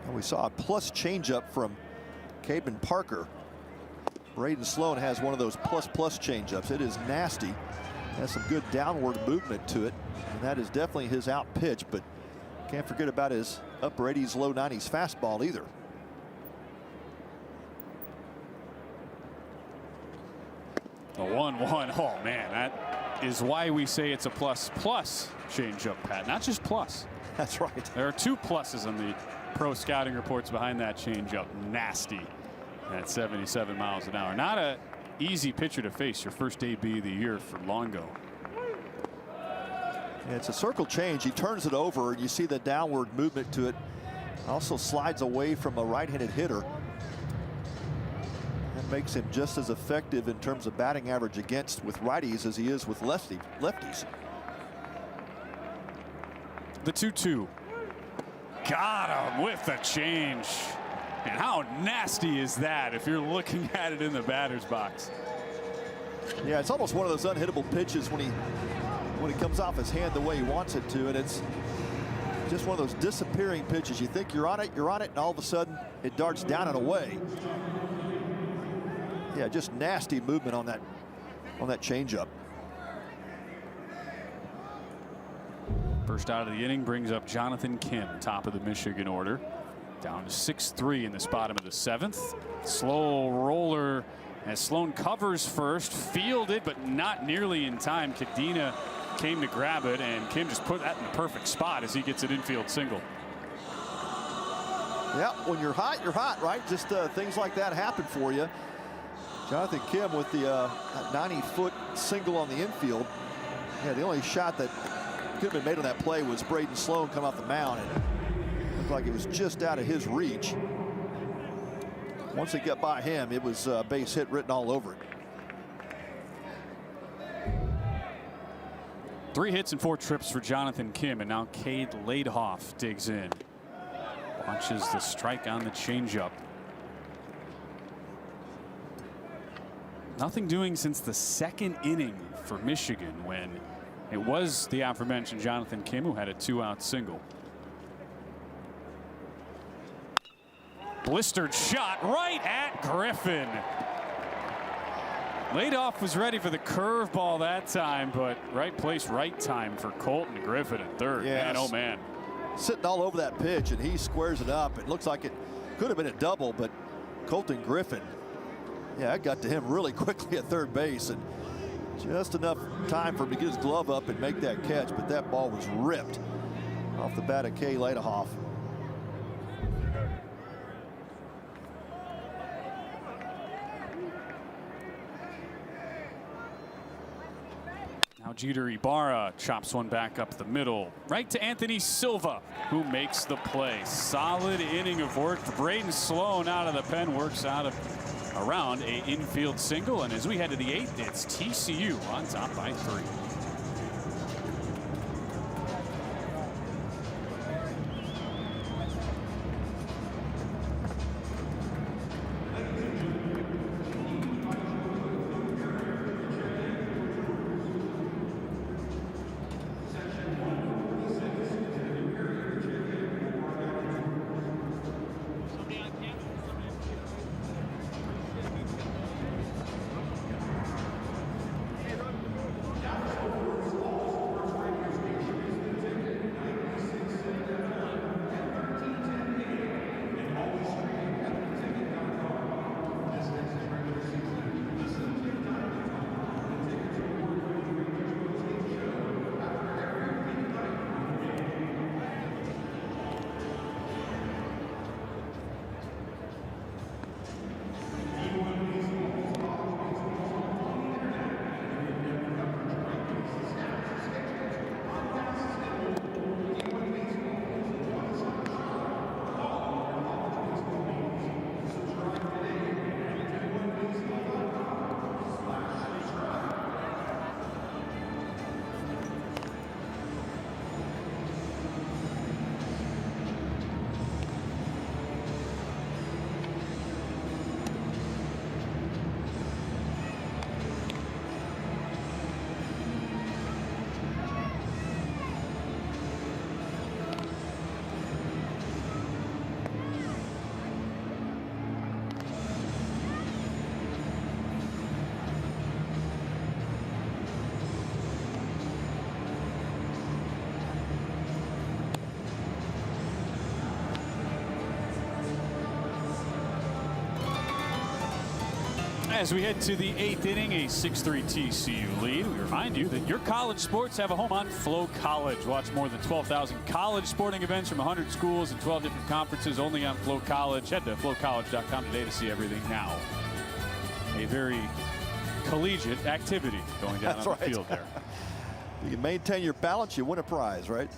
And we saw a plus changeup from Caden Parker. Braden Sloan has one of those plus changeups. It is nasty. Has some good downward movement to it, and that is definitely his out pitch. But can't forget about his upper 80s, low 90s fastball either. A 1-1. Oh man, that is why we say it's a plus changeup, Pat. Not just plus. That's right. There are 2 pluses on the pro scouting reports behind that changeup. Nasty at 77 miles an hour. Not a easy pitcher to face. Your first AB of the year for Longo. Yeah, it's a circle change. He turns it over. You see the downward movement to it. Also slides away from a right-handed hitter. That makes him just as effective in terms of batting average against with righties as he is with lefties. The 2-2. Got him with the change. And how nasty is that if you're looking at it in the batter's box? Yeah, it's almost one of those unhittable pitches when it comes off his hand the way he wants it to, and it's just one of those disappearing pitches. You think you're on it, and all of a sudden it darts down and away. Yeah, just nasty movement on that changeup. First out of the inning brings up Jonathan Kim, top of the Michigan order. Down to 6-3 in this bottom of the 7th. Slow roller as Sloan covers first, fielded, but not nearly in time. Kadena came to grab it, and Kim just put that in the perfect spot as he gets an infield single. Yeah, when you're hot, right? Just things like that happen for you. Jonathan Kim with the 90-foot single on the infield. Yeah, the only shot that could have been made on that play was Braden Sloan come off the mound, and it looked like it was just out of his reach. Once it got by him, it was base hit written all over it. 3 hits and 4 trips for Jonathan Kim, and now Cade Laidhoff digs in. Watches the strike on the changeup. Nothing doing since the 2nd inning for Michigan, when it was the aforementioned Jonathan Kim who had a 2-out single. Blistered shot right at Griffin. Laidhoff was ready for the curveball that time, but right place, right time for Colton Griffin at third. Yes. Man, oh man. Sitting all over that pitch, and he squares it up. It looks like it could have been a double, but Colton Griffin, yeah, it got to him really quickly at third base, and just enough time for him to get his glove up and make that catch, but that ball was ripped off the bat of Cade Laidhoff. Now Now Jeter Ibarra chops one back up the middle. Right to Anthony Silva, who makes the play. Solid inning of work. Braden Sloan out of the pen works out of around a infield single. And as we head to the 8th, it's TCU on top by 3. As we head to the 8th inning, a 6-3 TCU lead. We remind you that your college sports have a home on Flow College. Watch more than 12,000 college sporting events from 100 schools and 12 different conferences only on Flow College. Head to flowcollege.com today to see everything now. A very collegiate activity going down on the field there. You can maintain your balance, you win a prize, right?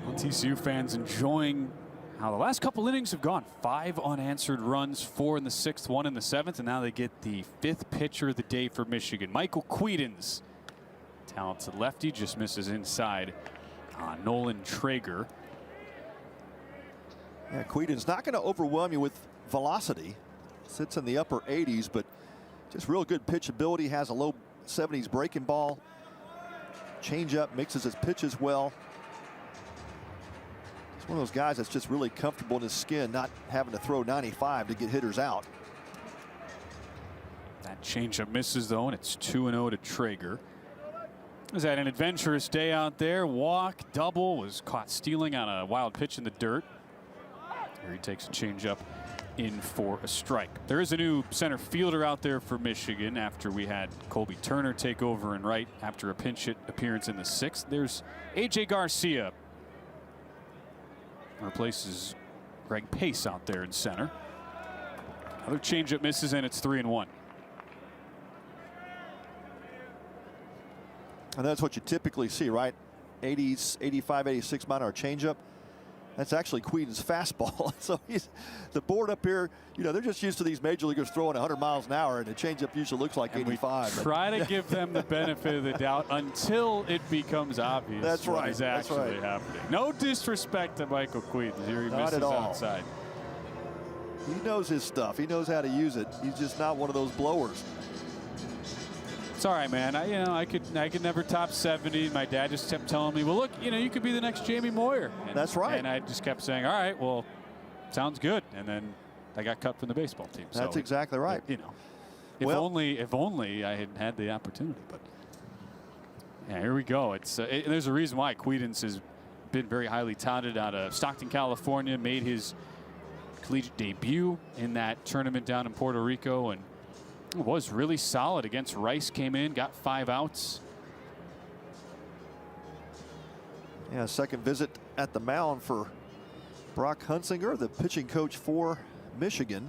Well, TCU fans enjoying how the last couple innings have gone. 5 unanswered runs, 4 in the 6th, 1 in the 7th, and now they get the 5th pitcher of the day for Michigan. Michael Quedens, talented lefty, just misses inside Nolan Traeger. Yeah, Quedens not going to overwhelm you with velocity. Sits in the upper 80s, but just real good pitchability. Has a low 70s breaking ball. Changeup, mixes his pitches well. One of those guys that's just really comfortable in his skin, not having to throw 95 to get hitters out. That changeup misses though, and it's 2-0 to Traeger. Was that an adventurous day out there? Walk, double, was caught stealing on a wild pitch in the dirt. Here he takes a changeup in for a strike. There is a new center fielder out there for Michigan after we had Colby Turner take over in right after a pinch hit appearance in the 6th. There's AJ Garcia. Replaces Greg Pace out there in center. Another changeup misses, and it's 3-1. And that's what you typically see, right? 80s, 85, 86 mile an hour changeup. That's actually Quedens' fastball. So he's the board up here. You know, they're just used to these major leaguers throwing 100 miles an hour, and the changeup usually looks like 85. We try to give them the benefit of the doubt until it becomes obvious. That's what right. is actually happening. No disrespect to Michael Quedens. Here he Not misses at all. outside. He knows his stuff. He knows how to use it. He's just not one of those blowers. It's all right, man. I could never top 70. My dad just kept telling me, well, look, you could be the next Jamie Moyer. And, that's right. And I just kept saying, all right, well, sounds good. And then I got cut from the baseball team. That's so exactly right. If only I had had the opportunity. But yeah, here we go. It's there's a reason why Quedens has been very highly touted out of Stockton, California. Made his collegiate debut in that tournament down in Puerto Rico, and was really solid against Rice. Came in, got 5 outs. Yeah, second visit at the mound for Brock Hunsinger, the pitching coach for Michigan.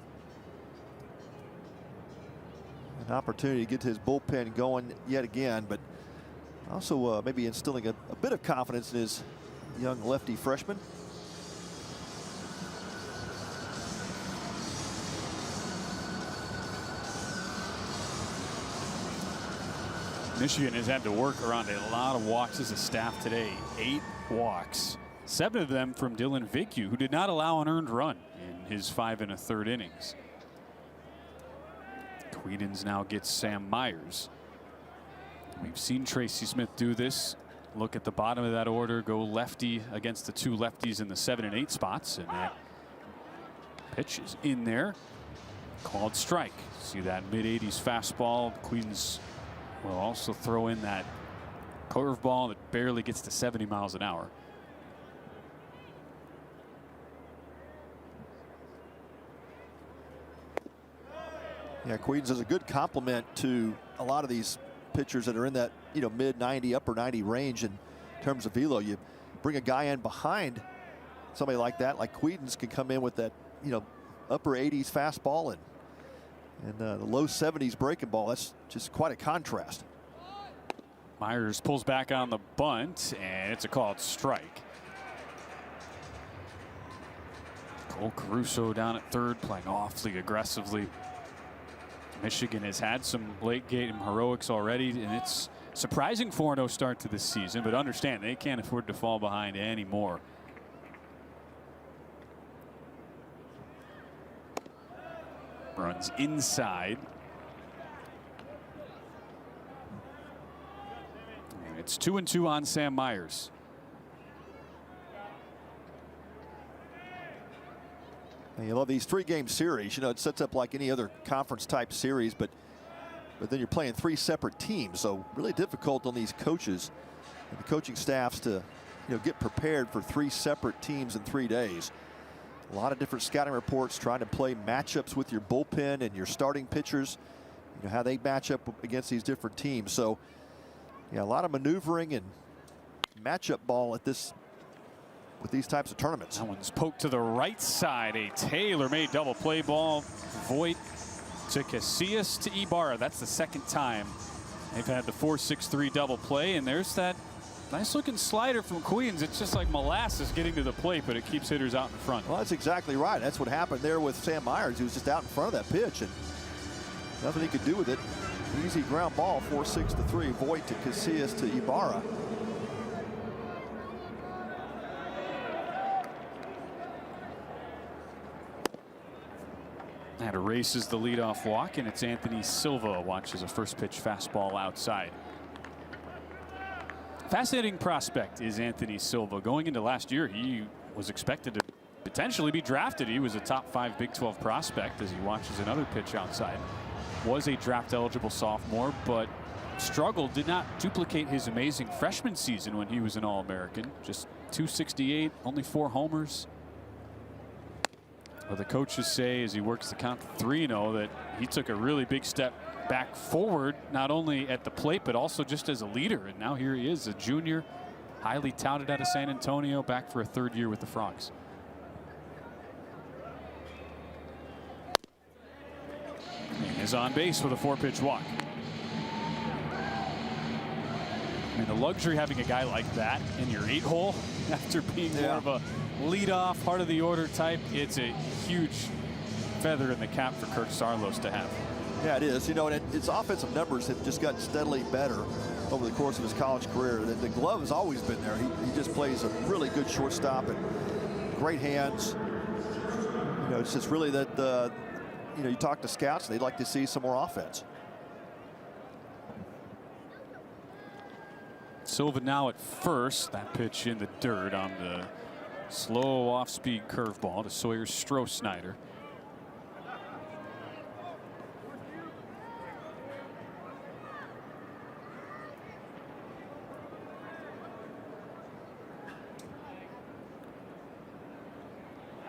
An opportunity to get his bullpen going yet again, but also maybe instilling a bit of confidence in his young lefty freshman. Michigan has had to work around a lot of walks as a staff today. 8 walks. 7 of them from Dylan Vignew, who did not allow an earned run in his 5 1/3 innings. Quedens now gets Sam Myers. We've seen Tracy Smith do this. Look at the bottom of that order, go lefty against the 2 lefties in the 7 and 8 spots, and that pitch is in there. Called strike. See that mid-80s fastball. Quedens will also throw in that curveball that barely gets to 70 miles an hour. Yeah, Quedens is a good complement to a lot of these pitchers that are in that, you know, mid 90, upper 90 range in terms of velo. You bring a guy in behind somebody like that, like Quedens, can come in with that, you know, upper 80s fastball and the low 70s breaking ball. That's just quite a contrast. Myers pulls back on the bunt, and it's a called strike. Cole Caruso down at third, playing awfully aggressively. Michigan has had some late game heroics already, and it's surprising 4-0 start to this season, but understand they can't afford to fall behind anymore. Runs inside. And it's 2-2 on Sam Myers. And you love these 3-game series. You know, it sets up like any other conference type series, but then you're playing 3 separate teams, so really difficult on these coaches and the coaching staffs to, you know, get prepared for 3 separate teams in 3 days. A lot of different scouting reports trying to play matchups with your bullpen and your starting pitchers, you know, how they match up against these different teams. So, yeah, a lot of maneuvering and matchup ball at this with these types of tournaments. That one's poked to the right side. A tailor-made double play ball. Voit to Casillas to Ibarra. That's the second time they've had the 4-6-3 double play, and there's that nice looking slider from Quedens. It's just like molasses getting to the plate, but it keeps hitters out in front. Well, that's exactly right. That's what happened there with Sam Myers. He was just out in front of that pitch, and nothing he could do with it. Easy ground ball, 4-6-3. Voit to Casillas to Ibarra. That erases the leadoff walk, and it's Anthony Silva watches a first pitch fastball outside. Fascinating prospect is Anthony Silva. Going into last year, he was expected to potentially be drafted. He was a top 5 Big 12 prospect as he watches another pitch outside. Was a draft eligible sophomore, but struggled, did not duplicate his amazing freshman season when he was an All-American. Just 268, only 4 homers. Well, the coaches say as he works the count to 3-0 that he took a really big step back forward, not only at the plate, but also just as a leader. And now here he is, a junior, highly touted out of San Antonio, back for a 3rd year with the Frogs. And is on base with a 4-pitch walk. I mean, the luxury having a guy like that in your 8-hole after being more of a leadoff, heart of the order type, it's a huge feather in the cap for Kirk Saarloos to have. Yeah, it is. You know, and his offensive numbers have just gotten steadily better over the course of his college career. The glove has always been there. He just plays a really good shortstop and great hands. You know, it's just really that, you know, you talk to scouts, they'd like to see some more offense. Silva now at first. That pitch in the dirt on the slow off-speed curveball to Sawyer Stroh-Snyder.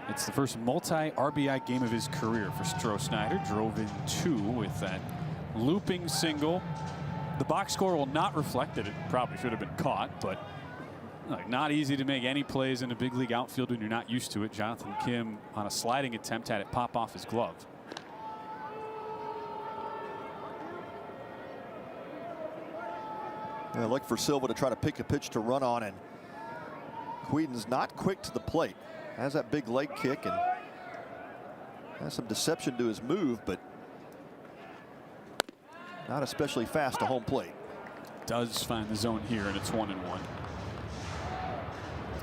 It's the first multi-RBI game of his career for Stroh-Snyder. Drove in 2 with that looping single. The box score will not reflect that it probably should have been caught, but not easy to make any plays in a big league outfield when you're not used to it. Jonathan Kim on a sliding attempt had it pop off his glove. Look for Silva to try to pick a pitch to run on, and Whedon's not quick to the plate. Has that big leg kick and has some deception to his move, but not especially fast to home plate. Does find the zone here, and it's 1-1.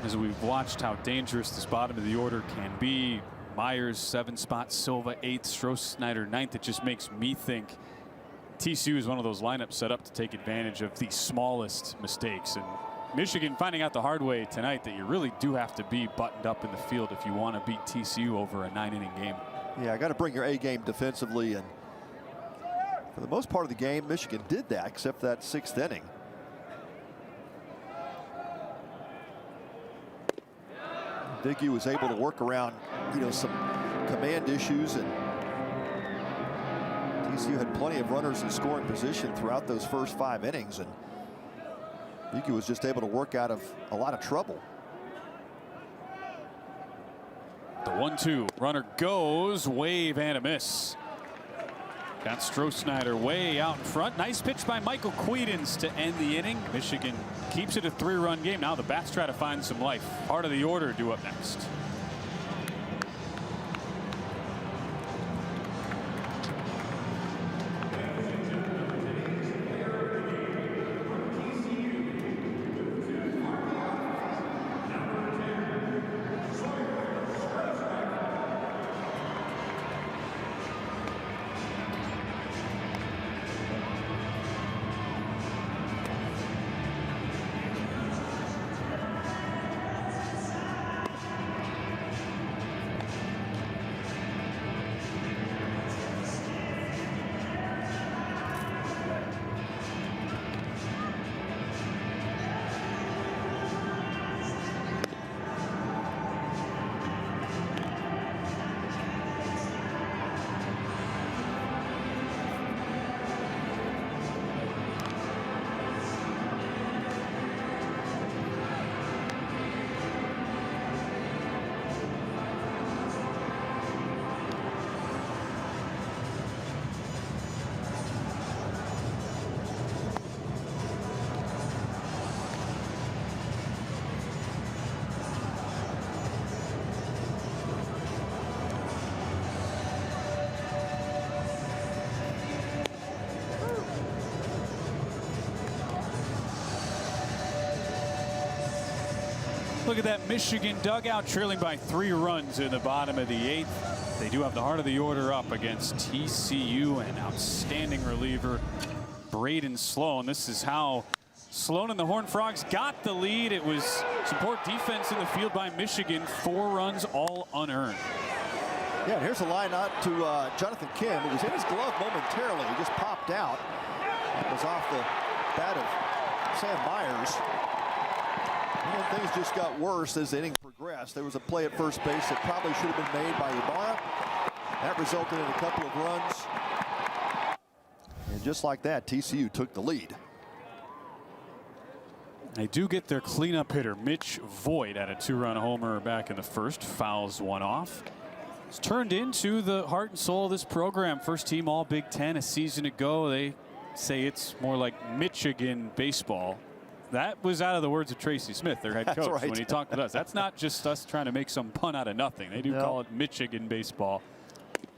As we've watched how dangerous this bottom of the order can be. Myers 7 spot, Silva 8th, Stroh-Snyder 9th. It just makes me think TCU is one of those lineups set up to take advantage of the smallest mistakes. And Michigan finding out the hard way tonight that you really do have to be buttoned up in the field if you want to beat TCU over a 9-inning game. Yeah, I got to bring your A game defensively, and for the most part of the game, Michigan did that, except for that 6th inning. Viggy was able to work around, some command issues, and TCU had plenty of runners in scoring position throughout those first 5 innings, and Viggy was just able to work out of a lot of trouble. The 1-2, runner goes, wave and a miss. Got Stroh-Snyder way out in front. Nice pitch by Michael Quedens to end the inning. Michigan keeps it a 3-run game. Now the bats try to find some life. Part of the order due up next. Look at that Michigan dugout trailing by 3 runs in the bottom of the 8th. They do have the heart of the order up against TCU, and outstanding reliever Braden Sloan. This is how Sloan and the Horned Frogs got the lead. It was support defense in the field by Michigan. 4 runs, all unearned. Yeah, and here's a line out to Jonathan Kim. It was in his glove momentarily. He just popped out. It was off the bat of Sam Myers. And things just got worse as the inning progressed. There was a play at first base that probably should have been made by Ibarra. That resulted in a couple of runs. And just like that, TCU took the lead. They do get their cleanup hitter, Mitch Voigt, at a 2-run homer back in the first. Fouls one off. It's turned into the heart and soul of this program. First team all Big Ten a season ago. They say it's more like Michigan baseball. That was out of the words of Tracy Smith, their head coach, when he talked with us. That's not just us trying to make some pun out of nothing. They do call it Michigan baseball.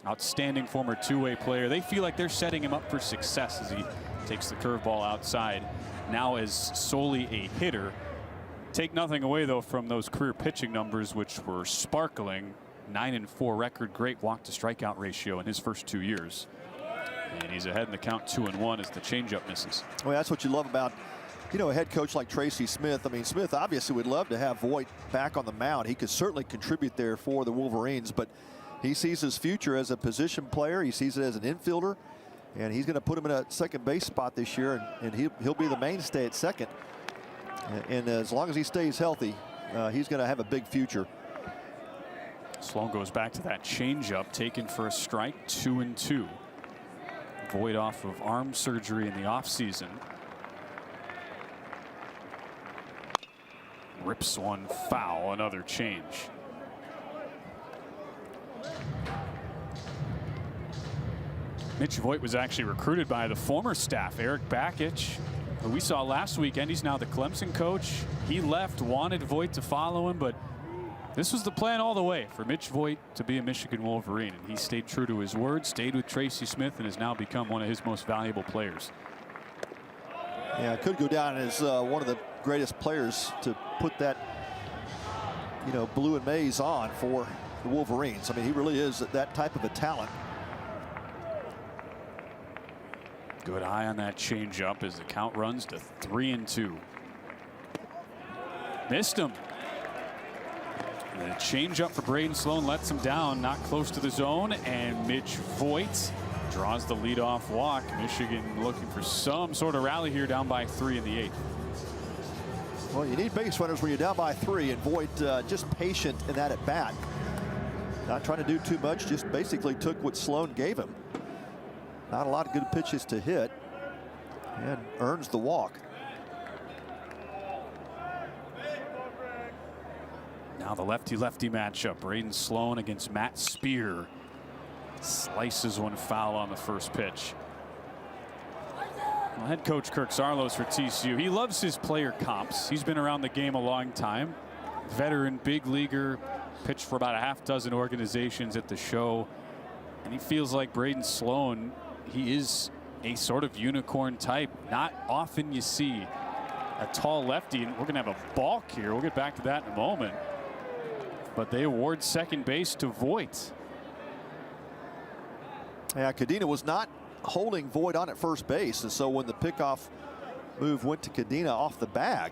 Outstanding former 2-way player. They feel like they're setting him up for success as he takes the curveball outside. Now as solely a hitter. Take nothing away, though, from those career pitching numbers, which were sparkling. 9-4 record, great walk to strikeout ratio in his first 2 years. And he's ahead in the count 2-1 as the changeup misses. Well, that's what you love about, a head coach like Tracy Smith. I mean, Smith obviously would love to have Voigt back on the mound. He could certainly contribute there for the Wolverines, but he sees his future as a position player. He sees it as an infielder, and he's going to put him in a second base spot this year, and he'll be the mainstay at second. And as long as he stays healthy, he's going to have a big future. Sloan goes back to that changeup, taken for a strike, 2-2. Voigt off of arm surgery in the offseason. Rips one foul, another change. Mitch Voigt was actually recruited by the former staff, Eric Bakich, who we saw last weekend. He's now the Clemson coach. He left, wanted Voit to follow him, but this was the plan all the way for Mitch Voit to be a Michigan Wolverine, and he stayed true to his word, stayed with Tracy Smith, and has now become one of his most valuable players. Yeah, it could go down as one of the greatest players to put that, blue and maize on for the Wolverines. I mean, he really is that type of a talent. Good eye on that changeup as the count runs to 3-2. Missed him. And the changeup for Braden Sloan lets him down, not close to the zone, and Mitch Voit draws the leadoff walk. Michigan looking for some sort of rally here, down by 3 in the 8th. Well, you need base runners when you're down by 3, and Voit just patient in that at bat. Not trying to do too much, just basically took what Sloan gave him. Not a lot of good pitches to hit, and earns the walk. Now the lefty-lefty matchup. Braden Sloan against Matt Spear. Slices one foul on the first pitch. Well, head coach Kirk Saarloos for TCU. He loves his player comps. He's been around the game a long time. Veteran, big leaguer, pitched for about a half dozen organizations at the show. And he feels like Braden Sloan, he is a sort of unicorn type. Not often you see a tall lefty, and we're going to have a balk here. We'll get back to that in a moment. But they award second base to Voit. Yeah, Cadena was not holding Voit on at first base, and so when the pickoff move went to Cadena off the bag,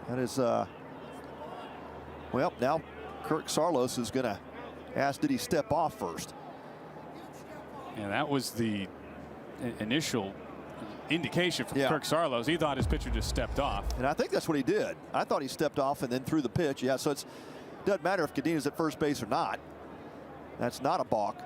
that is, well, now Kirk Saarloos is going to ask, did he step off first? Yeah, that was the initial indication from Kirk Saarloos. He thought his pitcher just stepped off. And I think that's what he did. I thought he stepped off and then threw the pitch. Yeah, so it doesn't matter if Cadena's at first base or not. That's not a balk.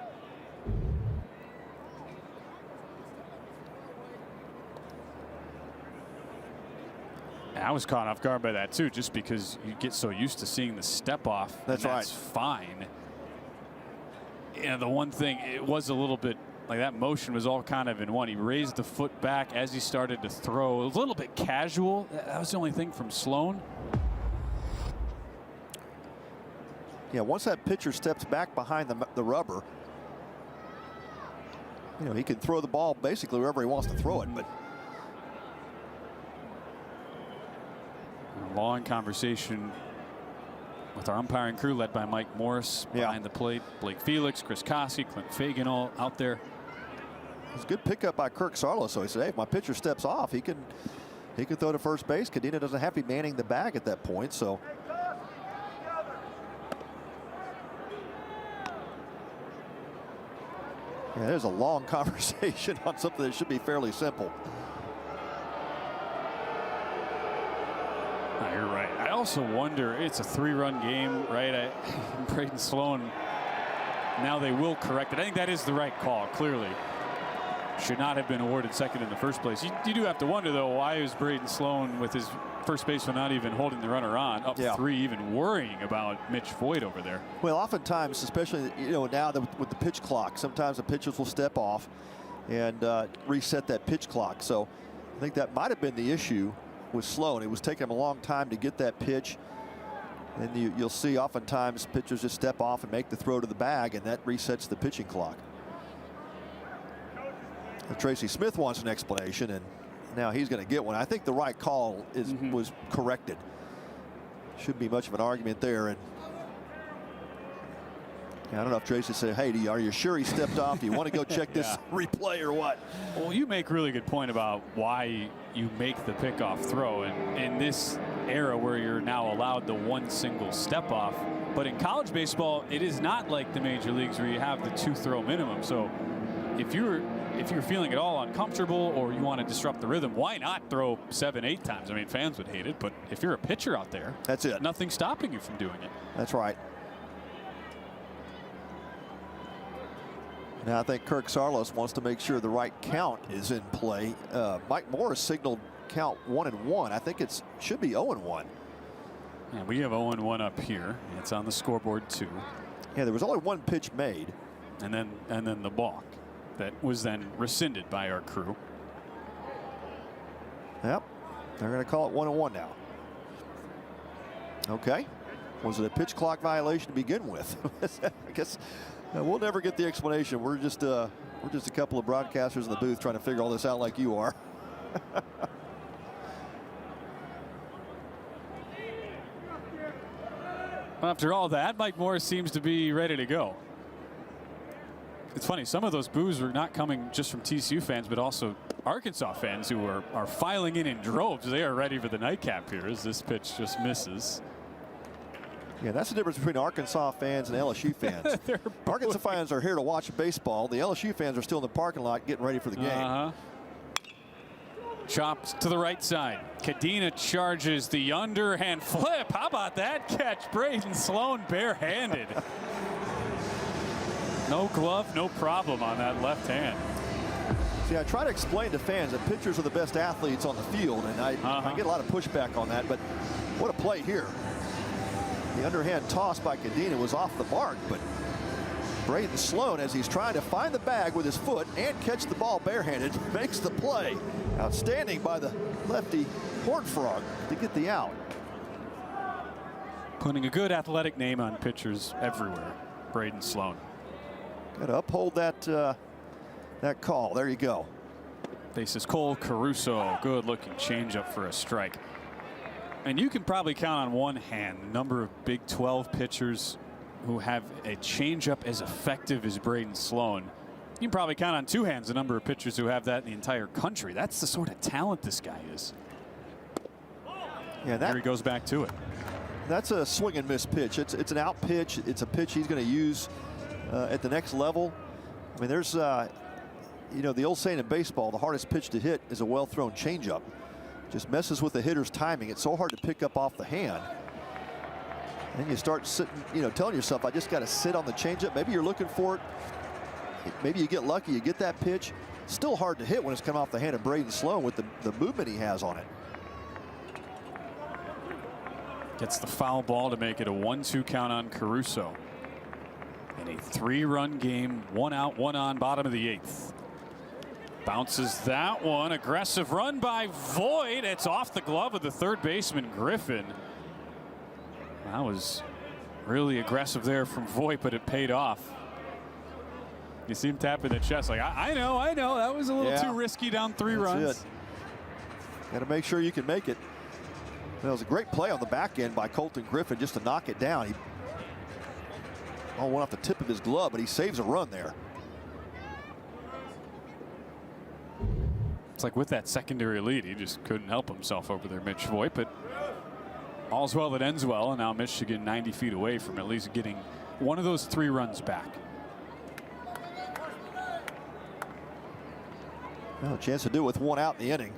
I was caught off guard by that too, just because you get so used to seeing the step off. That's right. That's fine. Yeah, the one thing, it was a little bit like that motion was all kind of in one. He raised the foot back as he started to throw. A little bit casual. That was the only thing from Sloan. Yeah, once that pitcher steps back behind the rubber, he can throw the ball basically wherever he wants to throw it. But a long conversation with our umpiring crew led by Mike Morris behind the plate. Blake Felix, Chris Kosky, Clint Fagan all out there. It's a good pickup by Kirk Saarloos. So he said, hey, if my pitcher steps off, he can throw to first base. Cadena doesn't have to be manning the bag at that point. So yeah, there's a long conversation on something that should be fairly simple. Oh, you're right. I also wonder, it's a 3-run game, right? Braden Sloan, now they will correct it. I think that is the right call, clearly. Should not have been awarded second in the first place. You do have to wonder, though, why is Braden Sloan with his first baseman not even holding the runner on, up 3, even worrying about Mitch Voit over there? Well, oftentimes, especially now with the pitch clock, sometimes the pitchers will step off and reset that pitch clock. So I think that might have been the issue with Sloan. It was taking him a long time to get that pitch. And you'll see oftentimes pitchers just step off and make the throw to the bag, and that resets the pitching clock. And Tracy Smith wants an explanation, and now he's going to get one. I think the right call was corrected. Shouldn't be much of an argument there. And I don't know if Tracy said, hey, are you sure he stepped off? Do you want to go check this replay or what? Well, you make a really good point about why you make the pickoff throw. And in this era where you're now allowed the one single step off, but in college baseball, it is not like the major leagues where you have the 2-throw minimum. So if you're feeling at all uncomfortable or you want to disrupt the rhythm, why not throw 7-8 times? I mean, fans would hate it, but if you're a pitcher out there, that's it. Nothing's stopping you from doing it. That's right. Now I think Kirk Saarloos wants to make sure the right count is in play. Mike Morris signaled count 1-1. I think it should be 0-1. Yeah, we have 0-1 up here. It's on the scoreboard too. Yeah, there was only one pitch made, and then the balk that was then rescinded by our crew. Yep, they're going to call it 1-1 now. Okay. Was it a pitch clock violation to begin with? I guess we'll never get the explanation. We're just a couple of broadcasters in the booth trying to figure all this out like you are. After all that, Mike Morris seems to be ready to go. It's funny, some of those boos were not coming just from TCU fans, but also Arkansas fans who are filing in droves. They are ready for the nightcap here as this pitch just misses. Yeah, that's the difference between Arkansas fans and LSU fans. Arkansas fans are here to watch baseball. The LSU fans are still in the parking lot getting ready for the game. Chopped to the right side. Cadena charges the underhand flip. How about that catch? Braden Sloan barehanded. No glove, no problem on that left hand. See, I try to explain to fans that pitchers are the best athletes on the field, and I get a lot of pushback on that, but what a play here. The underhand toss by Cadena was off the mark, but Braden Sloan, as he's trying to find the bag with his foot and catch the ball barehanded, makes the play. Outstanding by the lefty Horned Frog to get the out. Putting a good athletic name on pitchers everywhere. Braden Sloan. Got to uphold that that call. There you go. Faces Cole Caruso. Good looking changeup for a strike. And you can probably count on one hand the number of Big 12 pitchers who have a changeup as effective as Braden Sloan. You can probably count on two hands the number of pitchers who have that in the entire country. That's the sort of talent this guy is. Yeah, there he goes back to it. That's a swing and miss pitch. It's an out pitch. It's a pitch he's going to use at the next level. I mean, there's you know, the old saying in baseball, the hardest pitch to hit is a well-thrown changeup. Just messes with the hitter's timing. It's so hard to pick up off the hand. And you start sitting, you know, telling yourself, I just got to sit on the changeup. Maybe you're looking for it. Maybe you get lucky, you get that pitch. Still hard to hit when it's coming off the hand of Braden Sloan with the movement he has on it. Gets the foul ball to make it a 1-2 count on Caruso. In a 3-run game, 1 out, 1 on, bottom of the 8th. Bounces that one. Aggressive run by Voit. It's off the glove of the third baseman, Griffin. That was really aggressive there from Voit, but it paid off. You see him tapping the chest like, I know. That was a little too risky down 3 runs. Got to make sure you can make it. That was a great play on the back end by Colton Griffin just to knock it down. He went off the tip of his glove, but he saves a run there. It's like with that secondary lead, he just couldn't help himself over there, Mitch Voit. But all's well that ends well, and now Michigan 90 feet away from at least getting one of those 3 runs back. Well, a chance to do it with 1 out in the inning.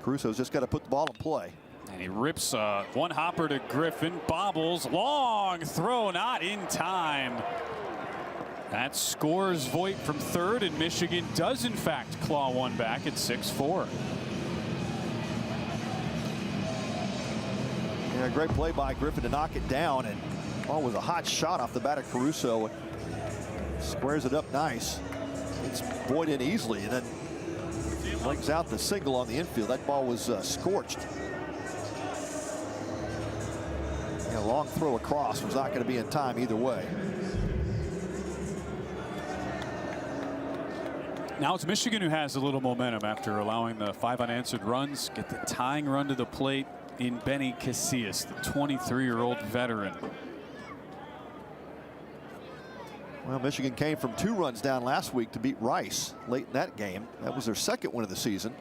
Caruso's just got to put the ball in play. And he rips one hopper to Griffin, bobbles, long throw, not in time. That scores Voit from third, and Michigan does in fact claw one back at 6-4. Yeah, great play by Griffin to knock it down, and ball was a hot shot off the bat of Caruso. And squares it up nice. It's Voit in easily, and then brings out the single on the infield. That ball was scorched. Yeah, long throw across was not going to be in time either way. Now it's Michigan who has a little momentum after allowing the 5 unanswered runs. Get the tying run to the plate in Benny Casillas, the 23-year-old veteran. Well, Michigan came from 2 runs down last week to beat Rice late in that game. That was their 2nd win of the season.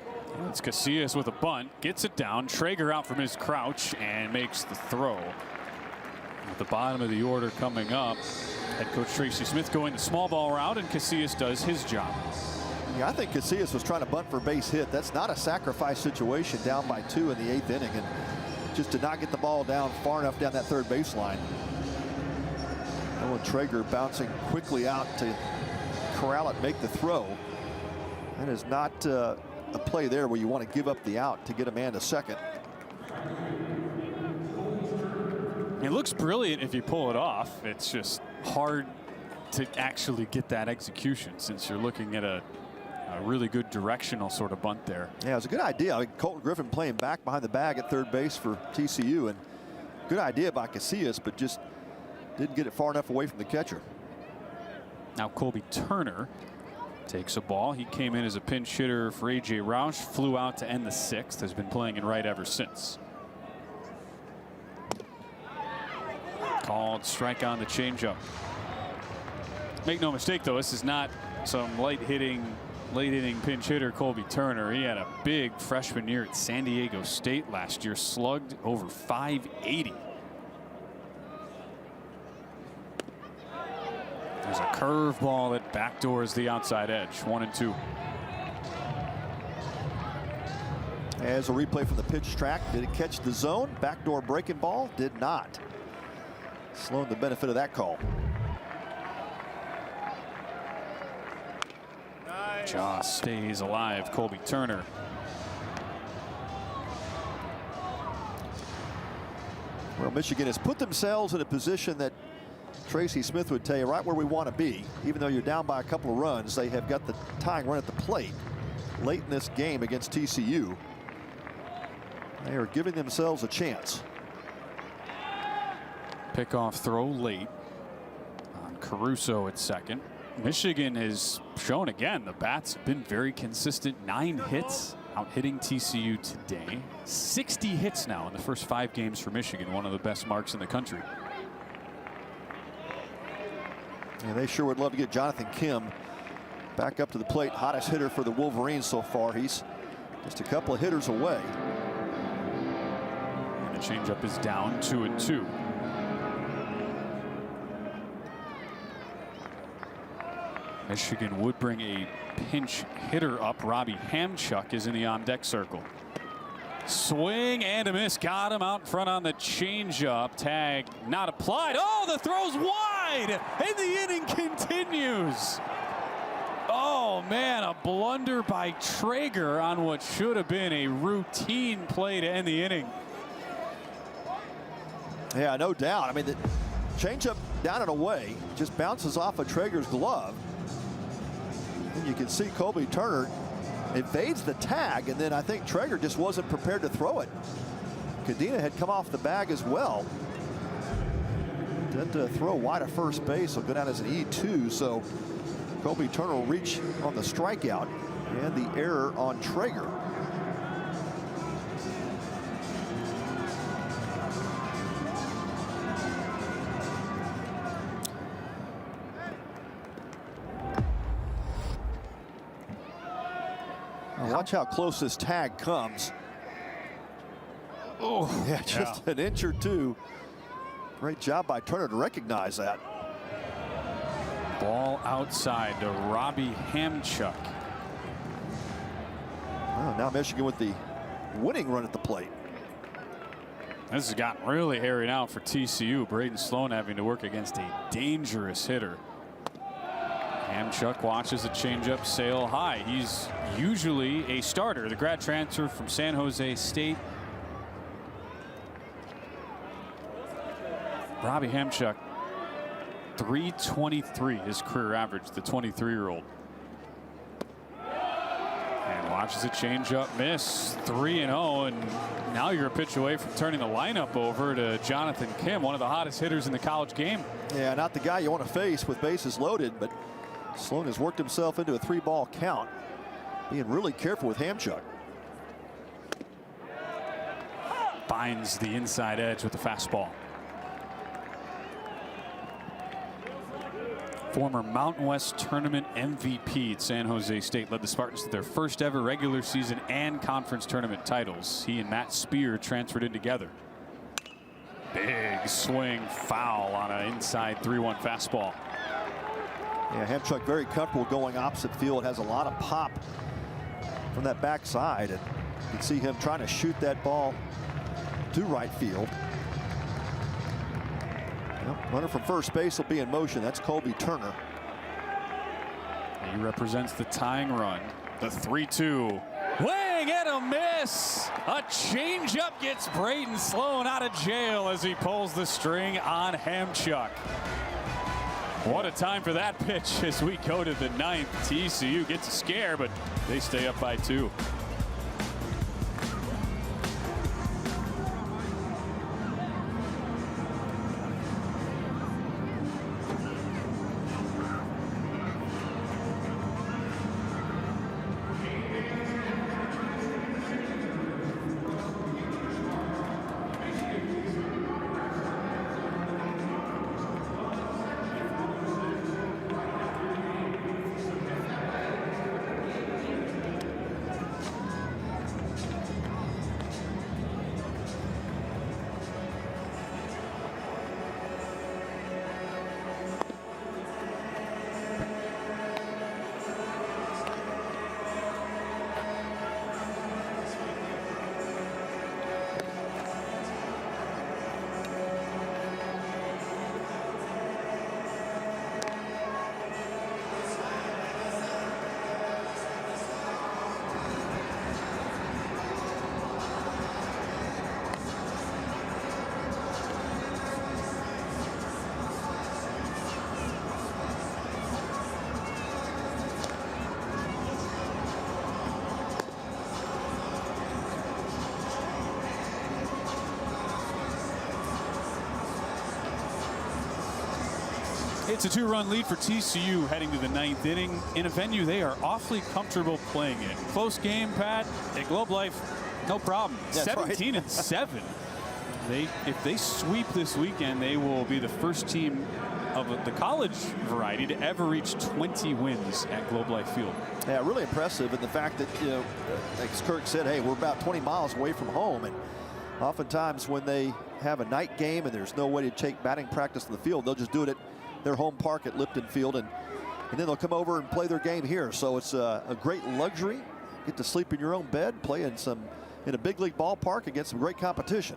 It's Casillas with a bunt, gets it down. Traeger out from his crouch and makes the throw. At the bottom of the order coming up, head coach Tracy Smith going the small ball route, and Casillas does his job. Yeah, I think Casillas was trying to bunt for a base hit. That's not a sacrifice situation down by 2 in the 8th inning, and just to not get the ball down far enough down that third baseline. Owen Traeger bouncing quickly out to corral it, make the throw. That is not a play there where you want to give up the out to get a man to second. It looks brilliant if you pull it off. It's just hard to actually get that execution since you're looking at a A really good directional sort of bunt there. Yeah, it was a good idea. I mean, Colton Griffin playing back behind the bag at third base for TCU, and good idea by Casillas, but just didn't get it far enough away from the catcher. Now Colby Turner takes a ball. He came in as a pinch hitter for A.J. Roush, flew out to end the 6th, has been playing in right ever since. Called strike on the changeup. Make no mistake, though, this is not some late inning pinch hitter Colby Turner. He had a big freshman year at San Diego State last year, slugged over .580. There's a curveball that backdoors the outside edge. 1-2. As a replay from the pitch track, did it catch the zone? Backdoor breaking ball? Did not. Sloan the benefit of that call. Jaw stays alive. Colby Turner. Well, Michigan has put themselves in a position that Tracy Smith would tell you right where we want to be. Even though you're down by a couple of runs, they have got the tying run at the plate late in this game against TCU. They are giving themselves a chance. Pickoff throw late on Caruso at second. Michigan has shown again the bats have been very consistent. 9 hits, out hitting TCU today. 60 hits now in the first 5 games for Michigan, one of the best marks in the country. And they sure would love to get Jonathan Kim back up to the plate. Hottest hitter for the Wolverines so far. He's just a couple of hitters away. And the changeup is down 2-2. Michigan would bring a pinch hitter up. Robbie Hamchuk is in the on-deck circle. Swing and a miss. Got him out in front on the changeup. Tag not applied. Oh, the throw's wide, and the inning continues. Oh, man, a blunder by Traeger on what should have been a routine play to end the inning. Yeah, no doubt. I mean, the changeup down and away just bounces off of Traeger's glove. And you can see Colby Turner evades the tag, and then I think Traeger just wasn't prepared to throw it. Cadena had come off the bag as well. Didn't throw wide of first base. Will go down as an E2, so Colby Turner will reach on the strikeout and the error on Traeger. Watch how close this tag comes. Oh, yeah, just an inch or two. Great job by Turner to recognize that. Ball outside to Robbie Hamchuk. Well, now Michigan with the winning run at the plate. This has gotten really hairy now for TCU. Braden Sloan having to work against a dangerous hitter. Hamchuk watches the changeup sail high. He's usually a starter. The grad transfer from San Jose State. Robbie Hamchuk, 323 his career average, the 23-year-old. And watches the changeup miss. 3-0, and now you're a pitch away from turning the lineup over to Jonathan Kim, one of the hottest hitters in the college game. Yeah, not the guy you want to face with bases loaded, but Sloan has worked himself into a 3-ball count, being really careful with Hamchuk. Finds the inside edge with the fastball. Former Mountain West Tournament MVP at San Jose State led the Spartans to their first ever regular season and conference tournament titles. He and Matt Spear transferred in together. Big swing, foul on an inside 3-1 fastball. Yeah, Hamchuk very comfortable going opposite field. Has a lot of pop from that backside, and you can see him trying to shoot that ball to right field. Well, runner from first base will be in motion. That's Colby Turner. He represents the tying run. The 3-2. Wing and a miss. A changeup gets Braden Sloan out of jail as he pulls the string on Hamchuk. What a time for that pitch as we go to the 9th. TCU gets a scare, but they stay up by 2. It's a 2-run lead for TCU heading to the 9th inning in a venue they are awfully comfortable playing in. Close game, Pat. At Globe Life, no problem. That's 17 right. and 7. If they sweep this weekend, they will be the first team of the college variety to ever reach 20 wins at Globe Life Field. Yeah, really impressive. And the fact that, you know, like Kirk said, hey, we're about 20 miles away from home. And oftentimes when they have a night game and there's no way to take batting practice on the field, they'll just do it at their home park at Lipton Field, and then they'll come over and play their game here. So it's a great luxury. Get to sleep in your own bed, play in a big league ballpark against some great competition.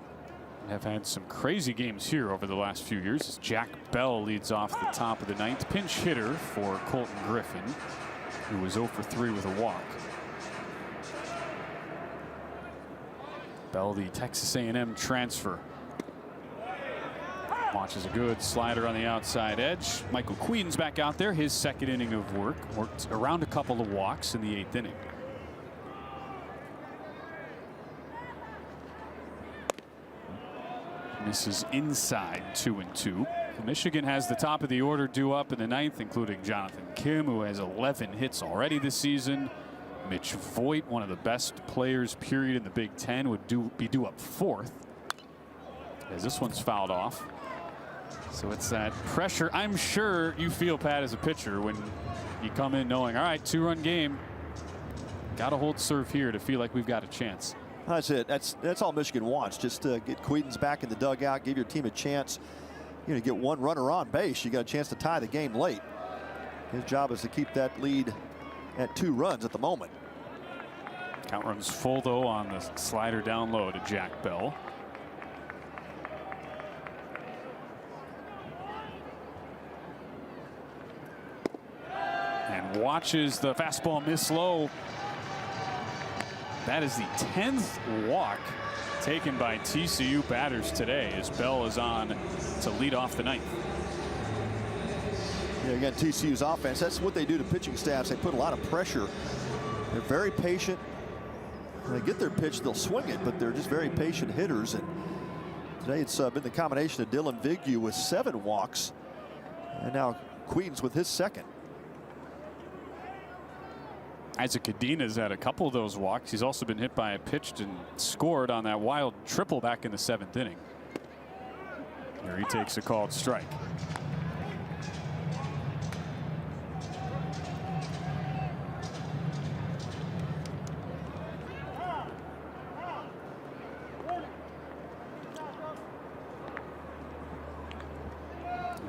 Have had some crazy games here over the last few years as Jack Bell leads off the top of the 9th. Pinch hitter for Colton Griffin, who was 0 for 3 with a walk. Bell, the Texas A&M transfer. Launches a good slider on the outside edge. Michael Queen's back out there. His second inning of work. Worked around a couple of walks in the 8th inning. Misses inside 2-2. Michigan has the top of the order due up in the 9th, including Jonathan Kim, who has 11 hits already this season. Mitch Voigt, one of the best players, period, in the Big Ten, would be due up 4th. As this one's fouled off. So it's that pressure I'm sure you feel, Pat, as a pitcher when you come in knowing, all right, 2-run game. Got to hold serve here to feel like we've got a chance. That's it. That's all Michigan wants. Just to get Quedens back in the dugout, give your team a chance. You know, get one runner on base, you got a chance to tie the game late. His job is to keep that lead at 2 runs at the moment. Count runs full, though, on the slider down low to Jack Bell. And watches the fastball miss low. That is the 10th walk taken by TCU batters today as Bell is on to lead off the 9th. Yeah, again, TCU's offense, that's what they do to pitching staffs. They put a lot of pressure. They're very patient. When they get their pitch, they'll swing it, but they're just very patient hitters. And today it's been the combination of Dylan Vignew with 7 walks, and now Quedens with his 2nd. Isaac Cadina's had a couple of those walks. He's also been hit by a pitch and scored on that wild triple back in the 7th inning. Here he takes a called strike.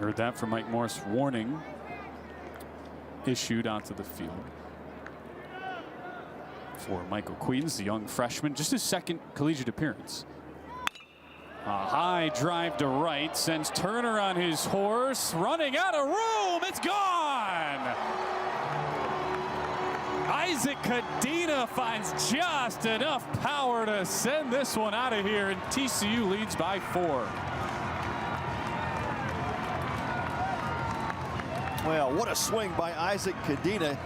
Heard that from Mike Morris. Warning issued onto the field for Michael Quedens, the young freshman, just his 2nd collegiate appearance. A high drive to right sends Turner on his horse, running out of room. It's gone. Isaac Cadina finds just enough power to send this one out of here, and TCU leads by 4. Well, what a swing by Isaac Cadena.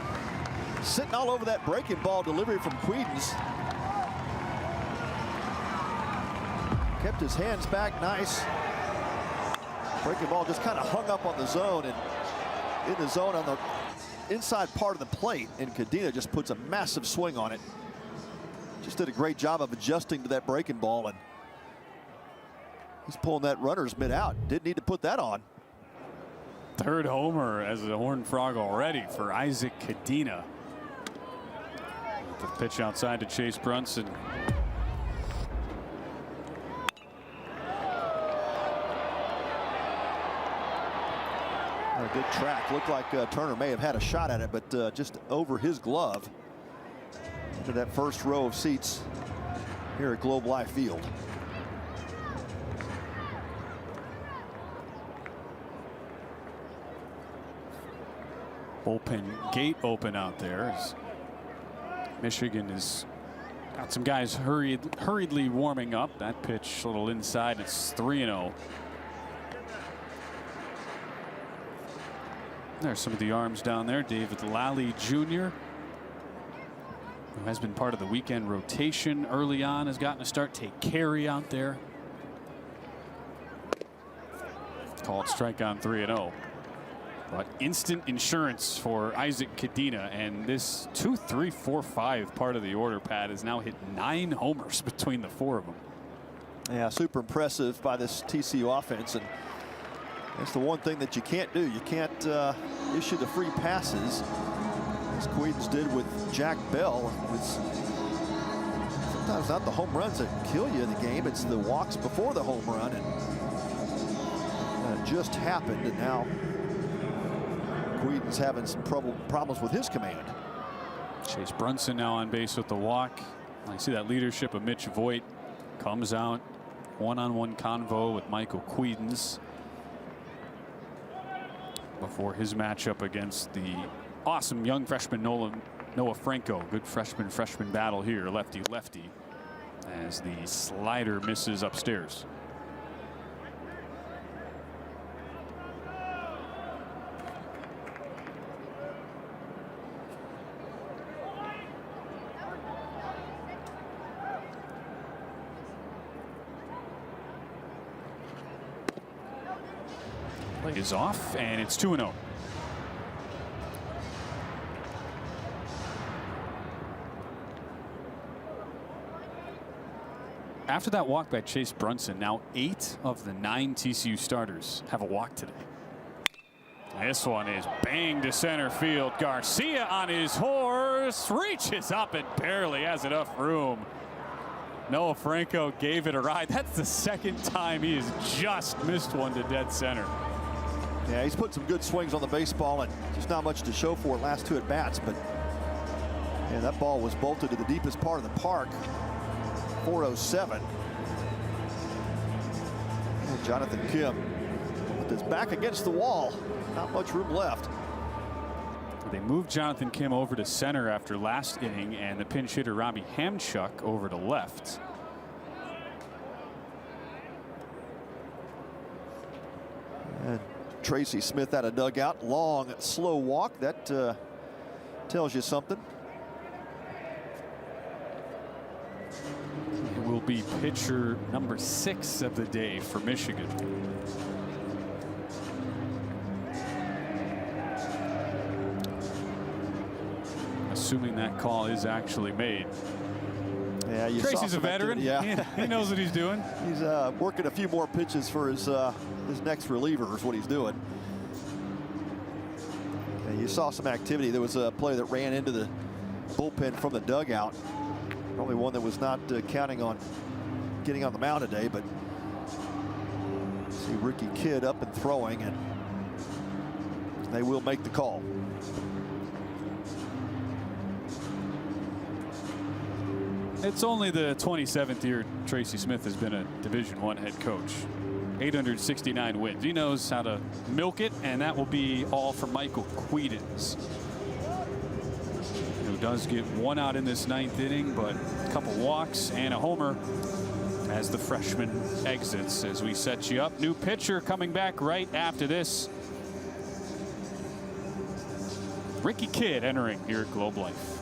Sitting all over that breaking ball delivery from Quedens. Kept his hands back nice. Breaking ball just kind of hung up on the zone, and in the zone on the inside part of the plate, and Cadena just puts a massive swing on it. Just did a great job of adjusting to that breaking ball, and he's pulling that runner's mitt out. Didn't need to put that on. Third homer as a Horned Frog already for Isaac Cadena. The pitch outside to Chase Brunson. A good track. Looked like Turner may have had a shot at it, but just over his glove into that first row of seats here at Globe Life Field. Bullpen gate open out there as Michigan has got some guys hurriedly warming up. That pitch a little inside. It's 3-0. There's some of the arms down there. David Lally Jr., who has been part of the weekend rotation early on, has gotten to start. Take Carey out there. Called strike on 3-0. But instant insurance for Isaac Cadena, and this 2, 3, 4, 5 part of the order, Pat, has now hit 9 homers between the 4 of them. Yeah, super impressive by this TCU offense, and that's the one thing that you can't do. You can't issue the free passes, as Quedens did with Jack Bell. It's sometimes not the home runs that kill you in the game, it's the walks before the home run, and it just happened, and now Quedens having some problems with his command. Chase Brunson now on base with the walk. I see that leadership of Mitch Voigt comes out. One-on-one convo with Michael Quedens before his matchup against the awesome young freshman Noah Franco. Good freshman battle here, lefty-lefty, as the slider misses upstairs. Is off, and it's 2-0. After that walk by Chase Brunson, now 8 of the 9 TCU starters have a walk today. This one is banged to center field. Garcia on his horse reaches up and barely has enough room. Noah Franco gave it a ride. That's the second time he has just missed one to dead center. Yeah, he's put some good swings on the baseball, and just not much to show for it last 2 at bats, but yeah, that ball was bolted to the deepest part of the park. 407. And Jonathan Kim with his back against the wall. Not much room left. They moved Jonathan Kim over to center after last inning, and the pinch hitter Robbie Hamchuk over to left. And Tracy Smith out of dugout. Long, slow walk. That tells you something. It will be pitcher number 6 of the day for Michigan. Assuming that call is actually made. Yeah, Tracy's a veteran. Yeah. He knows what he's doing. He's working a few more pitches for his next reliever is what he's doing. Yeah, you saw some activity. There was a player that ran into the bullpen from the dugout. Probably one that was not counting on getting on the mound today, but see Ricky Kidd up and throwing, and they will make the call. It's only the 27th year Tracy Smith has been a Division I head coach. 869 wins. He knows how to milk it, and that will be all for Michael Quedens, who does get 1 out in this 9th inning, but a couple walks and a homer as the freshman exits. As we set you up, new pitcher coming back right after this. Ricky Kidd entering here at Globe Life.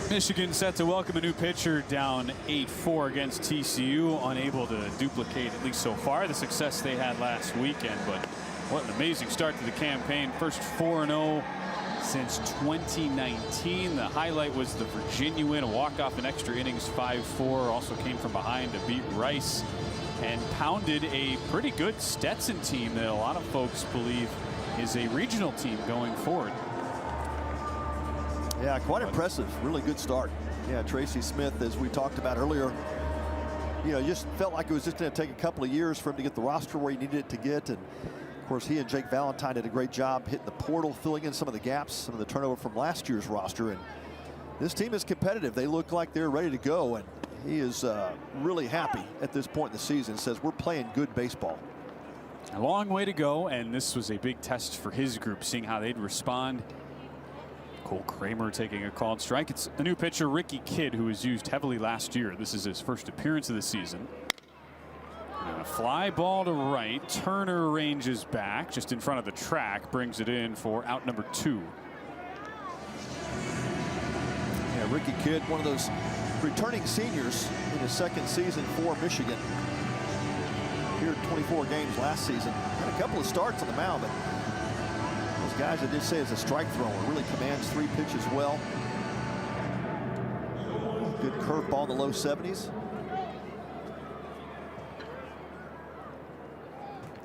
Michigan set to welcome a new pitcher, down 8-4 against TCU, unable to duplicate, at least so far, the success they had last weekend. But what an amazing start to the campaign. First 4-0 since 2019. The highlight was the Virginia win, a walk-off in extra innings, 5-4. Also came from behind to beat Rice and pounded a pretty good Stetson team that a lot of folks believe is a regional team going forward. Yeah, quite impressive. Really good start. Yeah, Tracy Smith, as we talked about earlier, you know, just felt like it was just going to take a couple of years for him to get the roster where he needed it to get. And of course, he and Jake Valentine did a great job hitting the portal, filling in some of the gaps, some of the turnover from last year's roster. And this team is competitive. They look like they're ready to go. And he is really happy at this point in the season. Says we're playing good baseball. A long way to go. And this was a big test for his group, seeing how they'd respond. Cole Kramer taking a called strike. It's a new pitcher, Ricky Kidd, who was used heavily last year. This is his first appearance of the season. And a fly ball to right. Turner ranges back just in front of the track, brings it in for out number 2. Yeah, Ricky Kidd, one of those returning seniors in his second season for Michigan. Appeared 24 games last season. Had a couple of starts on the mound, but those guys I did say is a strike thrower. Really commands 3 pitches well. Good curveball in the low 70s.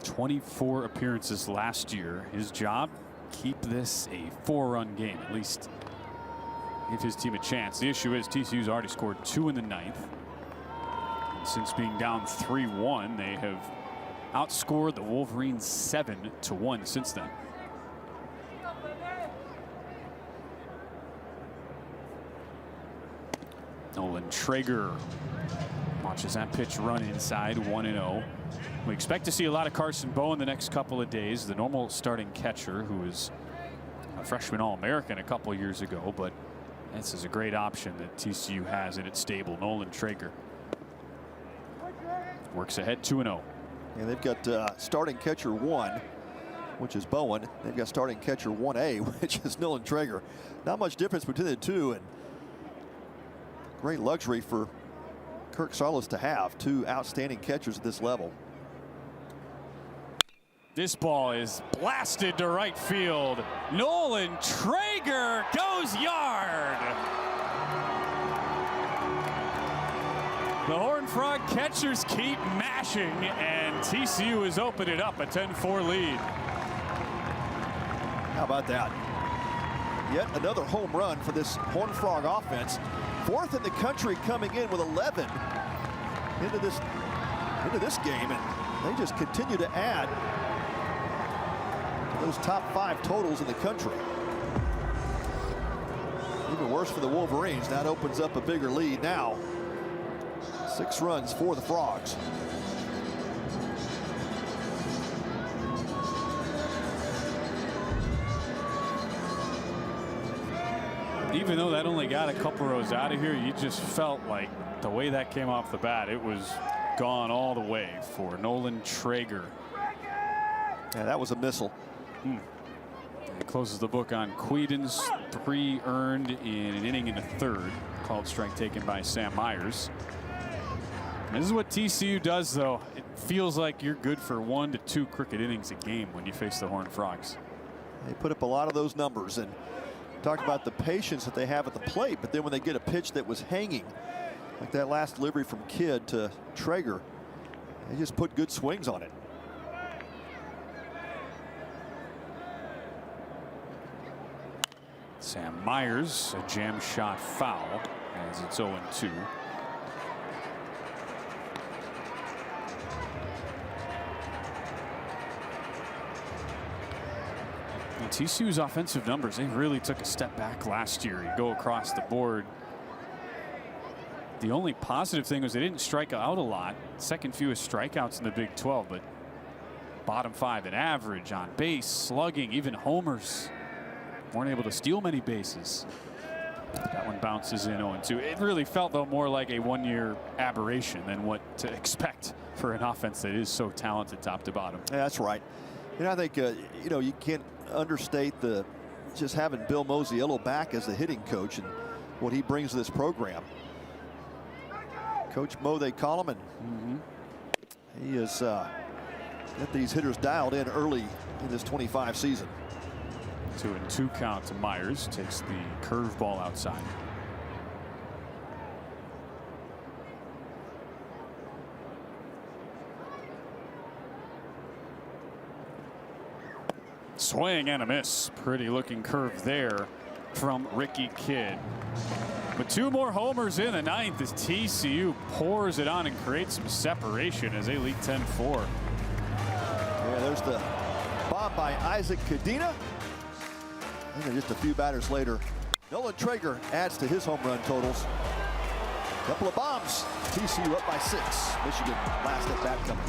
24 appearances last year. His job, keep this a 4-run game, at least give his team a chance. The issue is TCU's already scored 2 in the 9th. And since being down 3-1, they have outscored the Wolverines 7-1 since then. Nolan Traeger watches that pitch run inside, 1-0. We expect to see a lot of Carson Bowe in the next couple of days, the normal starting catcher who was a freshman All-American a couple years ago, but this is a great option that TCU has in its stable. Nolan Traeger works ahead, 2-0. And they've got starting catcher 1, which is Bowen. They've got starting catcher 1A, which is Nolan Traeger. Not much difference between the two, and great luxury for Kirk Saarloos to have 2 outstanding catchers at this level. This ball is blasted to right field. Nolan Traeger goes yard. The Horned Frog catchers keep mashing, and TCU has opened it up, a 10-4 lead. How about that? Yet another home run for this Horned Frog offense. 4th in the country, coming in with 11 into this game, and they just continue to add those top 5 totals in the country. Even worse for the Wolverines. That opens up a bigger lead now. 6 runs for the Frogs. Even though that only got a couple rows out of here, you just felt like the way that came off the bat, it was gone all the way for Nolan Traeger. Yeah, that was a missile. It closes the book on Quedens. 3 earned in an inning and a third. Called strike taken by Sam Myers. This is what TCU does, though. It feels like you're good for 1 to 2 cricket innings a game when you face the Horned Frogs. They put up a lot of those numbers, and talked about the patience that they have at the plate, but then when they get a pitch that was hanging, like that last delivery from Kidd to Traeger, they just put good swings on it. Sam Myers, a jam shot foul as it's 0-2. TCU's offensive numbers, they really took a step back last year. You go across the board. The only positive thing was they didn't strike out a lot. Second fewest strikeouts in the Big 12, but bottom 5 in average, on base, slugging, even homers. Weren't able to steal many bases. That one bounces in 0-2. It really felt, though, more like a one-year aberration than what to expect for an offense that is so talented top to bottom. Yeah, that's right. I think, you know, you can't understate the just having Bill Mosiello back as the hitting coach and what he brings to this program. Coach Mo, they call him, and he has got these hitters dialed in early in this 25 season. 2-2 count to Myers. Takes the curveball outside. Swing and a miss. Pretty looking curve there from Ricky Kidd. But 2 more homers in the 9th as TCU pours it on and creates some separation as they lead 10-4. Yeah, there's the bomb by Isaac Cadena. And then just a few batters later, Nolan Traeger adds to his home run totals. Couple of bombs. TCU up by 6. Michigan last at bat coming.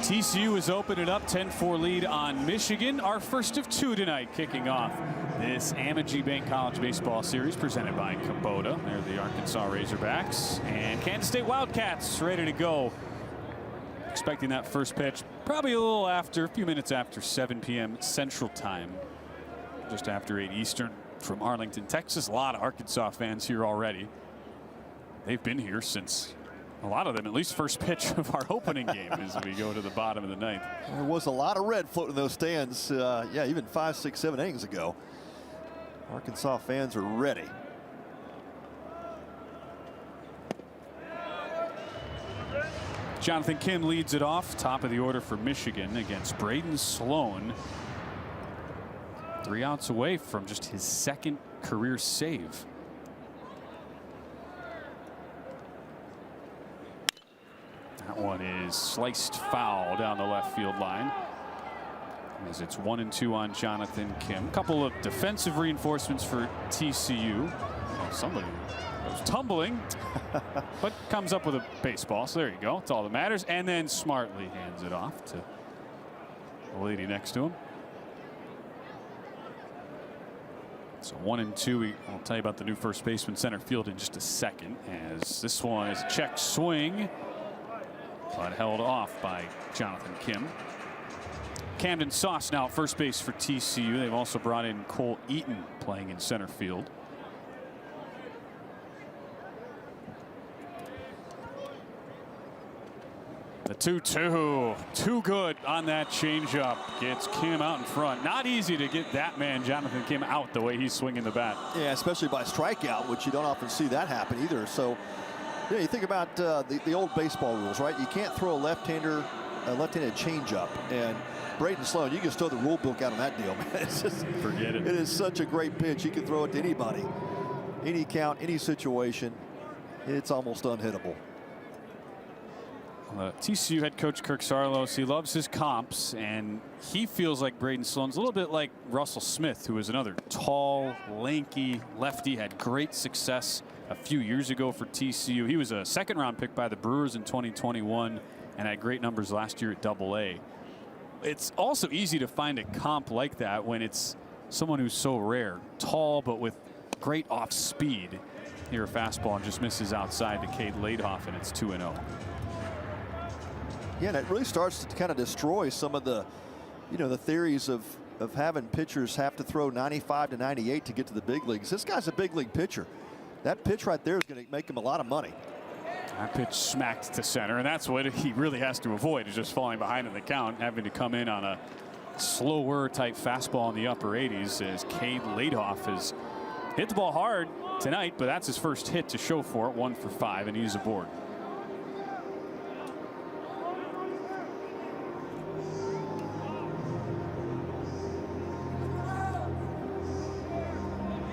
TCU has opened it up, 10-4 lead on Michigan. Our first of 2 tonight, kicking off this Amegy Bank College Baseball Series presented by Kubota. They're the Arkansas Razorbacks. And Kansas State Wildcats ready to go. Expecting that first pitch probably a few minutes after 7 p.m. Central Time. Just after 8 Eastern from Arlington, Texas. A lot of Arkansas fans here already. They've been here since, a lot of them, at least first pitch of our opening game as we go to the bottom of the 9th. There was a lot of red floating in those stands, yeah, even 5, 6, 7 innings ago. Arkansas fans are ready. Jonathan Kim leads it off, top of the order for Michigan against Braden Sloan. 3 outs away from just his 2nd career save. That one is sliced foul down the left field line. As it's 1-2 on Jonathan Kim. A couple of defensive reinforcements for TCU. somebody was tumbling, but comes up with a baseball. So there you go. It's all that matters. And then smartly hands it off to the lady next to him. So 1-2. I'll tell you about the new first baseman center field in just a second, as this one is a check swing, but held off by Jonathan Kim. Camden Sauce now at first base for TCU. They've also brought in Cole Eaton playing in center field. The 2-2, too good on that changeup. Gets Kim out in front. Not easy to get that man, Jonathan Kim, out the way he's swinging the bat. Yeah, especially by strikeout, which you don't often see that happen either. So, yeah, you think about the old baseball rules, right? You can't throw a left-handed changeup. And Braden Sloan, you can just throw the rule book out on that deal, man. It's just, forget it. It is such a great pitch. You can throw it to anybody, any count, any situation. It's almost unhittable. TCU head coach Kirk Saarloos, he loves his comps, and he feels like Braden Sloan's a little bit like Russell Smith, who is another tall, lanky lefty, had great success a few years ago for TCU. He was a second-round pick by the Brewers in 2021 and had great numbers last year at AA. It's also easy to find a comp like that when it's someone who's so rare, tall but with great off speed. Here a fastball and just misses outside to Cade Laidhoff, and it's 2-0. Yeah, and it really starts to kind of destroy some of the, the theories of having pitchers have to throw 95 to 98 to get to the big leagues. This guy's a big league pitcher. That pitch right there is going to make him a lot of money. That pitch smacked to center, and that's what he really has to avoid, is just falling behind in the count, having to come in on a slower type fastball in the upper 80s, as Cade Laidhoff has hit the ball hard tonight, but that's his first hit to show for it. 1 for 5, and he's aboard.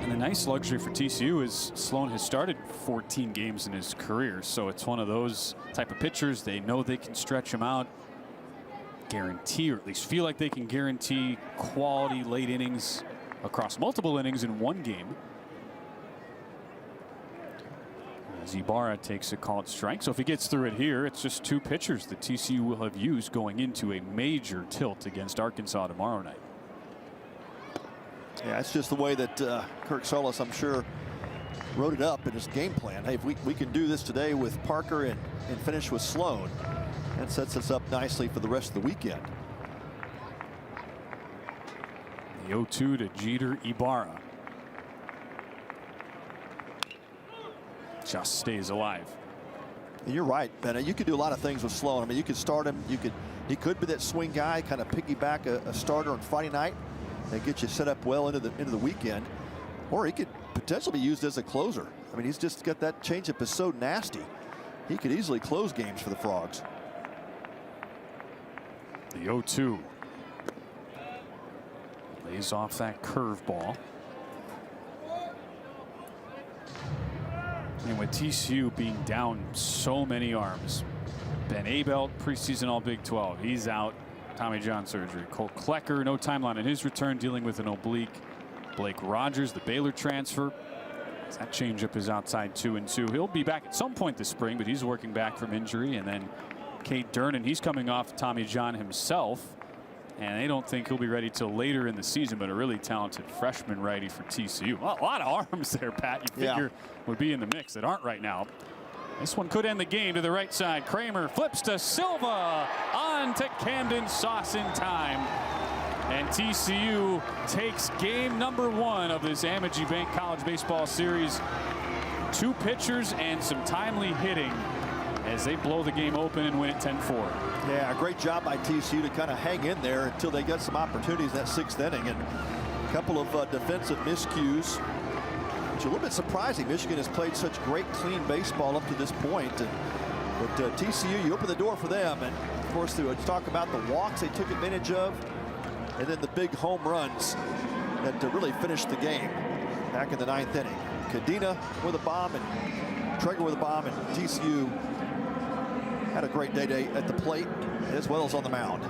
And the nice luxury for TCU is Sloan has started 14 games in his career, so it's one of those type of pitchers. They know they can stretch him out, guarantee, or at least feel like they can guarantee quality late innings across multiple innings in one game. As Ibarra takes a called strike, so if he gets through it here, it's just 2 pitchers that TCU will have used going into a major tilt against Arkansas tomorrow night. Yeah, it's just the way that Kirk Saarloos, I'm sure, wrote it up in his game plan. Hey, if we can do this today with Parker and finish with Sloan, that sets us up nicely for the rest of the weekend. The 0-2 to Jeter Ibarra. Just stays alive. And you're right, Bennett. You could do a lot of things with Sloan. I mean, you could start him. He could be that swing guy, kind of piggyback a starter on Friday night and get you set up well into the weekend, or he could potentially be used as a closer. I mean, he's just got that changeup is so nasty. He could easily close games for the Frogs. The 0-2 lays off that curveball. And with TCU being down so many arms, Ben Abelt, preseason All Big 12, he's out. Tommy John surgery. Cole Klecker, no timeline in his return, dealing with an oblique. Blake Rogers, the Baylor transfer, that changeup is outside 2-2. He'll be back at some point this spring, but he's working back from injury. And then Cade Durnan, he's coming off Tommy John himself, and they don't think he'll be ready till later in the season, but a really talented freshman righty for TCU. A lot of arms there, Pat, you figure would be in the mix that aren't right now. This one could end the game. To the right side, Kramer flips to Silva, on to Camden Sauce in time. And TCU takes game number 1 of this Amegy Bank College Baseball Series. 2 pitchers and some timely hitting as they blow the game open and win it 10-4. Yeah, great job by TCU to kind of hang in there until they got some opportunities in that 6th inning. And a couple of defensive miscues, which are a little bit surprising. Michigan has played such great, clean baseball up to this point. But TCU, you open the door for them. And, of course, to talk about the walks they took advantage of, and then the big home runs that really finished the game back in the 9th inning. Cadena with a bomb and Traeger with a bomb, and TCU had a great day at the plate as well as on the mound.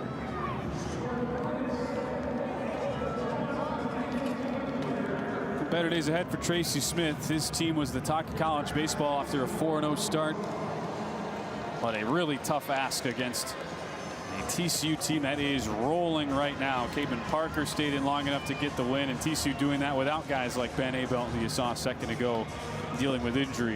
Better days ahead for Tracy Smith. His team was the talk of college baseball after a 4-0 start. But a really tough ask against a TCU team that is rolling right now. Caden Parker stayed in long enough to get the win, and TCU doing that without guys like Ben Abel, who you saw a second ago, dealing with injury.